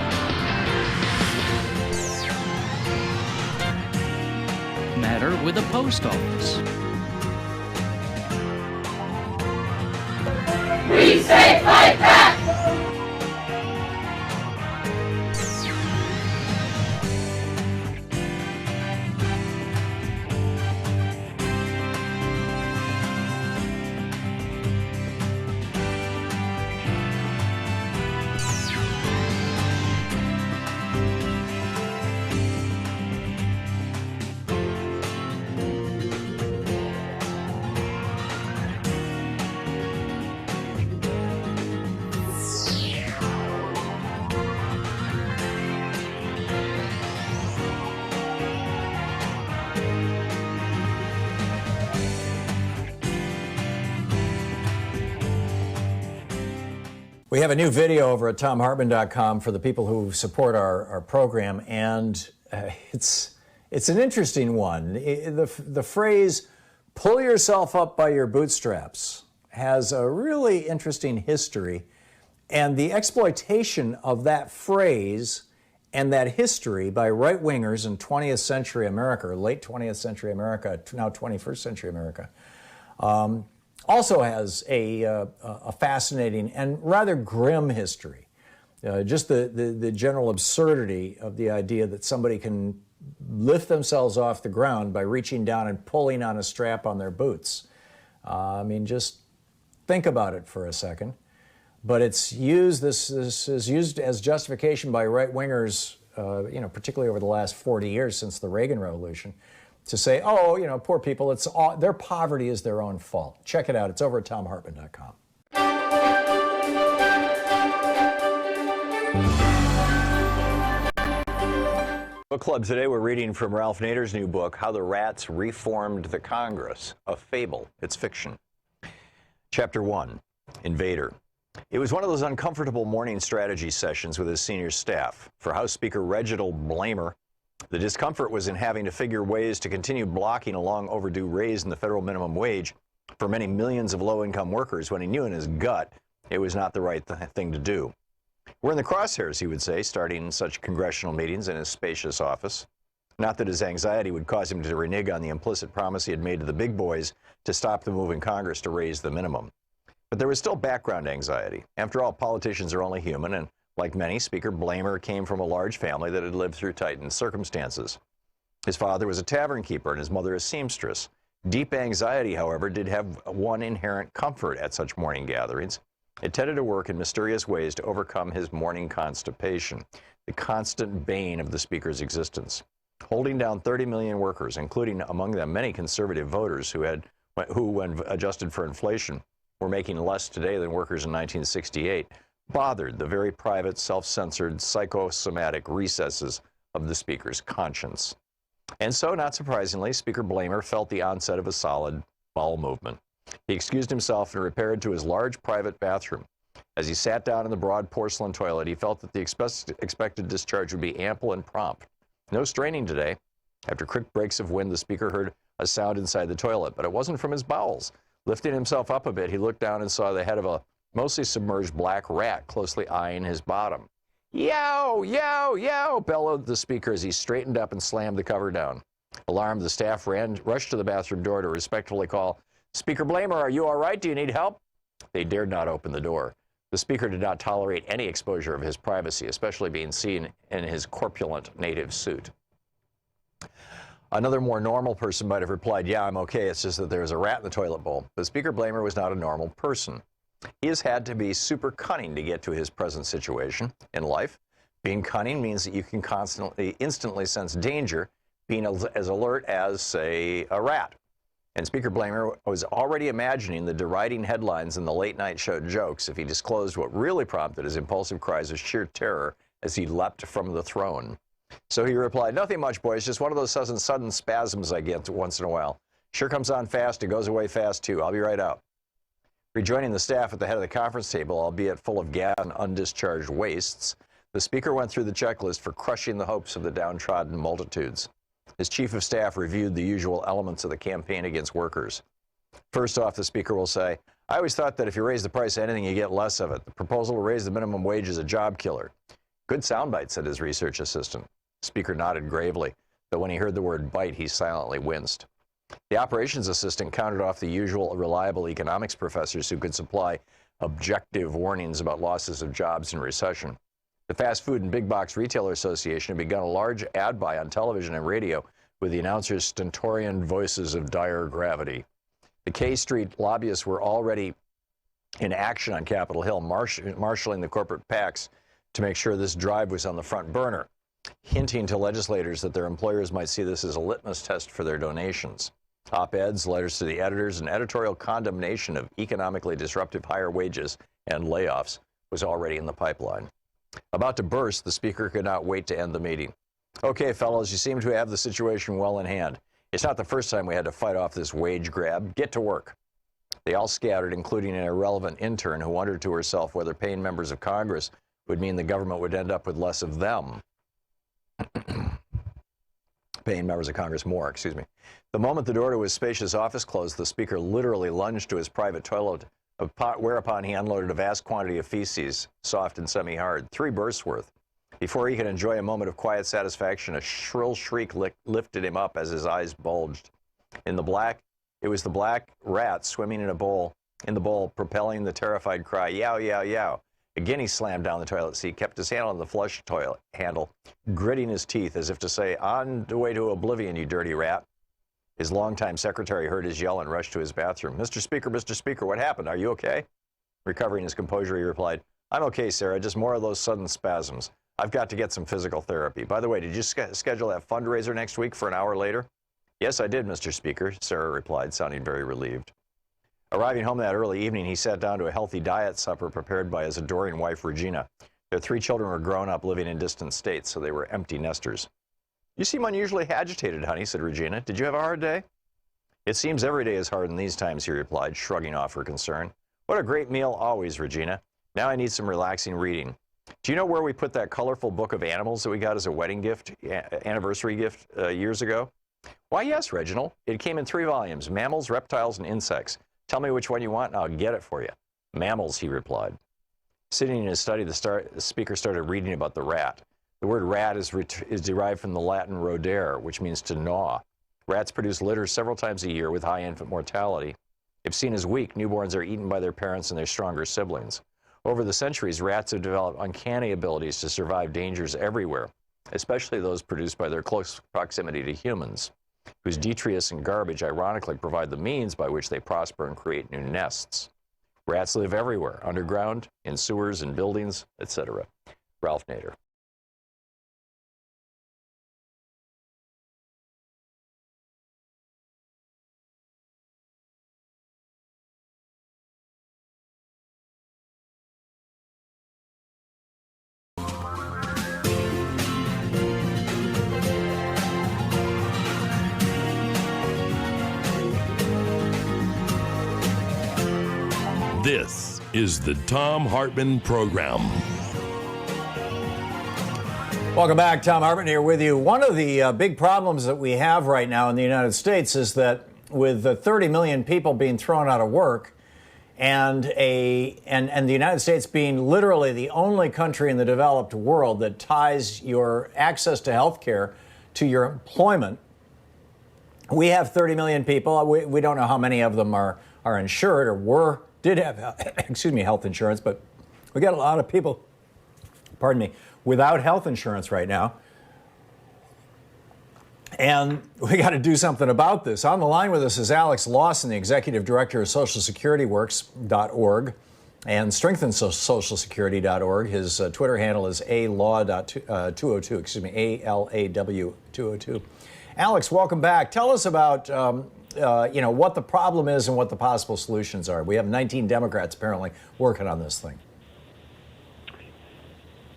Matter with the post office. We say fight back! We have a new video over at thomhartmann.com for the people who support our program, and it's an interesting one. The phrase, pull yourself up by your bootstraps, has a really interesting history, and the exploitation of that phrase and that history by right-wingers in 20th century America, or late 20th century America, now 21st century America, also has a fascinating and rather grim history. Just the general absurdity of the idea that somebody can lift themselves off the ground by reaching down and pulling on a strap on their boots. I mean, just think about it for a second. But it's used, this is used as justification by right-wingers, particularly over the last 40 years since the Reagan Revolution, to say, oh, poor people, it's all, their poverty is their own fault. Check it out. It's over at thomhartmann.com. Book Club today, we're reading from Ralph Nader's new book, How the Rats Reformed the Congress, a fable. It's fiction. Chapter 1, Invader. It was one of those uncomfortable morning strategy sessions with his senior staff. For House Speaker Reginald Blamer, the discomfort was in having to figure ways to continue blocking a long overdue raise in the federal minimum wage for many millions of low-income workers when he knew in his gut it was not the right thing to do. We're in the crosshairs, he would say, starting such congressional meetings in his spacious office. Not that his anxiety would cause him to renege on the implicit promise he had made to the big boys to stop the move in Congress to raise the minimum. But there was still background anxiety. After all, politicians are only human, and like many, Speaker Blamer came from a large family that had lived through tightened circumstances. His father was a tavern keeper and his mother a seamstress. Deep anxiety, however, did have one inherent comfort at such morning gatherings. It tended to work in mysterious ways to overcome his morning constipation, the constant bane of the Speaker's existence. Holding down 30 million workers, including among them many conservative voters who, when adjusted for inflation, were making less today than workers in 1968, bothered the very private, self-censored, psychosomatic recesses of the Speaker's conscience. And so, not surprisingly, Speaker Blamer felt the onset of a solid bowel movement. He excused himself and repaired to his large private bathroom. As he sat down in the broad porcelain toilet, he felt that the expected discharge would be ample and prompt. No straining today. After quick breaks of wind, the Speaker heard a sound inside the toilet, but it wasn't from his bowels. Lifting himself up a bit, he looked down and saw the head of a mostly submerged black rat closely eyeing his bottom. Yow, yow, yow, bellowed the Speaker as he straightened up and slammed the cover down. Alarmed, the staff rushed to the bathroom door to respectfully call, "Speaker Blamer, are you all right? Do you need help?" They dared not open the door. The Speaker did not tolerate any exposure of his privacy, especially being seen in his corpulent native suit. Another more normal person might have replied, "Yeah, I'm okay, it's just that there's a rat in the toilet bowl." But Speaker Blamer was not a normal person. He has had to be super cunning to get to his present situation in life. Being cunning means that you can instantly sense danger, being as alert as, say, a rat. And Speaker Blamer was already imagining the deriding headlines in the late-night show jokes if he disclosed what really prompted his impulsive cries of sheer terror as he leapt from the throne. So he replied, "Nothing much, boys, just one of those sudden spasms I get once in a while. Sure comes on fast, it goes away fast, too. I'll be right out." Rejoining the staff at the head of the conference table, albeit full of gas and undischarged wastes, the Speaker went through the checklist for crushing the hopes of the downtrodden multitudes. His chief of staff reviewed the usual elements of the campaign against workers. First off, the Speaker will say, "I always thought that if you raise the price of anything, you get less of it. The proposal to raise the minimum wage is a job killer." "Good soundbite," said his research assistant. The Speaker nodded gravely, but when he heard the word bite, he silently winced. The operations assistant counted off the usual reliable economics professors who could supply objective warnings about losses of jobs in recession. The Fast Food and Big Box Retailer Association had begun a large ad buy on television and radio with the announcers' stentorian voices of dire gravity. The K Street lobbyists were already in action on Capitol Hill, marshaling the corporate PACs to make sure this drive was on the front burner, hinting to legislators that their employers might see this as a litmus test for their donations. Op-eds, letters to the editors, and editorial condemnation of economically disruptive higher wages and layoffs was already in the pipeline. About to burst, the Speaker could not wait to end the meeting. "Okay, fellows, you seem to have the situation well in hand. It's not the first time we had to fight off this wage grab. Get to work." They all scattered, including an irrelevant intern who wondered to herself whether paying members of Congress would mean the government would end up with less of them. Paying members of Congress more, excuse me. The moment the door to his spacious office closed, the speaker literally lunged to his private toilet, whereupon he unloaded a vast quantity of feces, soft and semi-hard, 3 bursts worth. Before he could enjoy a moment of quiet satisfaction, a shrill shriek lifted him up as his eyes bulged. It was the black rat swimming in the bowl, propelling the terrified cry, yow, yow, yow. Again, he slammed down the toilet seat, kept his hand on the flush toilet handle, gritting his teeth as if to say, on the way to oblivion, you dirty rat. His longtime secretary heard his yell and rushed to his bathroom. Mr. Speaker, what happened? Are you okay? Recovering his composure, he replied, I'm okay, Sarah, just more of those sudden spasms. I've got to get some physical therapy. By the way, did you schedule that fundraiser next week for an hour later? Yes, I did, Mr. Speaker, Sarah replied, sounding very relieved. Arriving home that early evening, he sat down to a healthy diet supper prepared by his adoring wife, Regina. Their 3 children were grown up, living in distant states, so they were empty nesters. You seem unusually agitated, honey, said Regina. Did you have a hard day? It seems every day is hard in these times, he replied, shrugging off her concern. What a great meal always, Regina. Now I need some relaxing reading. Do you know where we put that colorful book of animals that we got as a wedding gift, anniversary gift years ago? Why, yes, Reginald. It came in 3 volumes, mammals, reptiles, and insects. Tell me which one you want, and I'll get it for you. Mammals, he replied. Sitting in his study, the speaker started reading about the rat. The word rat is derived from the Latin rodere, which means to gnaw. Rats produce litter several times a year with high infant mortality. If seen as weak, newborns are eaten by their parents and their stronger siblings. Over the centuries, rats have developed uncanny abilities to survive dangers everywhere, especially those produced by their close proximity to humans, whose detritus and garbage ironically provide the means by which they prosper and create new nests. Rats live everywhere, underground, in sewers and buildings, etc. Ralph Nader. This is the Thom Hartmann Program. Welcome back. Thom Hartmann here with you. One of the big problems that we have right now in the United States is that with 30 million people being thrown out of work and the United States being literally the only country in the developed world that ties your access to health care to your employment, we have 30 million people. We don't know how many of them are insured or did have, health insurance, but we got a lot of people, without health insurance right now. And we got to do something about this. On the line with us is Alex Lawson, the executive director of SocialSecurityWorks.org and StrengthenSocialSecurity.org. His Twitter handle is ALAW202, ALAW202. Alex, welcome back. Tell us about what the problem is and what the possible solutions are. We have 19 Democrats apparently working on this thing.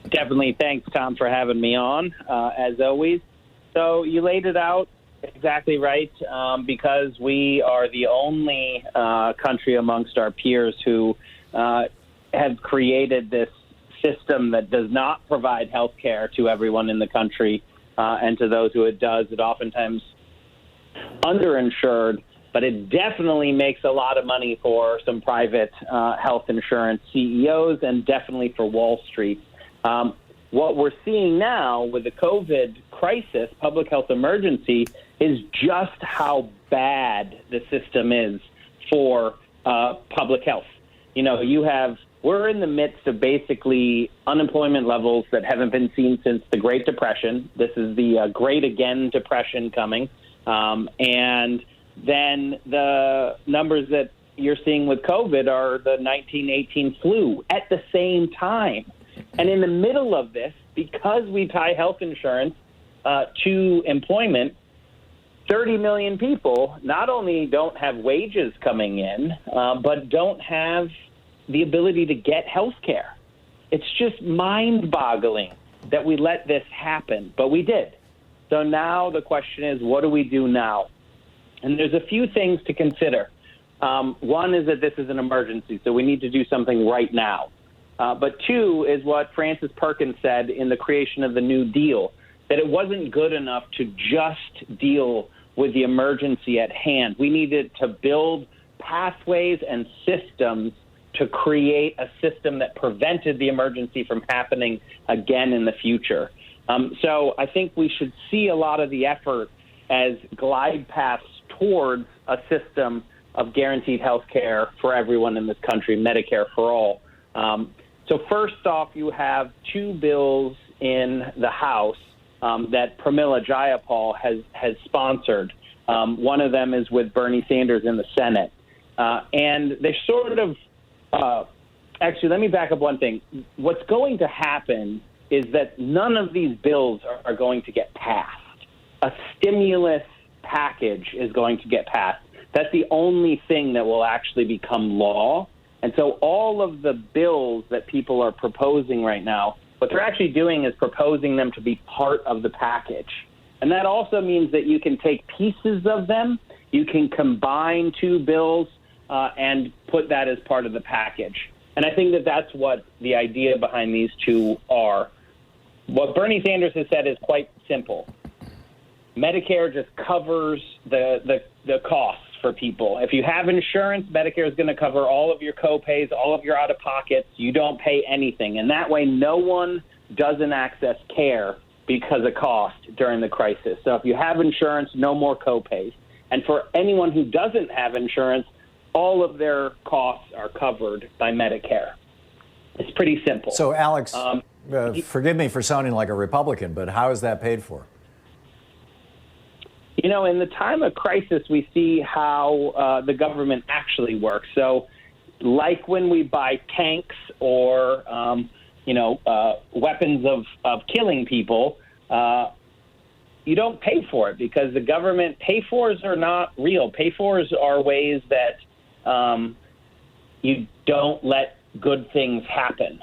Definitely. Thanks, Tom, for having me on, as always. So you laid it out exactly right, because we are the only country amongst our peers who have created this system that does not provide health care to everyone in the country, and to those who it does, it oftentimes underinsured, but it definitely makes a lot of money for some private health insurance CEOs and definitely for Wall Street. What we're seeing now with the COVID crisis, public health emergency, is just how bad the system is for public health. We're in the midst of basically unemployment levels that haven't been seen since the Great Depression. This is the Great Again Depression coming. And then the numbers that you're seeing with COVID are the 1918 flu at the same time. And in the middle of this, because we tie health insurance to employment, 30 million people not only don't have wages coming in, but don't have the ability to get health care. It's just mind-boggling that we let this happen, but we did. So now the question is, what do we do now? And there's a few things to consider. One is that this is an emergency, so we need to do something right now. But two is what Francis Perkins said in the creation of the New Deal, that it wasn't good enough to just deal with the emergency at hand. We needed to build pathways and systems to create a system that prevented the emergency from happening again in the future. So I think we should see a lot of the effort as glide paths towards a system of guaranteed health care for everyone in this country, Medicare for all. So first off, you have two bills in the House that Pramila Jayapal has sponsored. One of them is with Bernie Sanders in the Senate. And they sort of, actually, let me back up one thing. What's going to happen is that none of these bills are going to get passed. A stimulus package is going to get passed. That's the only thing that will actually become law. And so all of the bills that people are proposing right now, what they're actually doing is proposing them to be part of the package. And that also means that you can take pieces of them, you can combine two bills, and put that as part of the package. And I think that that's what the idea behind these two are. What Bernie Sanders has said is quite simple. Medicare just covers the costs for people. If you have insurance, Medicare is going to cover all of your co-pays, all of your out-of-pockets. You don't pay anything. And that way, no one doesn't access care because of cost during the crisis. So if you have insurance, no more co-pays. And for anyone who doesn't have insurance, all of their costs are covered by Medicare. It's pretty simple. So, Alex, forgive me for sounding like a Republican, but how is that paid for? You know, in the time of crisis, we see how the government actually works. So, like when we buy tanks or, weapons of killing people, you don't pay for it because the government pay-fors are not real. Pay-fors are ways that you don't let good things happen.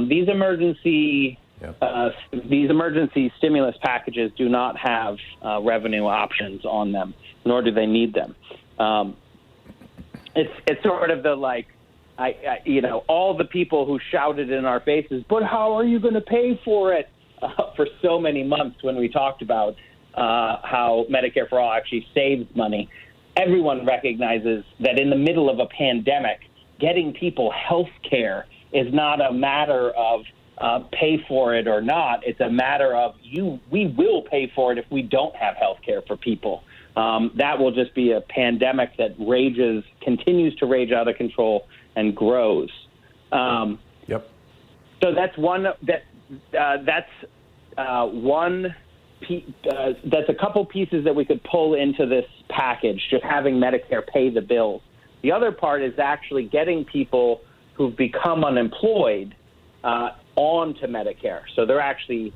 These emergency stimulus packages do not have revenue options on them, nor do they need them. It's sort of the all the people who shouted in our faces, but how are you going to pay for it? For so many months when we talked about how Medicare for All actually saves money. Everyone recognizes that in the middle of a pandemic, getting people health care is not a matter of pay for it or not. It's a matter of we will pay for it if we don't have health care for people. That will just be a pandemic that continues to rage out of control and grows. Yep. So that's one that's a couple pieces that we could pull into this package, just having Medicare pay the bills. The other part is actually getting people who've become unemployed onto Medicare. So they're actually,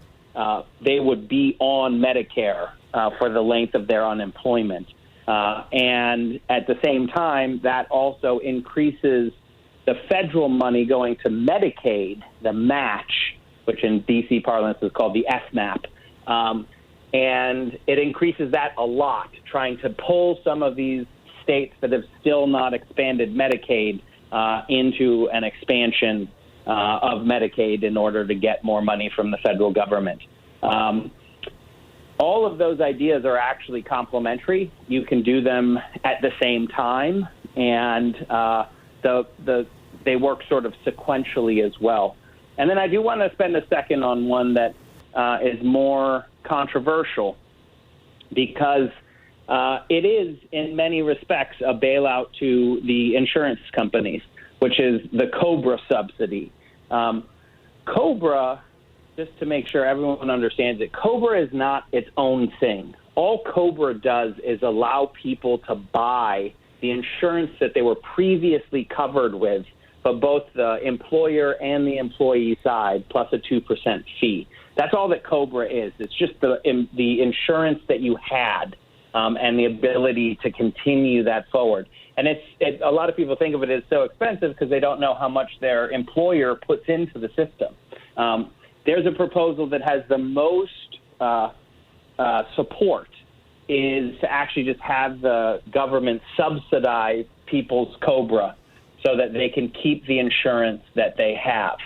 they would be on Medicare for the length of their unemployment. And at the same time, that also increases the federal money going to Medicaid, the match, which in D.C. parlance is called the FMAP. And it increases that a lot, trying to pull some of these states that have still not expanded Medicaid into an expansion of Medicaid in order to get more money from the federal government. All of those ideas are actually complementary. You can do them at the same time, and they work sort of sequentially as well. And then I do want to spend a second on one that is more controversial because it is, in many respects, a bailout to the insurance companies, which is the COBRA subsidy. COBRA, just to make sure everyone understands it, COBRA is not its own thing. All COBRA does is allow people to buy the insurance that they were previously covered with, but both the employer and the employee side, plus a 2% fee. That's all that COBRA is. It's just the insurance that you had and the ability to continue that forward. And a lot of people think of it as so expensive because they don't know how much their employer puts into the system. There's a proposal that has the most support is to actually just have the government subsidize people's COBRA so that they can keep the insurance that they have.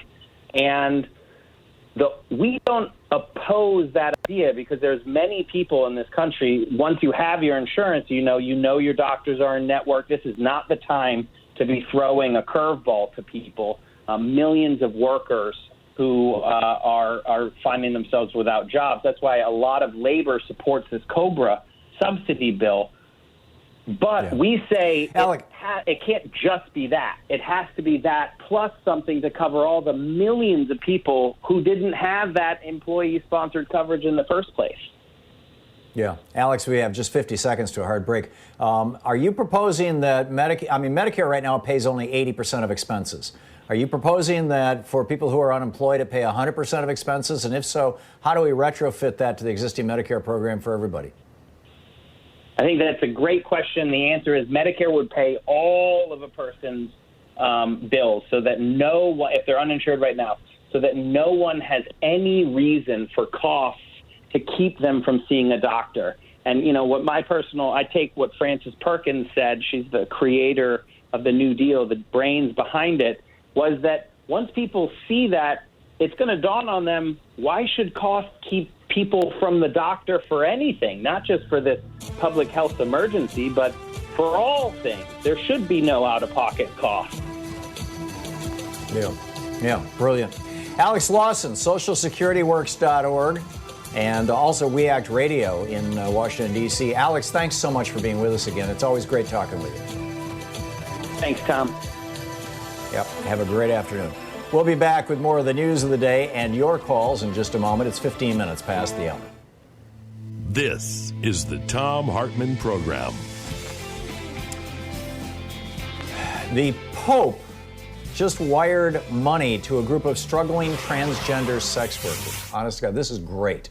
And we don't oppose that idea because there's many people in this country, once you have your insurance, you know your doctors are in network. This is not the time to be throwing a curveball to people. Millions of workers who are finding themselves without jobs. That's why a lot of labor supports this COBRA subsidy bill. But we say it can't just be that. It has to be that plus something to cover all the millions of people who didn't have that employee-sponsored coverage in the first place. Yeah. Alex, we have just 50 seconds to a hard break. Are you proposing that Medicare right now pays only 80% of expenses. Are you proposing that for people who are unemployed, it pay 100% of expenses? And if so, how do we retrofit that to the existing Medicare program for everybody? I think that's a great question. The answer is Medicare would pay all of a person's bills so that if they're uninsured right now, so that no one has any reason for costs to keep them from seeing a doctor. And, I take what Frances Perkins said, she's the creator of the New Deal, the brains behind it, was that once people see that, it's going to dawn on them, why should costs keep people from the doctor for anything, not just for this public health emergency, but for all things? There should be no out-of-pocket cost. Yeah, brilliant. Alex Lawson, socialsecurityworks.org, and also We Act Radio in Washington, D.C. Alex, thanks so much for being with us again. It's always great talking with you. Thanks, Tom. Yep, have a great afternoon. We'll be back with more of the news of the day and your calls in just a moment. It's 15 minutes past the hour. This is the Thom Hartmann Program. The Pope just wired money to a group of struggling transgender sex workers. Honest to God, this is great.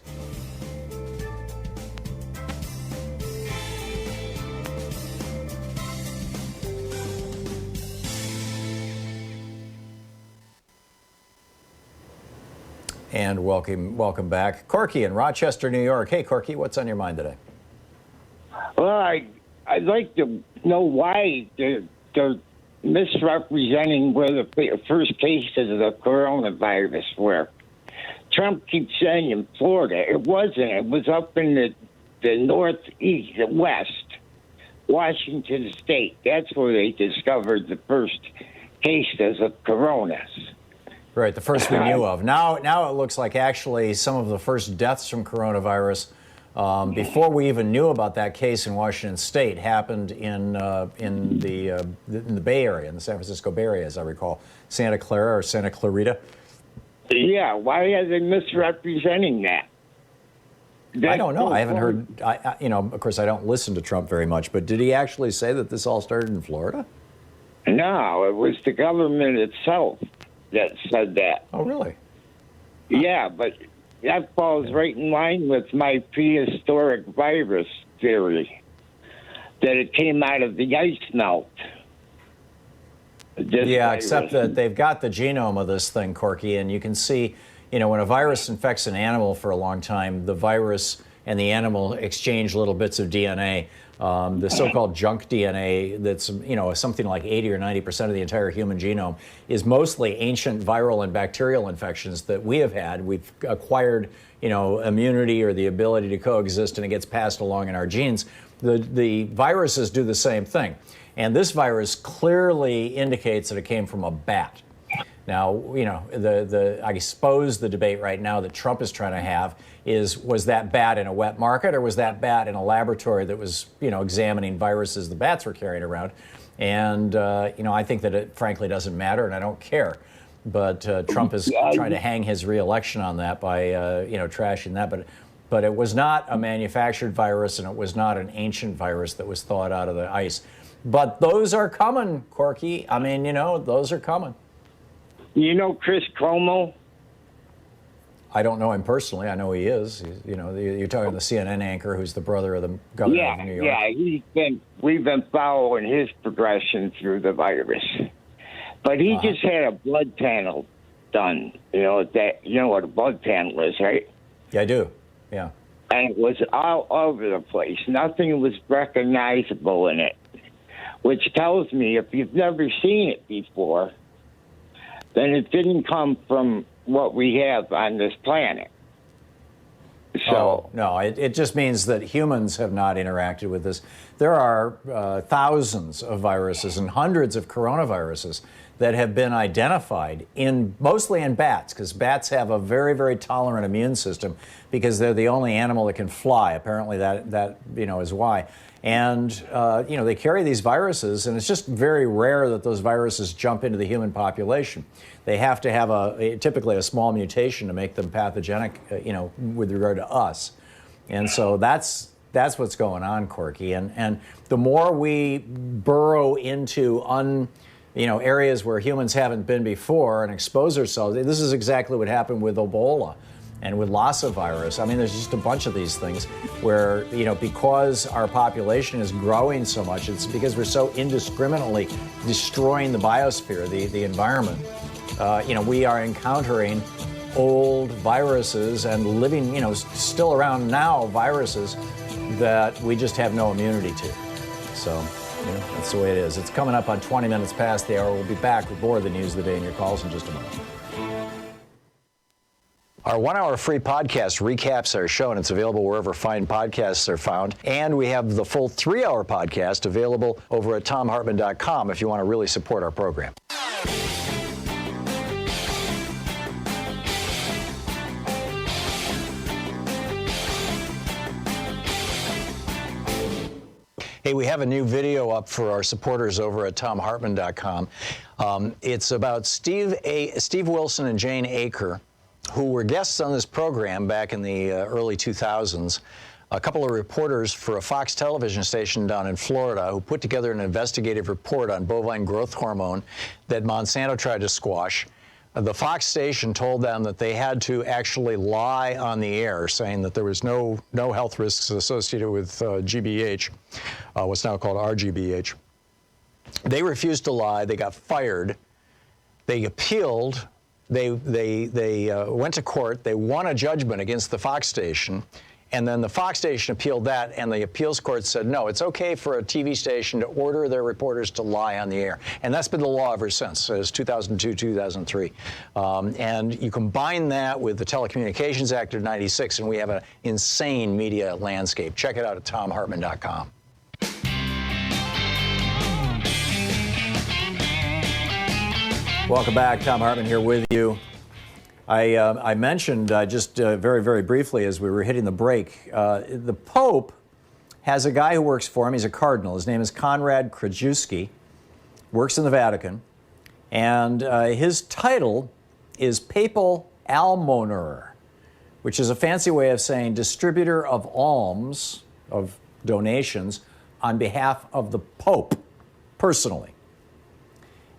And welcome back. Corky in Rochester, New York. Hey, Corky, what's on your mind today? Well, I'd like to know why they're misrepresenting where the first cases of the coronavirus were. Trump keeps saying in Florida. It wasn't. It was up in the northeast, the west, Washington State. That's where they discovered the first cases of coronas. Right, the first we knew of. Now it looks like actually some of the first deaths from coronavirus before we even knew about that case in Washington State happened in the Bay Area, in the San Francisco Bay Area, as I recall, Santa Clara or Santa Clarita. Yeah, why are they misrepresenting that? I don't know. I haven't heard. Of course, I don't listen to Trump very much, but did he actually say that this all started in Florida? No, it was the government itself that said that. Oh, really? Yeah, but that falls right in line with my prehistoric virus theory, that it came out of the ice melt. Yeah, except that they've got the genome of this thing, Corky, and you can see, when a virus infects an animal for a long time, the virus and the animal exchange little bits of DNA. The so-called junk DNA that's, something like 80 or 90% of the entire human genome is mostly ancient viral and bacterial infections that we have had. We've acquired, immunity or the ability to coexist, and it gets passed along in our genes. The viruses do the same thing. And this virus clearly indicates that it came from a bat. Now, I suppose the debate right now that Trump is trying to have is, was that bat in a wet market, or was that bat in a laboratory that was, examining viruses the bats were carrying around? And, I think that it frankly doesn't matter, and I don't care. But Trump is trying to hang his reelection on that by, trashing that. But it was not a manufactured virus, and it was not an ancient virus that was thawed out of the ice. But those are coming, Corky. I mean, those are coming. You know Chris Cuomo? I don't know him personally. I know he is. You're talking the CNN anchor who's the brother of the governor of New York. Yeah, we've been following his progression through the virus. But he just had a blood panel done. You know what a blood panel is, right? Yeah, I do. Yeah. And it was all over the place. Nothing was recognizable in it. which tells me if you've never seen it before, then it didn't come from what we have on this planet. So no, it just means that humans have not interacted with this. There are thousands of viruses and hundreds of coronaviruses that have been identified mostly in bats, because bats have a very, very tolerant immune system because they're the only animal that can fly. Apparently that is why. And they carry these viruses, and it's just very rare that those viruses jump into the human population. They have to have typically a small mutation to make them pathogenic, with regard to us. And so that's what's going on, Corky. And the more we burrow into areas where humans haven't been before and expose ourselves, this is exactly what happened with Ebola and with Lassa virus. I mean, there's just a bunch of these things where, because our population is growing so much, it's because we're so indiscriminately destroying the biosphere, the environment. We are encountering old viruses and living, still around now viruses that we just have no immunity to. So that's the way it is. It's coming up on 20 minutes past the hour. We'll be back with more of the news of the day and your calls in just a moment. Our 1 hour free podcast recaps our show, and it's available wherever fine podcasts are found. And we have the full 3 hour podcast available over at thomhartmann.com if you want to really support our program. Hey, we have a new video up for our supporters over at thomhartmann.com. It's about Steve Wilson and Jane Aker, who were guests on this program back in the early 2000s. A couple of reporters for a Fox television station down in Florida who put together an investigative report on bovine growth hormone that Monsanto tried to squash. The Fox station told them that they had to actually lie on the air, saying that there was no health risks associated with GBH, what's now called RGBH. They refused to lie. They got fired. They appealed. They went to court. They won a judgment against the Fox station. And then the Fox station appealed that, and the appeals court said, no, it's okay for a TV station to order their reporters to lie on the air. And that's been the law ever since, since 2002, 2003. And you combine that with the Telecommunications Act of 96, and we have an insane media landscape. Check it out at thomhartmann.com. Welcome back. Thom Hartmann here with you. I mentioned just very, very briefly as we were hitting the break, the Pope has a guy who works for him. He's a cardinal. His name is Konrad Krajewski, works in the Vatican, and his title is Papal Almoner, which is a fancy way of saying distributor of alms, of donations, on behalf of the Pope, personally.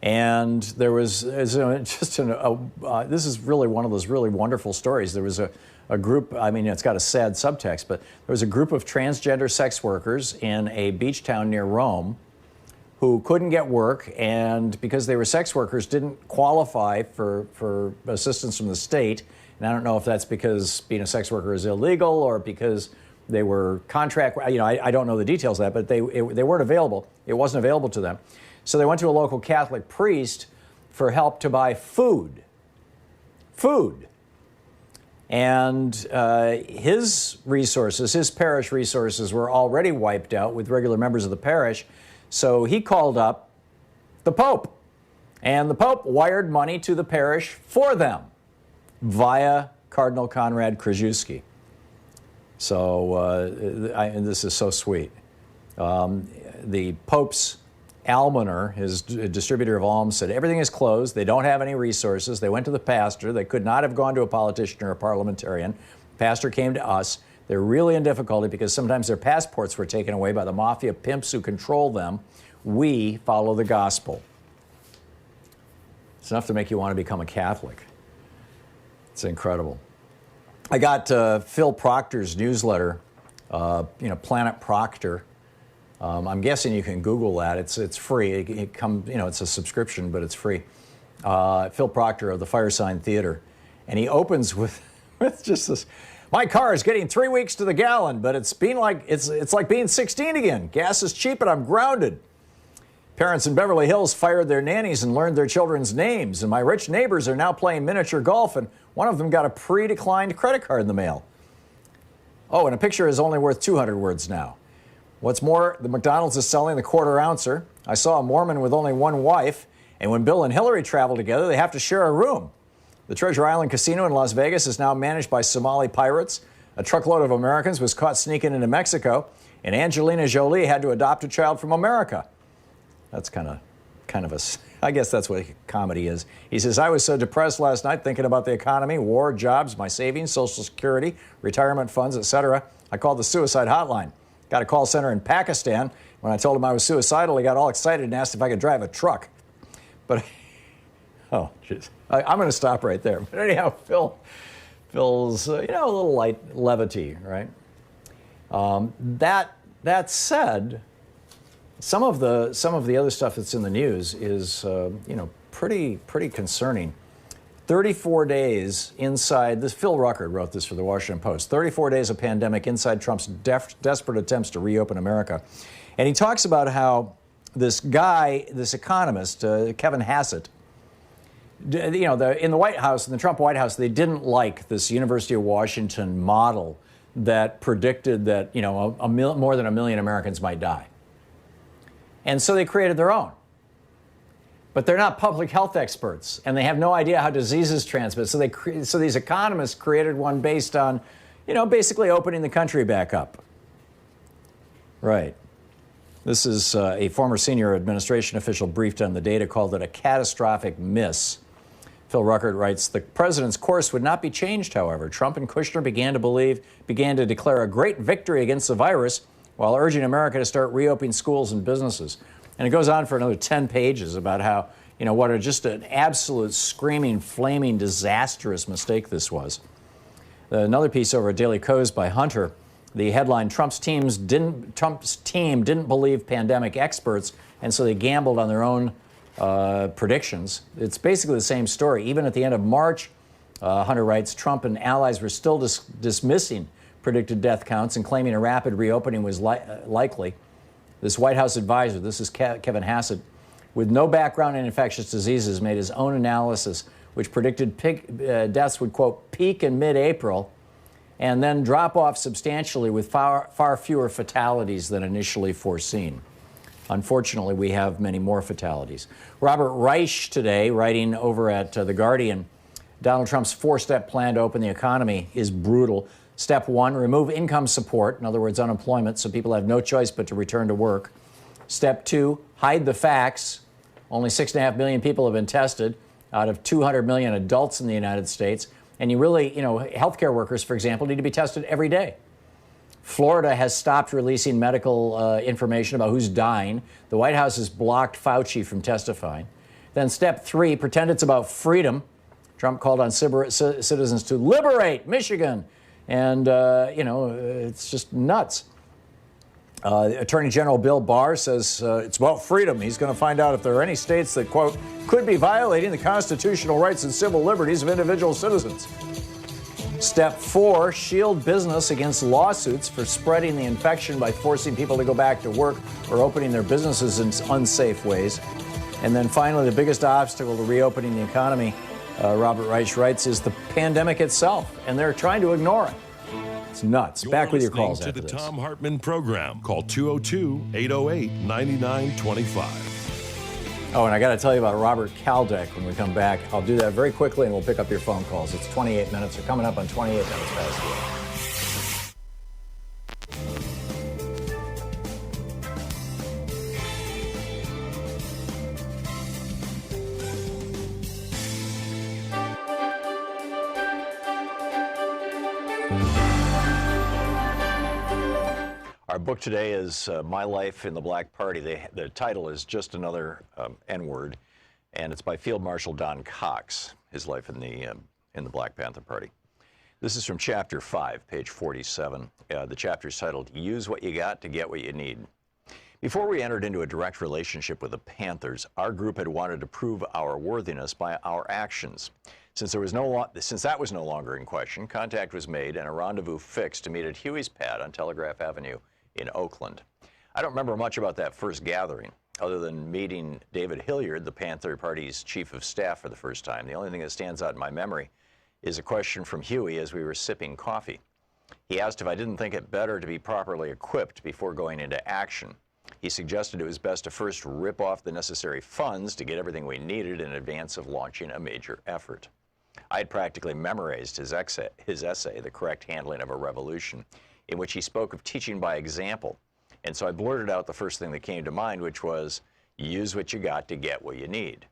And there was this is really one of those really wonderful stories. There was a group, I mean, it's got a sad subtext, but there was a group of transgender sex workers in a beach town near Rome who couldn't get work, and because they were sex workers, didn't qualify for assistance from the state. And I don't know if that's because being a sex worker is illegal or because they were contract, I don't know the details of that, but they weren't available. It wasn't available to them. So they went to a local Catholic priest for help to buy food. And his resources, his parish resources, were already wiped out with regular members of the parish. So he called up the Pope. And the Pope wired money to the parish for them via Cardinal Konrad Krajewski. So and this is so sweet. The Pope's almoner, his distributor of alms, said everything is closed. They don't have any resources. They went to the pastor. They could not have gone to a politician or a parliamentarian. The pastor came to us. They're really in difficulty because sometimes their passports were taken away by the mafia pimps who control them. We follow the gospel. It's enough to make you want to become a Catholic. It's incredible. I got Phil Proctor's newsletter, Planet Proctor. I'm guessing you can Google that. It's free. It's a subscription, but it's free. Phil Proctor of the Firesign Theater, and he opens with just this: my car is getting 3 weeks to the gallon, but it's like being 16 again. Gas is cheap, and I'm grounded. Parents in Beverly Hills fired their nannies and learned their children's names. And my rich neighbors are now playing miniature golf, and one of them got a pre-declined credit card in the mail. Oh, and a picture is only worth 200 words now. What's more, the McDonald's is selling the quarter ouncer. I saw a Mormon with only one wife, and when Bill and Hillary travel together, they have to share a room. The Treasure Island Casino in Las Vegas is now managed by Somali pirates. A truckload of Americans was caught sneaking into Mexico, and Angelina Jolie had to adopt a child from America. That's kind of a, I guess that's what comedy is. He says, I was so depressed last night thinking about the economy, war, jobs, my savings, Social Security, retirement funds, etc. I called the suicide hotline. Got a call center in Pakistan. When I told him I was suicidal, he got all excited and asked if I could drive a truck. But, oh, jeez. I'm going to stop right there. But anyhow, Phil's, a little light levity, right? That said, some of the other stuff that's in the news is, pretty concerning. 34 days inside, this Phil Ruckert wrote this for the Washington Post, 34 days of pandemic inside Trump's desperate attempts to reopen America. And he talks about how this economist, Kevin Hassett, in the White House, in the Trump White House, they didn't like this University of Washington model that predicted that, more than 1 million Americans might die. And so they created their own. But they're not public health experts, and they have no idea how diseases transmit. So these economists created one based on, basically opening the country back up. Right. This is a former senior administration official briefed on the data, called it a catastrophic miss. Phil Ruckert writes, the president's course would not be changed, however. Trump and Kushner began to declare a great victory against the virus while urging America to start reopening schools and businesses. And it goes on for another 10 pages about how, what just an absolute screaming, flaming, disastrous mistake this was. Another piece over at Daily Kos by Hunter, the headline, Trump's team didn't believe pandemic experts, and so they gambled on their own predictions. It's basically the same story. Even at the end of March, Hunter writes, Trump and allies were still dismissing predicted death counts and claiming a rapid reopening was likely. This White House advisor, this is Kevin Hassett, with no background in infectious diseases, made his own analysis, which predicted deaths would, quote, peak in mid-April and then drop off substantially with far fewer fatalities than initially foreseen. Unfortunately, we have many more fatalities. Robert Reich today, writing over at The Guardian, Donald Trump's four-step plan to open the economy is brutal. Step 1, remove income support, in other words, unemployment, so people have no choice but to return to work. Step 2, hide the facts. Only 6.5 million people have been tested out of 200 million adults in the United States. And you really, healthcare workers, for example, need to be tested every day. Florida has stopped releasing medical information about who's dying. The White House has blocked Fauci from testifying. Then step 3, pretend it's about freedom. Trump called on citizens to liberate Michigan. And, it's just nuts. Attorney General Bill Barr says it's about freedom. He's going to find out if there are any states that, quote, could be violating the constitutional rights and civil liberties of individual citizens. Step 4, shield business against lawsuits for spreading the infection by forcing people to go back to work or opening their businesses in unsafe ways. And then finally, the biggest obstacle to reopening the economy, Robert Reich writes, is the pandemic itself, and they're trying to ignore it. It's nuts. Back with your calls after this. To the Thom Hartmann Program. Call 202-808-9925. Oh, and I got to tell you about Robert Kaldek when we come back. I'll do that very quickly, and we'll pick up your phone calls. It's 28 minutes. We're coming up on 28 minutes past the hour. Our book today is My Life in the Black Party. The title is just another N-word, and it's by Field Marshal Don Cox, his life in the Black Panther Party. This is from Chapter 5, page 47. The chapter is titled, Use What You Got to Get What You Need. Before we entered into a direct relationship with the Panthers, our group had wanted to prove our worthiness by our actions. Since that was no longer in question, contact was made and a rendezvous fixed to meet at Huey's Pad on Telegraph Avenue in Oakland. I don't remember much about that first gathering. other than meeting David Hilliard, the Panther Party's chief of staff, for the first time. The only thing that stands out in my memory is a question from Huey as we were sipping coffee. He asked if I didn't think it better to be properly equipped before going into action. He suggested it was best to first rip off the necessary funds to get everything we needed in advance of launching a major effort. I had practically memorized his essay, The Correct Handling of a Revolution, in which he spoke of teaching by example. And so I blurted out the first thing that came to mind, which was, use what you got to get what you need.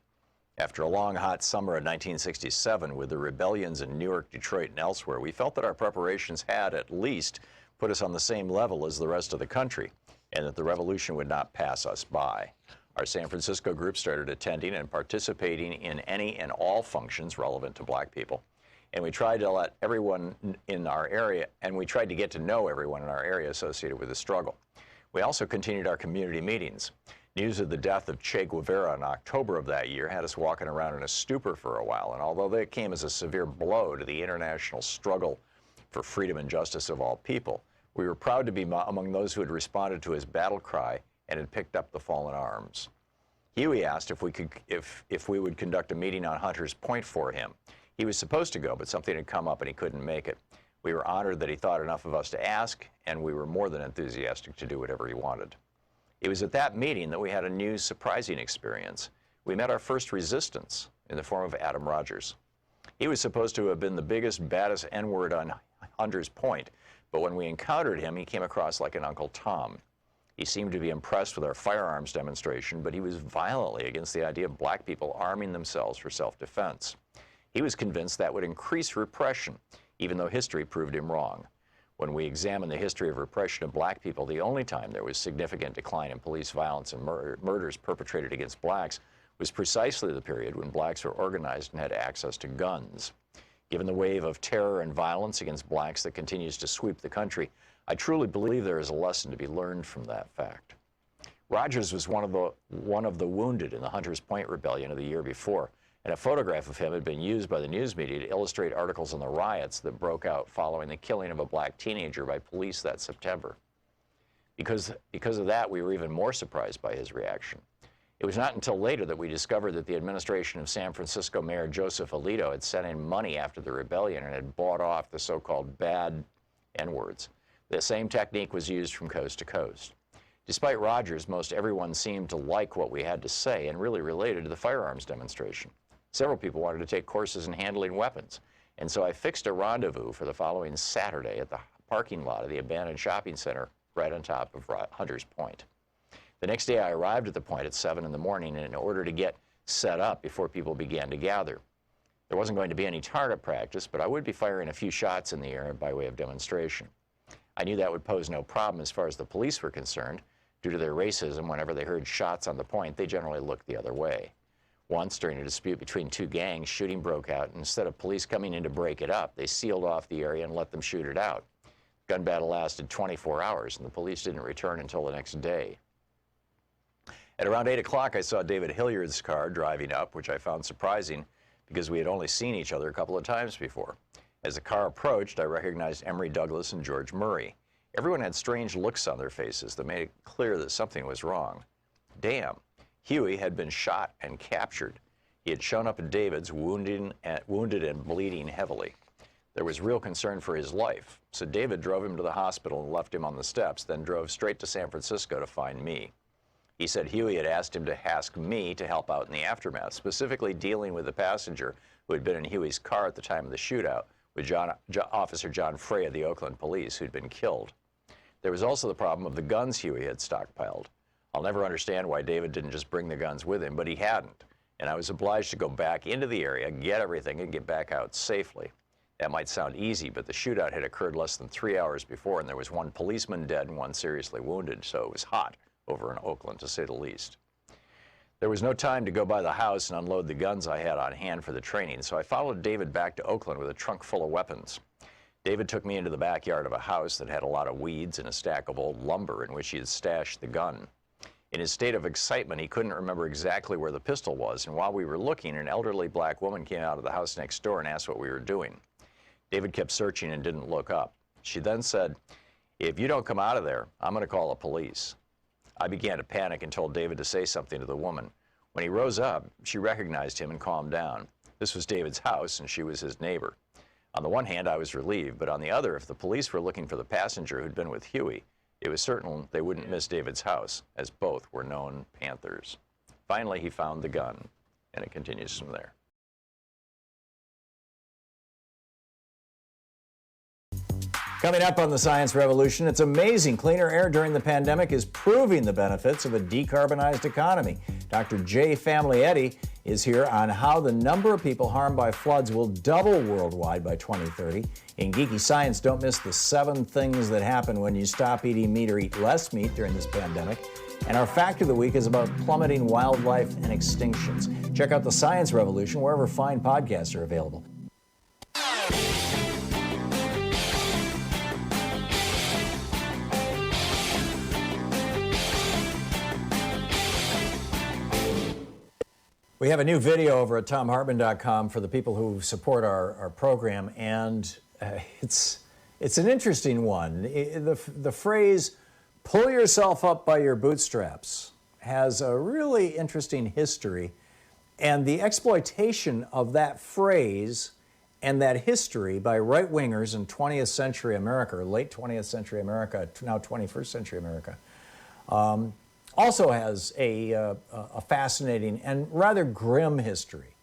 After a long, hot summer of 1967, with the rebellions in Newark, Detroit, and elsewhere, we felt that our preparations had, at least, put us on the same level as the rest of the country, and that the revolution would not pass us by. Our San Francisco group started attending and participating in any and all functions relevant to black people. And we tried to let everyone in our area, and we tried to get to know everyone in our area associated with the struggle. We also continued our community meetings. News of the death of Che Guevara in October of that year had us walking around in a stupor for a while, and although that came as a severe blow to the international struggle for freedom and justice of all people, we were proud to be among those who had responded to his battle cry and had picked up the fallen arms. Huey asked if we would conduct a meeting on Hunter's Point for him. He was supposed to go, but something had come up and he couldn't make it. We were honored that he thought enough of us to ask, and we were more than enthusiastic to do whatever he wanted. It was at that meeting that we had a new, surprising experience. We met our first resistance in the form of Adam Rogers. He was supposed to have been the biggest, baddest N-word on Hunter's Point, but when we encountered him, he came across like an Uncle Tom. He seemed to be impressed with our firearms demonstration, but he was violently against the idea of black people arming themselves for self-defense. He was convinced that would increase repression, even though history proved him wrong. When we examine the history of repression of black people, the only time there was significant decline in police violence and murders perpetrated against blacks was precisely the period when blacks were organized and had access to guns. Given the wave of terror and violence against blacks that continues to sweep the country, I truly believe there is a lesson to be learned from that fact. Rogers was one of the wounded in the Hunters Point Rebellion of the year before, and a photograph of him had been used by the news media to illustrate articles on the riots that broke out following the killing of a black teenager by police that September. Because of that, we were even more surprised by his reaction. It was not until later that we discovered that the administration of San Francisco Mayor Joseph Alito had sent in money after the rebellion and had bought off the so-called bad N-words. The same technique was used from coast to coast. Despite Rogers, most everyone seemed to like what we had to say and really related to the firearms demonstration. Several people wanted to take courses in handling weapons, and so I fixed a rendezvous for the following Saturday at the parking lot of the abandoned shopping center right on top of Hunters Point. The next day I arrived at the point at 7 in the morning in order to get set up before people began to gather. There wasn't going to be any target practice, but I would be firing a few shots in the air by way of demonstration. I knew that would pose no problem as far as the police were concerned. Due to their racism, whenever they heard shots on the point, they generally looked the other way. Once, during a dispute between two gangs, shooting broke out, and instead of police coming in to break it up, they sealed off the area and let them shoot it out. The gun battle lasted 24 hours, and the police didn't return until the next day. At around 8 o'clock, I saw David Hilliard's car driving up, which I found surprising because we had only seen each other a couple of times before. As the car approached, I recognized Emory Douglas and George Murray. Everyone had strange looks on their faces that made it clear that something was wrong. Damn, Huey had been shot and captured. He had shown up at David's wounded and bleeding heavily. There was real concern for his life, so David drove him to the hospital and left him on the steps, then drove straight to San Francisco to find me. He said Huey had asked him to ask me to help out in the aftermath, specifically dealing with the passenger who had been in Huey's car at the time of the shootout, with Officer John Frey of the Oakland Police, who'd been killed. There was also the problem of the guns Huey had stockpiled. I'll never understand why David didn't just bring the guns with him, but he hadn't, and I was obliged to go back into the area, get everything, and get back out safely. That might sound easy, but the shootout had occurred less than 3 hours before, and there was one policeman dead and one seriously wounded, so it was hot over in Oakland, to say the least. There was no time to go by the house and unload the guns I had on hand for the training, so I followed David back to Oakland with a trunk full of weapons. David took me into the backyard of a house that had a lot of weeds and a stack of old lumber in which he had stashed the gun. In his state of excitement, he couldn't remember exactly where the pistol was, and while we were looking, an elderly black woman came out of the house next door and asked what we were doing. David kept searching and didn't look up. She then said, "If you don't come out of there, I'm going to call the police." I began to panic and told David to say something to the woman. When he rose up, she recognized him and calmed down. This was David's house, and she was his neighbor. On the one hand, I was relieved, but on the other, if the police were looking for the passenger who'd been with Huey, it was certain they wouldn't miss David's house, as both were known Panthers. Finally, he found the gun, and it continues from there. Coming up on the Science Revolution, it's amazing cleaner air during the pandemic is proving the benefits of a decarbonized economy. Dr. Jay Family-Eddy is here on how the number of people harmed by floods will double worldwide by 2030. In Geeky Science, don't miss the 7 things that happen when you stop eating meat or eat less meat during this pandemic. And our fact of the week is about plummeting wildlife and extinctions. Check out the Science Revolution wherever fine podcasts are available. We have a new video over at ThomHartmann.com for the people who support our program, and it's an interesting one. The phrase, pull yourself up by your bootstraps, has a really interesting history, and the exploitation of that phrase and that history by right-wingers in 20th century America, or late 20th century America, now 21st century America, also has a fascinating and rather grim history.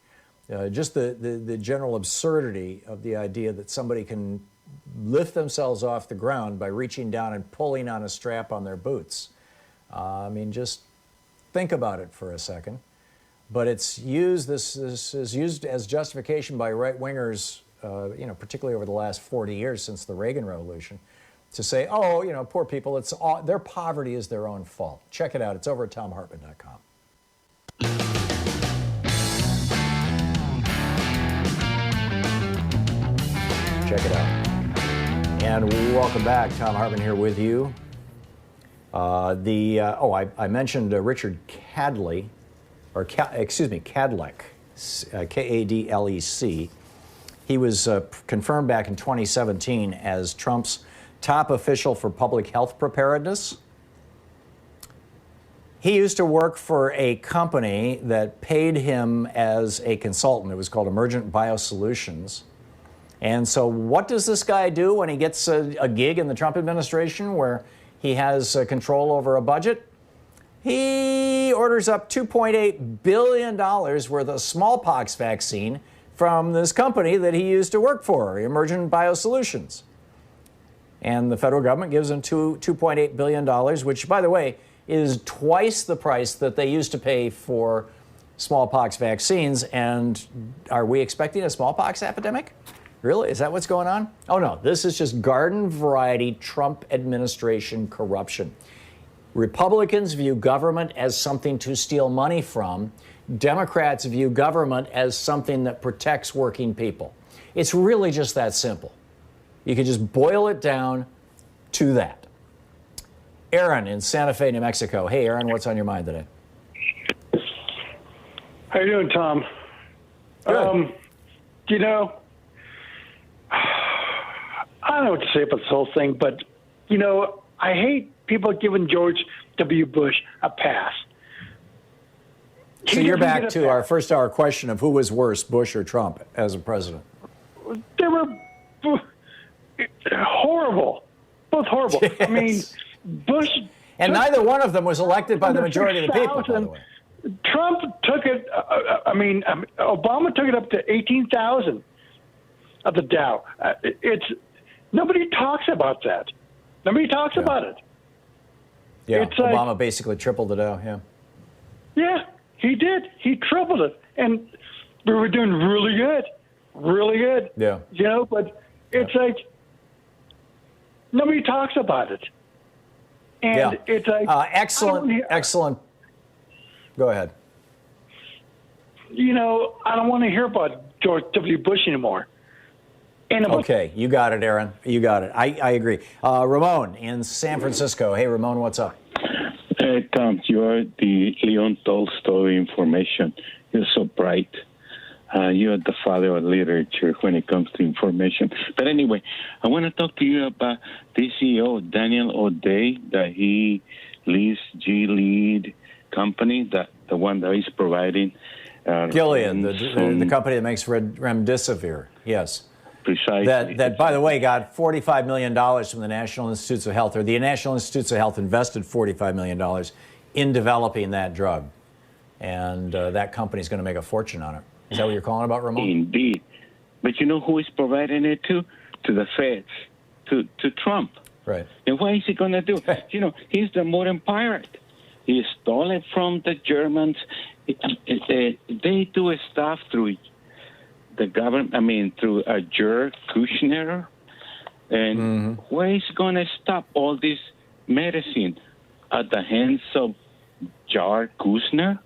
Just the general absurdity of the idea that somebody can lift themselves off the ground by reaching down and pulling on a strap on their boots. I mean, just think about it for a second. But it's used, this is used as justification by right-wingers, particularly over the last 40 years since the Reagan Revolution, to say, oh, poor people, their poverty is their own fault. Check it out. It's over at ThomHartmann.com. Check it out. And welcome back. Thom Hartmann here with you. I mentioned Richard Kadlec, Kadlec. He was confirmed back in 2017 as Trump's top official for public health preparedness. He used to work for a company that paid him as a consultant. It was called Emergent Biosolutions. And so what does this guy do when he gets a gig in the Trump administration where he has control over a budget? He orders up $2.8 billion worth of smallpox vaccine from this company that he used to work for, Emergent Biosolutions. And the federal government gives them $2.8 billion, which, by the way, is twice the price that they used to pay for smallpox vaccines. And are we expecting a smallpox epidemic? Really? Is that what's going on? Oh, no. This is just garden variety Trump administration corruption. Republicans view government as something to steal money from. Democrats view government as something that protects working people. It's really just that simple. You can just boil it down to that. Aaron in Santa Fe, New Mexico. Hey, Aaron, what's on your mind today? How you doing, Tom? Good. I don't know what to say about this whole thing, but, I hate people giving George W. Bush a pass. So you're back to our first hour question of who was worse, Bush or Trump as a president? They were horrible. Both horrible. Yes. I mean, Bush... And neither one of them was elected by the majority of the people, by the way. Trump took it, Obama took it up to 18,000 of the Dow. Nobody talks about that. Nobody talks about it. Yeah, Obama basically tripled the Dow, yeah. Yeah, he did. He tripled it. And we were doing really good. Really good. Yeah. But it's like nobody talks about it. And it's like... excellent. Go ahead. I don't want to hear about George W. Bush anymore. Okay, you got it, Aaron. You got it. I agree. Ramon in San Francisco. Hey, Ramon, what's up? Hey, Tom, you are the Leon Tolstoy information. You're so bright. You are the father of literature when it comes to information. But anyway, I want to talk to you about this CEO, Daniel O'Day, that he Gilead company, the one that is providing. Gilead, the company that makes remdesivir, yes. Precisely. That, by the way, got $45 million from the National Institutes of Health, or the National Institutes of Health invested $45 million in developing that drug. And that company's going to make a fortune on it. Is that what you're calling about, Ramon? Indeed. But you know who is providing it to? To the feds, to Trump. Right. And what is he going to do? You know, he's the modern pirate. He stole it from the Germans. They do stuff through the government, through a jerk, Kushner. And where is going to stop all this medicine? At the hands of Jared Kushner?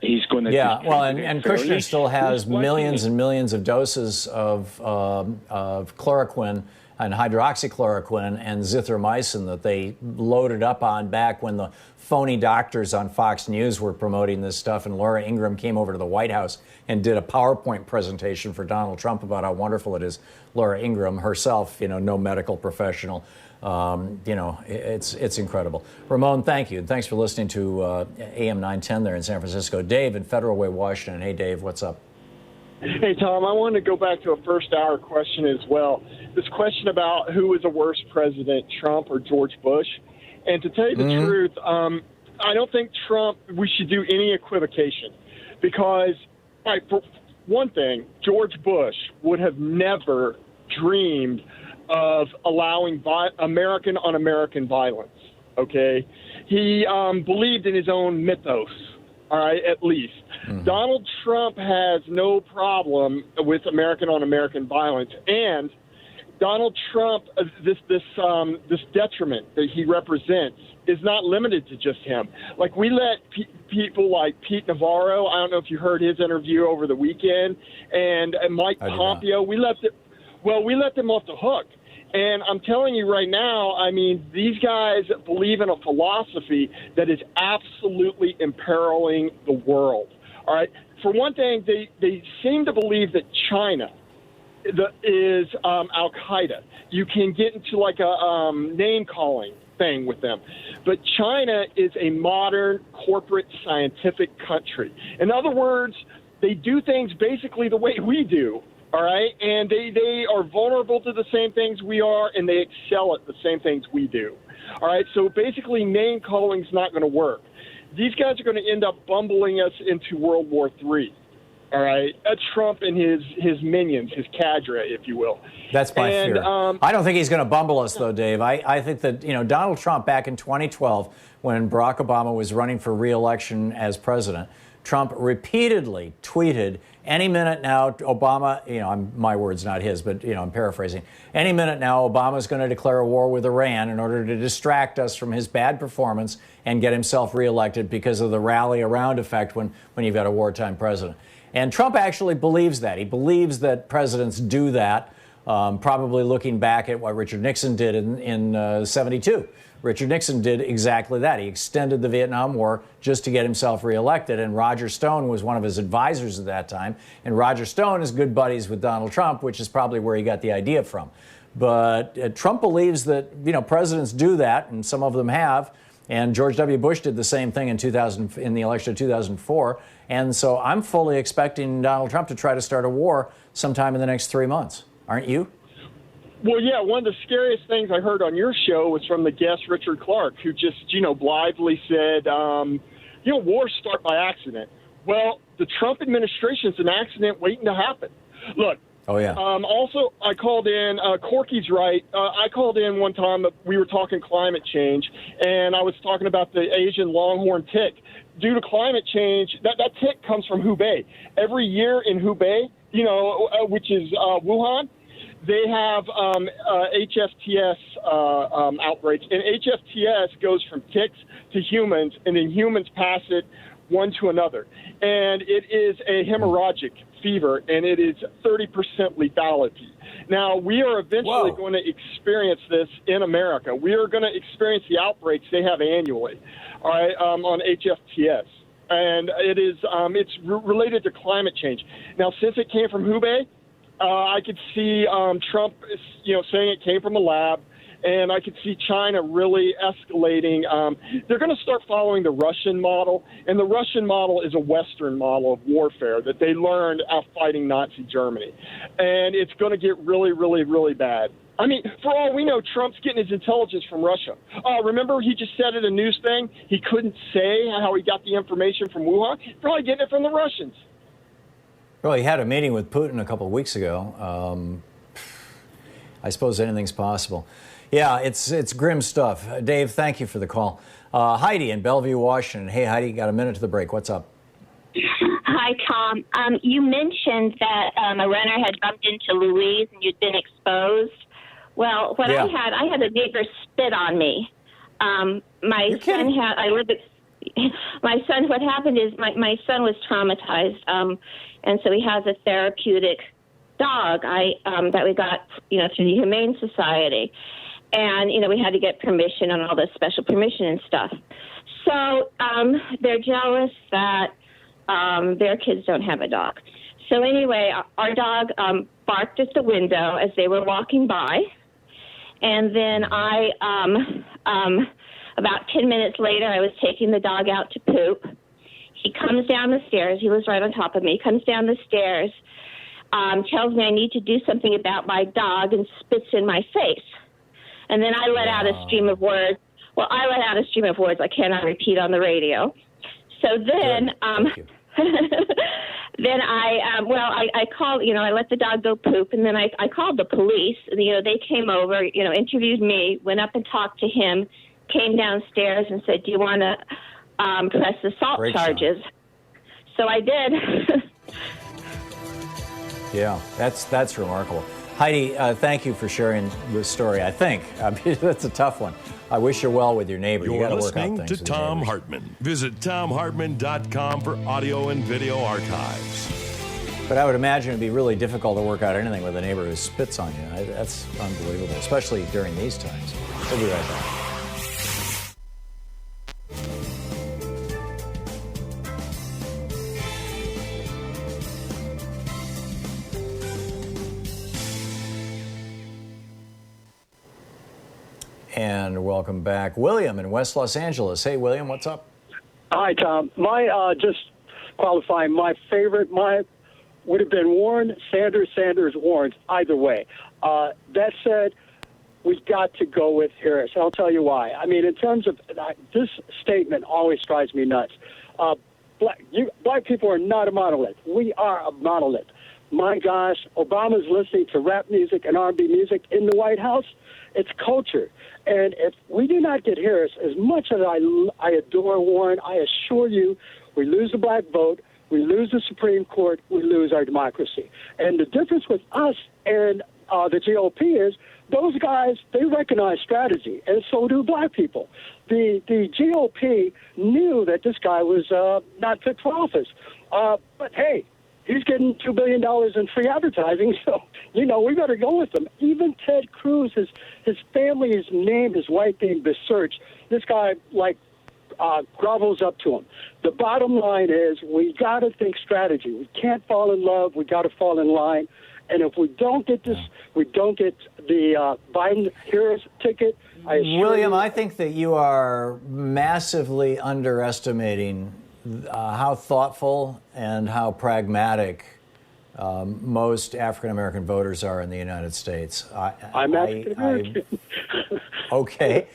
He's going to... Yeah, well, and Kushner still has millions and millions of doses of chloroquine and hydroxychloroquine and zithromycin that they loaded up on back when the phony doctors on Fox News were promoting this stuff, and Laura Ingraham came over to the White House and did a PowerPoint presentation for Donald Trump about how wonderful it is. Laura Ingraham herself, no medical professional. It's incredible. Ramon, thank you. Thanks for listening to AM 910 there in San Francisco. Dave in Federal Way, Washington. Hey, Dave, what's up? Hey, Tom, I wanted to go back to a first-hour question as well. This question about who is a worse president, Trump or George Bush. And to tell you the truth, I don't think we should do any equivocation. Because, for one thing, George Bush would have never dreamed of allowing American-on-American violence, okay? He believed in his own mythos, all right, at least. Donald Trump has no problem with American-on-American violence, and Donald Trump, this detriment that he represents is not limited to just him. Like, we let people like Pete Navarro, I don't know if you heard his interview over the weekend, and Mike Pompeo, we let them off the hook. And I'm telling you right now, these guys believe in a philosophy that is absolutely imperiling the world. All right. For one thing, they seem to believe that China is Al Qaeda. You can get into like a name calling thing with them. But China is a modern corporate scientific country. In other words, they do things basically the way we do. All right, and they are vulnerable to the same things we are, and they excel at the same things we do. All right, so basically name calling is not going to work. These guys are going to end up bumbling us into World War III. All right, that's Trump and his minions, his cadre, if you will. That's my fear. I don't think he's going to bumble us, though, Dave. I think that Donald Trump back in 2012, when Barack Obama was running for re-election as president, Trump repeatedly tweeted, any minute now, Obama, my words, not his, but, I'm paraphrasing. Any minute now, Obama's going to declare a war with Iran in order to distract us from his bad performance and get himself reelected because of the rally around effect when you've got a wartime president. And Trump actually believes that. He believes that presidents do that, probably looking back at what Richard Nixon did in 72. Richard Nixon did exactly that. He extended the Vietnam War just to get himself reelected, and Roger Stone was one of his advisors at that time. And Roger Stone is good buddies with Donald Trump, which is probably where he got the idea from. But Trump believes that, presidents do that, and some of them have. And George W. Bush did the same thing in the election of 2004. And so I'm fully expecting Donald Trump to try to start a war sometime in the next 3 months. Aren't you? Well, yeah, one of the scariest things I heard on your show was from the guest Richard Clark, who just, blithely said, wars start by accident. Well, the Trump administration is an accident waiting to happen. Look. Oh, yeah. Also, I called in, Corky's right. I called in one time that we were talking climate change, and I was talking about the Asian longhorn tick. Due to climate change, that tick comes from Hubei. Every year in Hubei, which is Wuhan, they have HFTS outbreaks, and HFTS goes from ticks to humans, and then humans pass it one to another. And it is a hemorrhagic fever, and it is 30% lethality. Now, we are eventually going to experience this in America. We are going to experience the outbreaks they have annually, all right, on HFTS. And it is it's related to climate change. Now, since it came from Hubei, I could see Trump, saying it came from a lab, and I could see China really escalating. They're going to start following the Russian model, and the Russian model is a Western model of warfare that they learned out fighting Nazi Germany. And it's going to get really, really, really bad. I mean, for all we know, Trump's getting his intelligence from Russia. Remember, he just said at a news thing he couldn't say how he got the information from Wuhan? Probably getting it from the Russians. Well, he had a meeting with Putin a couple of weeks ago. I suppose anything's possible. Yeah, it's grim stuff. Dave, thank you for the call. Heidi in Bellevue, Washington. Hey, Heidi, got a minute to the break. What's up? Hi, Tom. You mentioned that a runner had bumped into Louise and you'd been exposed. Well, what I had a neighbor spit on me. My son, what happened is my son was traumatized, and so he has a therapeutic dog that we got, through the Humane Society. And, we had to get permission and all this special permission and stuff. So they're jealous that their kids don't have a dog. So anyway, our dog barked at the window as they were walking by. And then about 10 minutes later, I was taking the dog out to poop. He comes down the stairs. He was right on top of me. He comes down the stairs, tells me I need to do something about my dog, and spits in my face. And then I let out a stream of words. Well, I let out a stream of words I cannot repeat on the radio. So then, then I called, I let the dog go poop, and then I called the police. And, they came over, interviewed me, went up and talked to him, came downstairs and said, do you want to press assault charges? So I did. Yeah, that's remarkable. Heidi, thank you for sharing this story. I mean, that's a tough one. I wish you well with your neighbor. You got to work out things. You're listening to Thom Hartmann. Visit ThomHartmann.com for audio and video archives. But I would imagine it'd be really difficult to work out anything with a neighbor who spits on you. That's unbelievable, especially during these times. We'll be right back. And welcome back. William in West Los Angeles. Hey, William, what's up? Hi, Tom. Just qualifying, my favorite, would have been Warren, Sanders, Warren, either way. That said, we've got to go with Harris. I'll tell you why. I mean, in terms of this statement always drives me nuts. Black people are not a monolith. We are a monolith. My gosh, Obama's listening to rap music and R&B music in the White House. It's culture. And if we do not get Harris, as much as I adore Warren, I assure you we lose the black vote, we lose the Supreme Court, we lose our democracy. And the difference with us and the GOP is those guys, they recognize strategy, and so do black people. The GOP knew that this guy was not fit for office. But, hey, he's getting $2 billion in free advertising, so, we better go with him. Even Ted Cruz, his family's name, his wife being besmirched, this guy, grovels up to him. The bottom line is we got to think strategy. We can't fall in love. We got to fall in line. And if we don't get this, we don't get the Biden-Harris ticket, William, I think that you are massively underestimating how thoughtful and how pragmatic most African-American voters are in the United States. I'm African-American. Okay.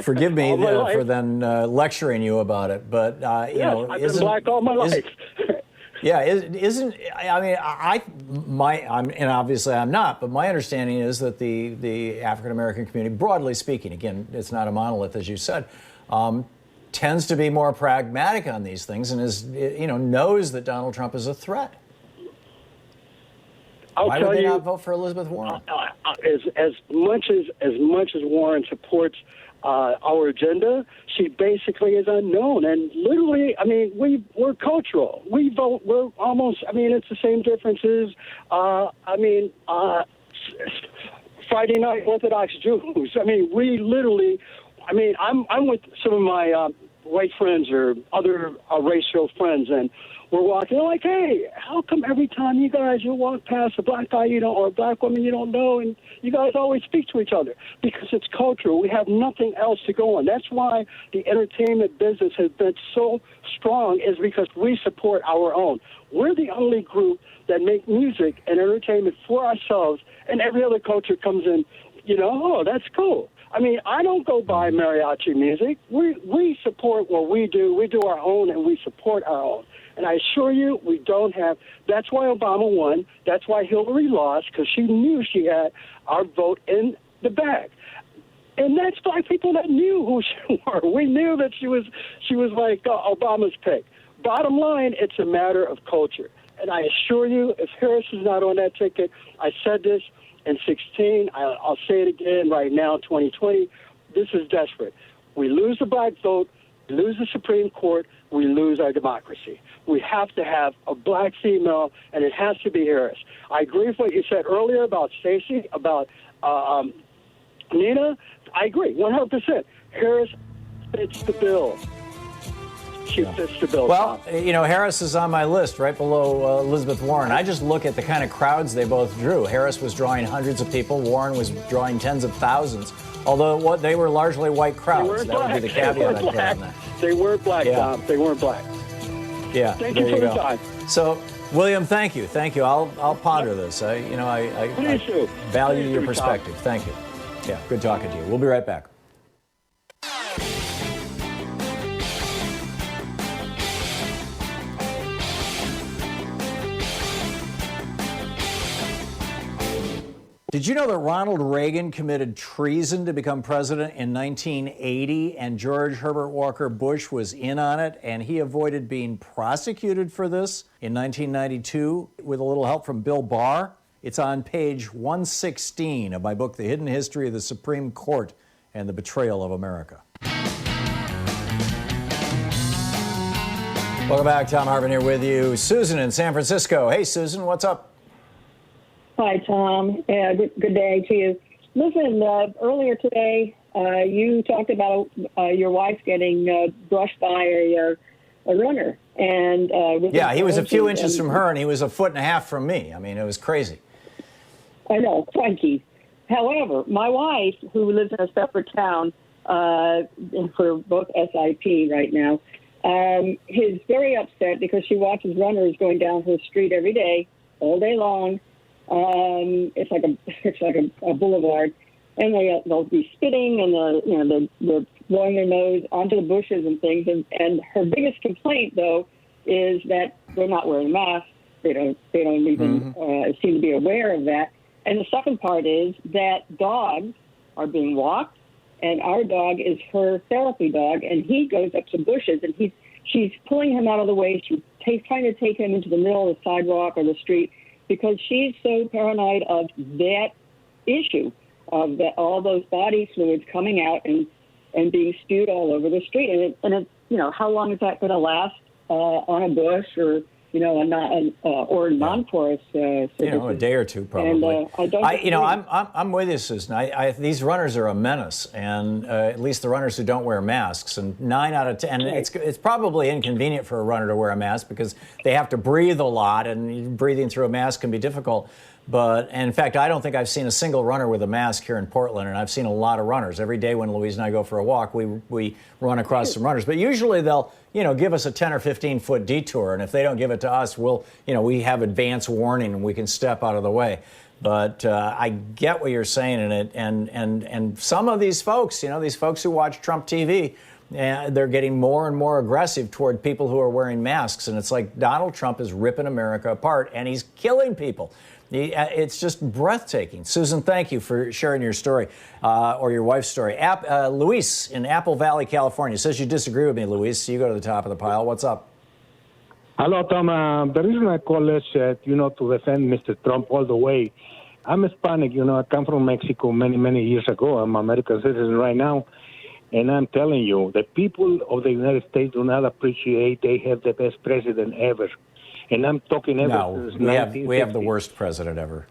Forgive me for then lecturing you about it. But, I've been black all my life. Yeah, and obviously I'm not, but my understanding is that the African-American community, broadly speaking, again, it's not a monolith, as you said, tends to be more pragmatic on these things and knows that Donald Trump is a threat. Why would they not vote for Elizabeth Warren? As much as Warren supports our agenda, she basically is unknown. And literally, I mean, we're cultural. We vote. We're almost. I mean, it's the same differences. Friday night Orthodox Jews. I mean, we literally. I mean, I'm with some of my white friends or other racial friends, and we're walking, they're like, hey, how come every time you walk past a black guy you don't, or a black woman you don't know, and you guys always speak to each other? Because it's cultural. We have nothing else to go on. That's why the entertainment business has been so strong, is because we support our own. We're the only group that make music and entertainment for ourselves, and every other culture comes in, oh, that's cool. I mean, I don't go buy mariachi music. We support what we do. We do our own, and we support our own. And I assure you, we don't have. That's why Obama won. That's why Hillary lost, because she knew she had our vote in the bag. And that's black people that knew who she were. We knew that she was like Obama's pick. Bottom line, it's a matter of culture. And I assure you, if Harris is not on that ticket, I said this in 16, I'll say it again right now, 2020, this is desperate. We lose the black vote, we lose the Supreme Court, we lose our democracy. We have to have a black female, and it has to be Harris. I agree with what you said earlier about Stacey, about Nina. I agree, 100%. Harris fits the bill. She fits the bill. Well, Harris is on my list right below Elizabeth Warren. I just look at the kind of crowds they both drew. Harris was drawing hundreds of people. Warren was drawing tens of thousands, although they were largely white crowds. That would be the caveat I'd put on that. They weren't black, Tom. They weren't black. Yeah, Thank you for the time. So, William, thank you. I'll ponder this. I value your perspective. Thank you. Yeah, good talking to you. We'll be right back. Did you know that Ronald Reagan committed treason to become president in 1980, and George Herbert Walker Bush was in on it, and he avoided being prosecuted for this in 1992 with a little help from Bill Barr? It's on page 116 of my book, The Hidden History of the Supreme Court and the Betrayal of America. Welcome back. Thom Hartmann here with you. Susan in San Francisco. Hey, Susan, what's up? Hi, Tom. Good day to you. Listen, earlier today, you talked about your wife getting brushed by a runner. And he was a few inches from her, and he was a foot and a half from me. I mean, it was crazy. I know, Frankie. However, my wife, who lives in a separate town for both SIP right now, is very upset because she watches runners going down her street every day, all day long. It's like a boulevard, and they'll be spitting, and they're blowing their nose onto the bushes and things. And her biggest complaint, though, is that they're not wearing masks. They don't even seem to be aware of that. And the second part is that dogs are being walked, and our dog is her therapy dog, and he goes up some bushes, and she's pulling him out of the way. She's trying to take him into the middle of the sidewalk or the street, because she's so paranoid of that issue, of all those body fluids coming out and being spewed all over the street. And how long is that going to last on a bush or or non-porous surfaces? A day or two probably. And I'm with you, Susan. These runners are a menace, and at least the runners who don't wear masks. And 9 out of 10, it's probably inconvenient for a runner to wear a mask because they have to breathe a lot, and breathing through a mask can be difficult. But in fact, I don't think I've seen a single runner with a mask here in Portland, and I've seen a lot of runners. Every day when Louise and I go for a walk, we run across some runners. But usually they'll give us a 10 or 15 foot detour, and if they don't give it to us, we have advance warning and we can step out of the way. But I get what you're saying in it, and some of these folks, these folks who watch Trump TV, they're getting more and more aggressive toward people who are wearing masks, and it's like Donald Trump is ripping America apart, and he's killing people. It's just breathtaking. Susan, thank you for sharing your story, or your wife's story. Luis in Apple Valley, California, says you disagree with me, Luis, so you go to the top of the pile. What's up? Hello, Tom. The reason I call is, to defend Mr. Trump all the way. I'm Hispanic. I come from Mexico many, many years ago. I'm an American citizen right now. And I'm telling you, the people of the United States do not appreciate they have the best president ever. And I'm talking ever since 1950. We have the worst president ever.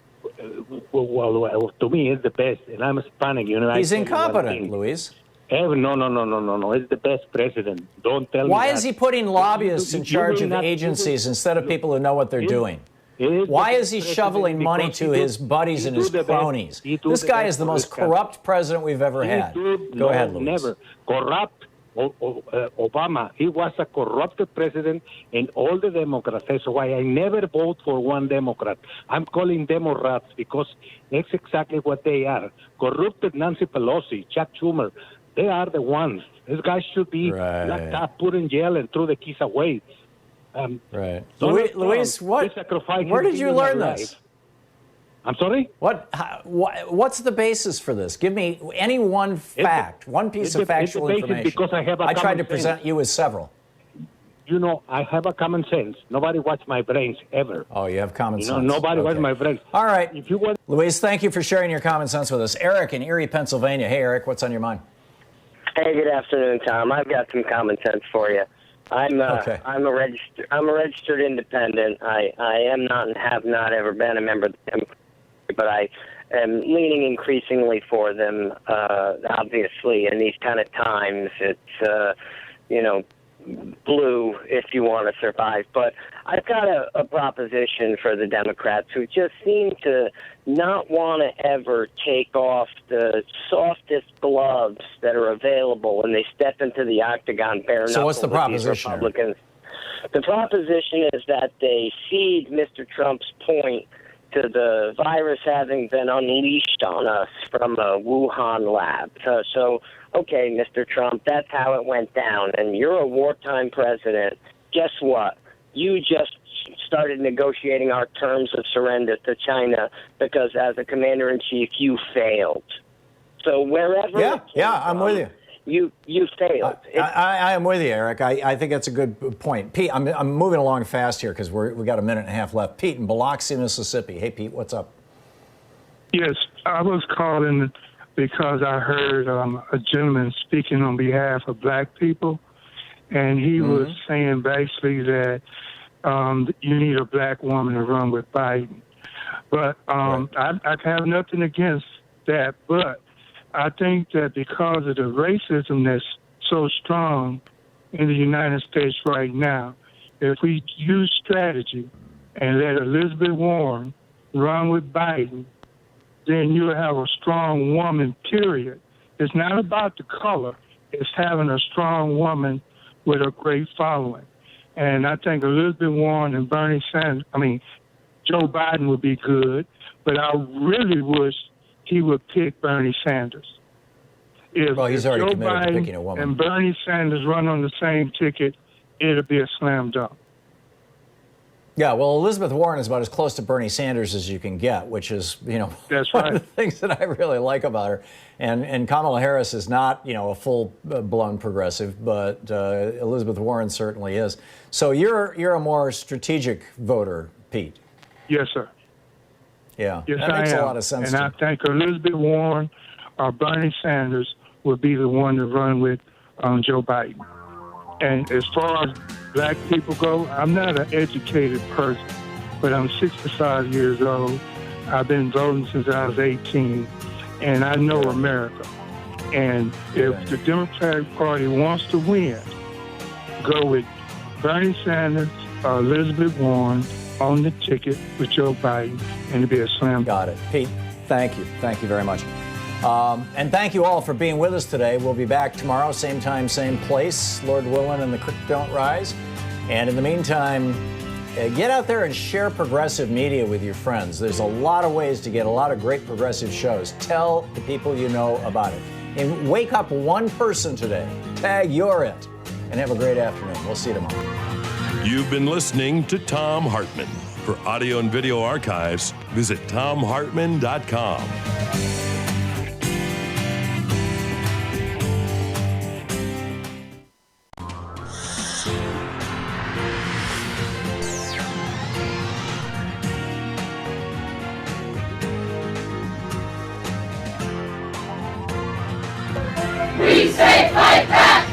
Well, to me, it's the best. And I'm Hispanic. He's incompetent, Luis. Ever? No. He's the best president. Don't tell me Why that. is he putting lobbyists in charge of agencies instead of people who know what they're doing? Why is he shoveling money to his buddies and his cronies? This guy is the most corrupt president we've ever had. Go ahead, Luis. Never. Corrupt. Obama, he was a corrupted president, and all the Democrats. That's why I never vote for one Democrat. I'm calling Democrats because that's exactly what they are. Corrupted Nancy Pelosi, Chuck Schumer, they are the ones. These guys should be locked up, put in jail, and throw the keys away. Right. Luis, where did you learn this? I'm sorry? What's the basis for this? Give me any one fact, one piece of factual information. Because I tried to present you with several. You know, I have a common sense. Nobody watches my brains ever. Oh, you have common sense. Nobody watches my brains. All right. Luis, thank you for sharing your common sense with us. Eric in Erie, Pennsylvania. Hey, Eric, what's on your mind? Hey, good afternoon, Tom. I've got some common sense for you. I'm a registered independent. I am not and have not ever been a member of the Democratic Party, but I am leaning increasingly for them. Obviously, in these kind of times, it's blue if you want to survive. But I've got a proposition for the Democrats who just seem to not want to ever take off the softest gloves that are available when they step into the octagon bare knuckle. So what's the proposition? Republicans. The proposition is that they cede Mr. Trump's point to the virus having been unleashed on us from a Wuhan lab. So okay, Mr. Trump, that's how it went down, and you're a wartime president. Guess what? You just started negotiating our terms of surrender to China because as a commander-in-chief, you failed. So wherever... I'm with you. You failed. I am with you, Eric. I think that's a good point. Pete, I'm moving along fast here because we got a minute and a half left. Pete in Biloxi, Mississippi. Hey, Pete, what's up? Yes, I was calling because I heard a gentleman speaking on behalf of black people, and he was saying basically that you need a black woman to run with Biden. But I have nothing against that, but I think that because of the racism that's so strong in the United States right now, if we use strategy and let Elizabeth Warren run with Biden, then you'll have a strong woman, period. It's not about the color. It's having a strong woman with a great following. And I think Elizabeth Warren and Joe Biden would be good, but I really wish he would pick Bernie Sanders. If he's already Joe committed Biden to picking a woman. And Bernie Sanders run on the same ticket, it'll be a slam dunk. Yeah, well, Elizabeth Warren is about as close to Bernie Sanders as you can get, which is, That's one right. of the things that I really like about her. And Kamala Harris is not, a full-blown progressive, but Elizabeth Warren certainly is. So you're a more strategic voter, Pete. Yes, sir. Yeah, yes, that makes a lot of sense. And I think Elizabeth Warren or Bernie Sanders would be the one to run with Joe Biden. And as far as black people go, I'm not an educated person, but I'm 65 years old. I've been voting since I was 18, and I know America. And if the Democratic Party wants to win, go with Bernie Sanders or Elizabeth Warren on the ticket with Joe Biden, and it'll be a slam. Got it. Pete, thank you. Thank you very much. And thank you all for being with us today. We'll be back tomorrow, same time, same place, Lord willing, and the creek don't rise. And in the meantime, get out there and share progressive media with your friends. There's a lot of ways to get a lot of great progressive shows. Tell the people you know about it. And wake up one person today. Tag you're it. And have a great afternoon. We'll see you tomorrow. You've been listening to Thom Hartmann. For audio and video archives, visit thomhartmann.com. We say fight back!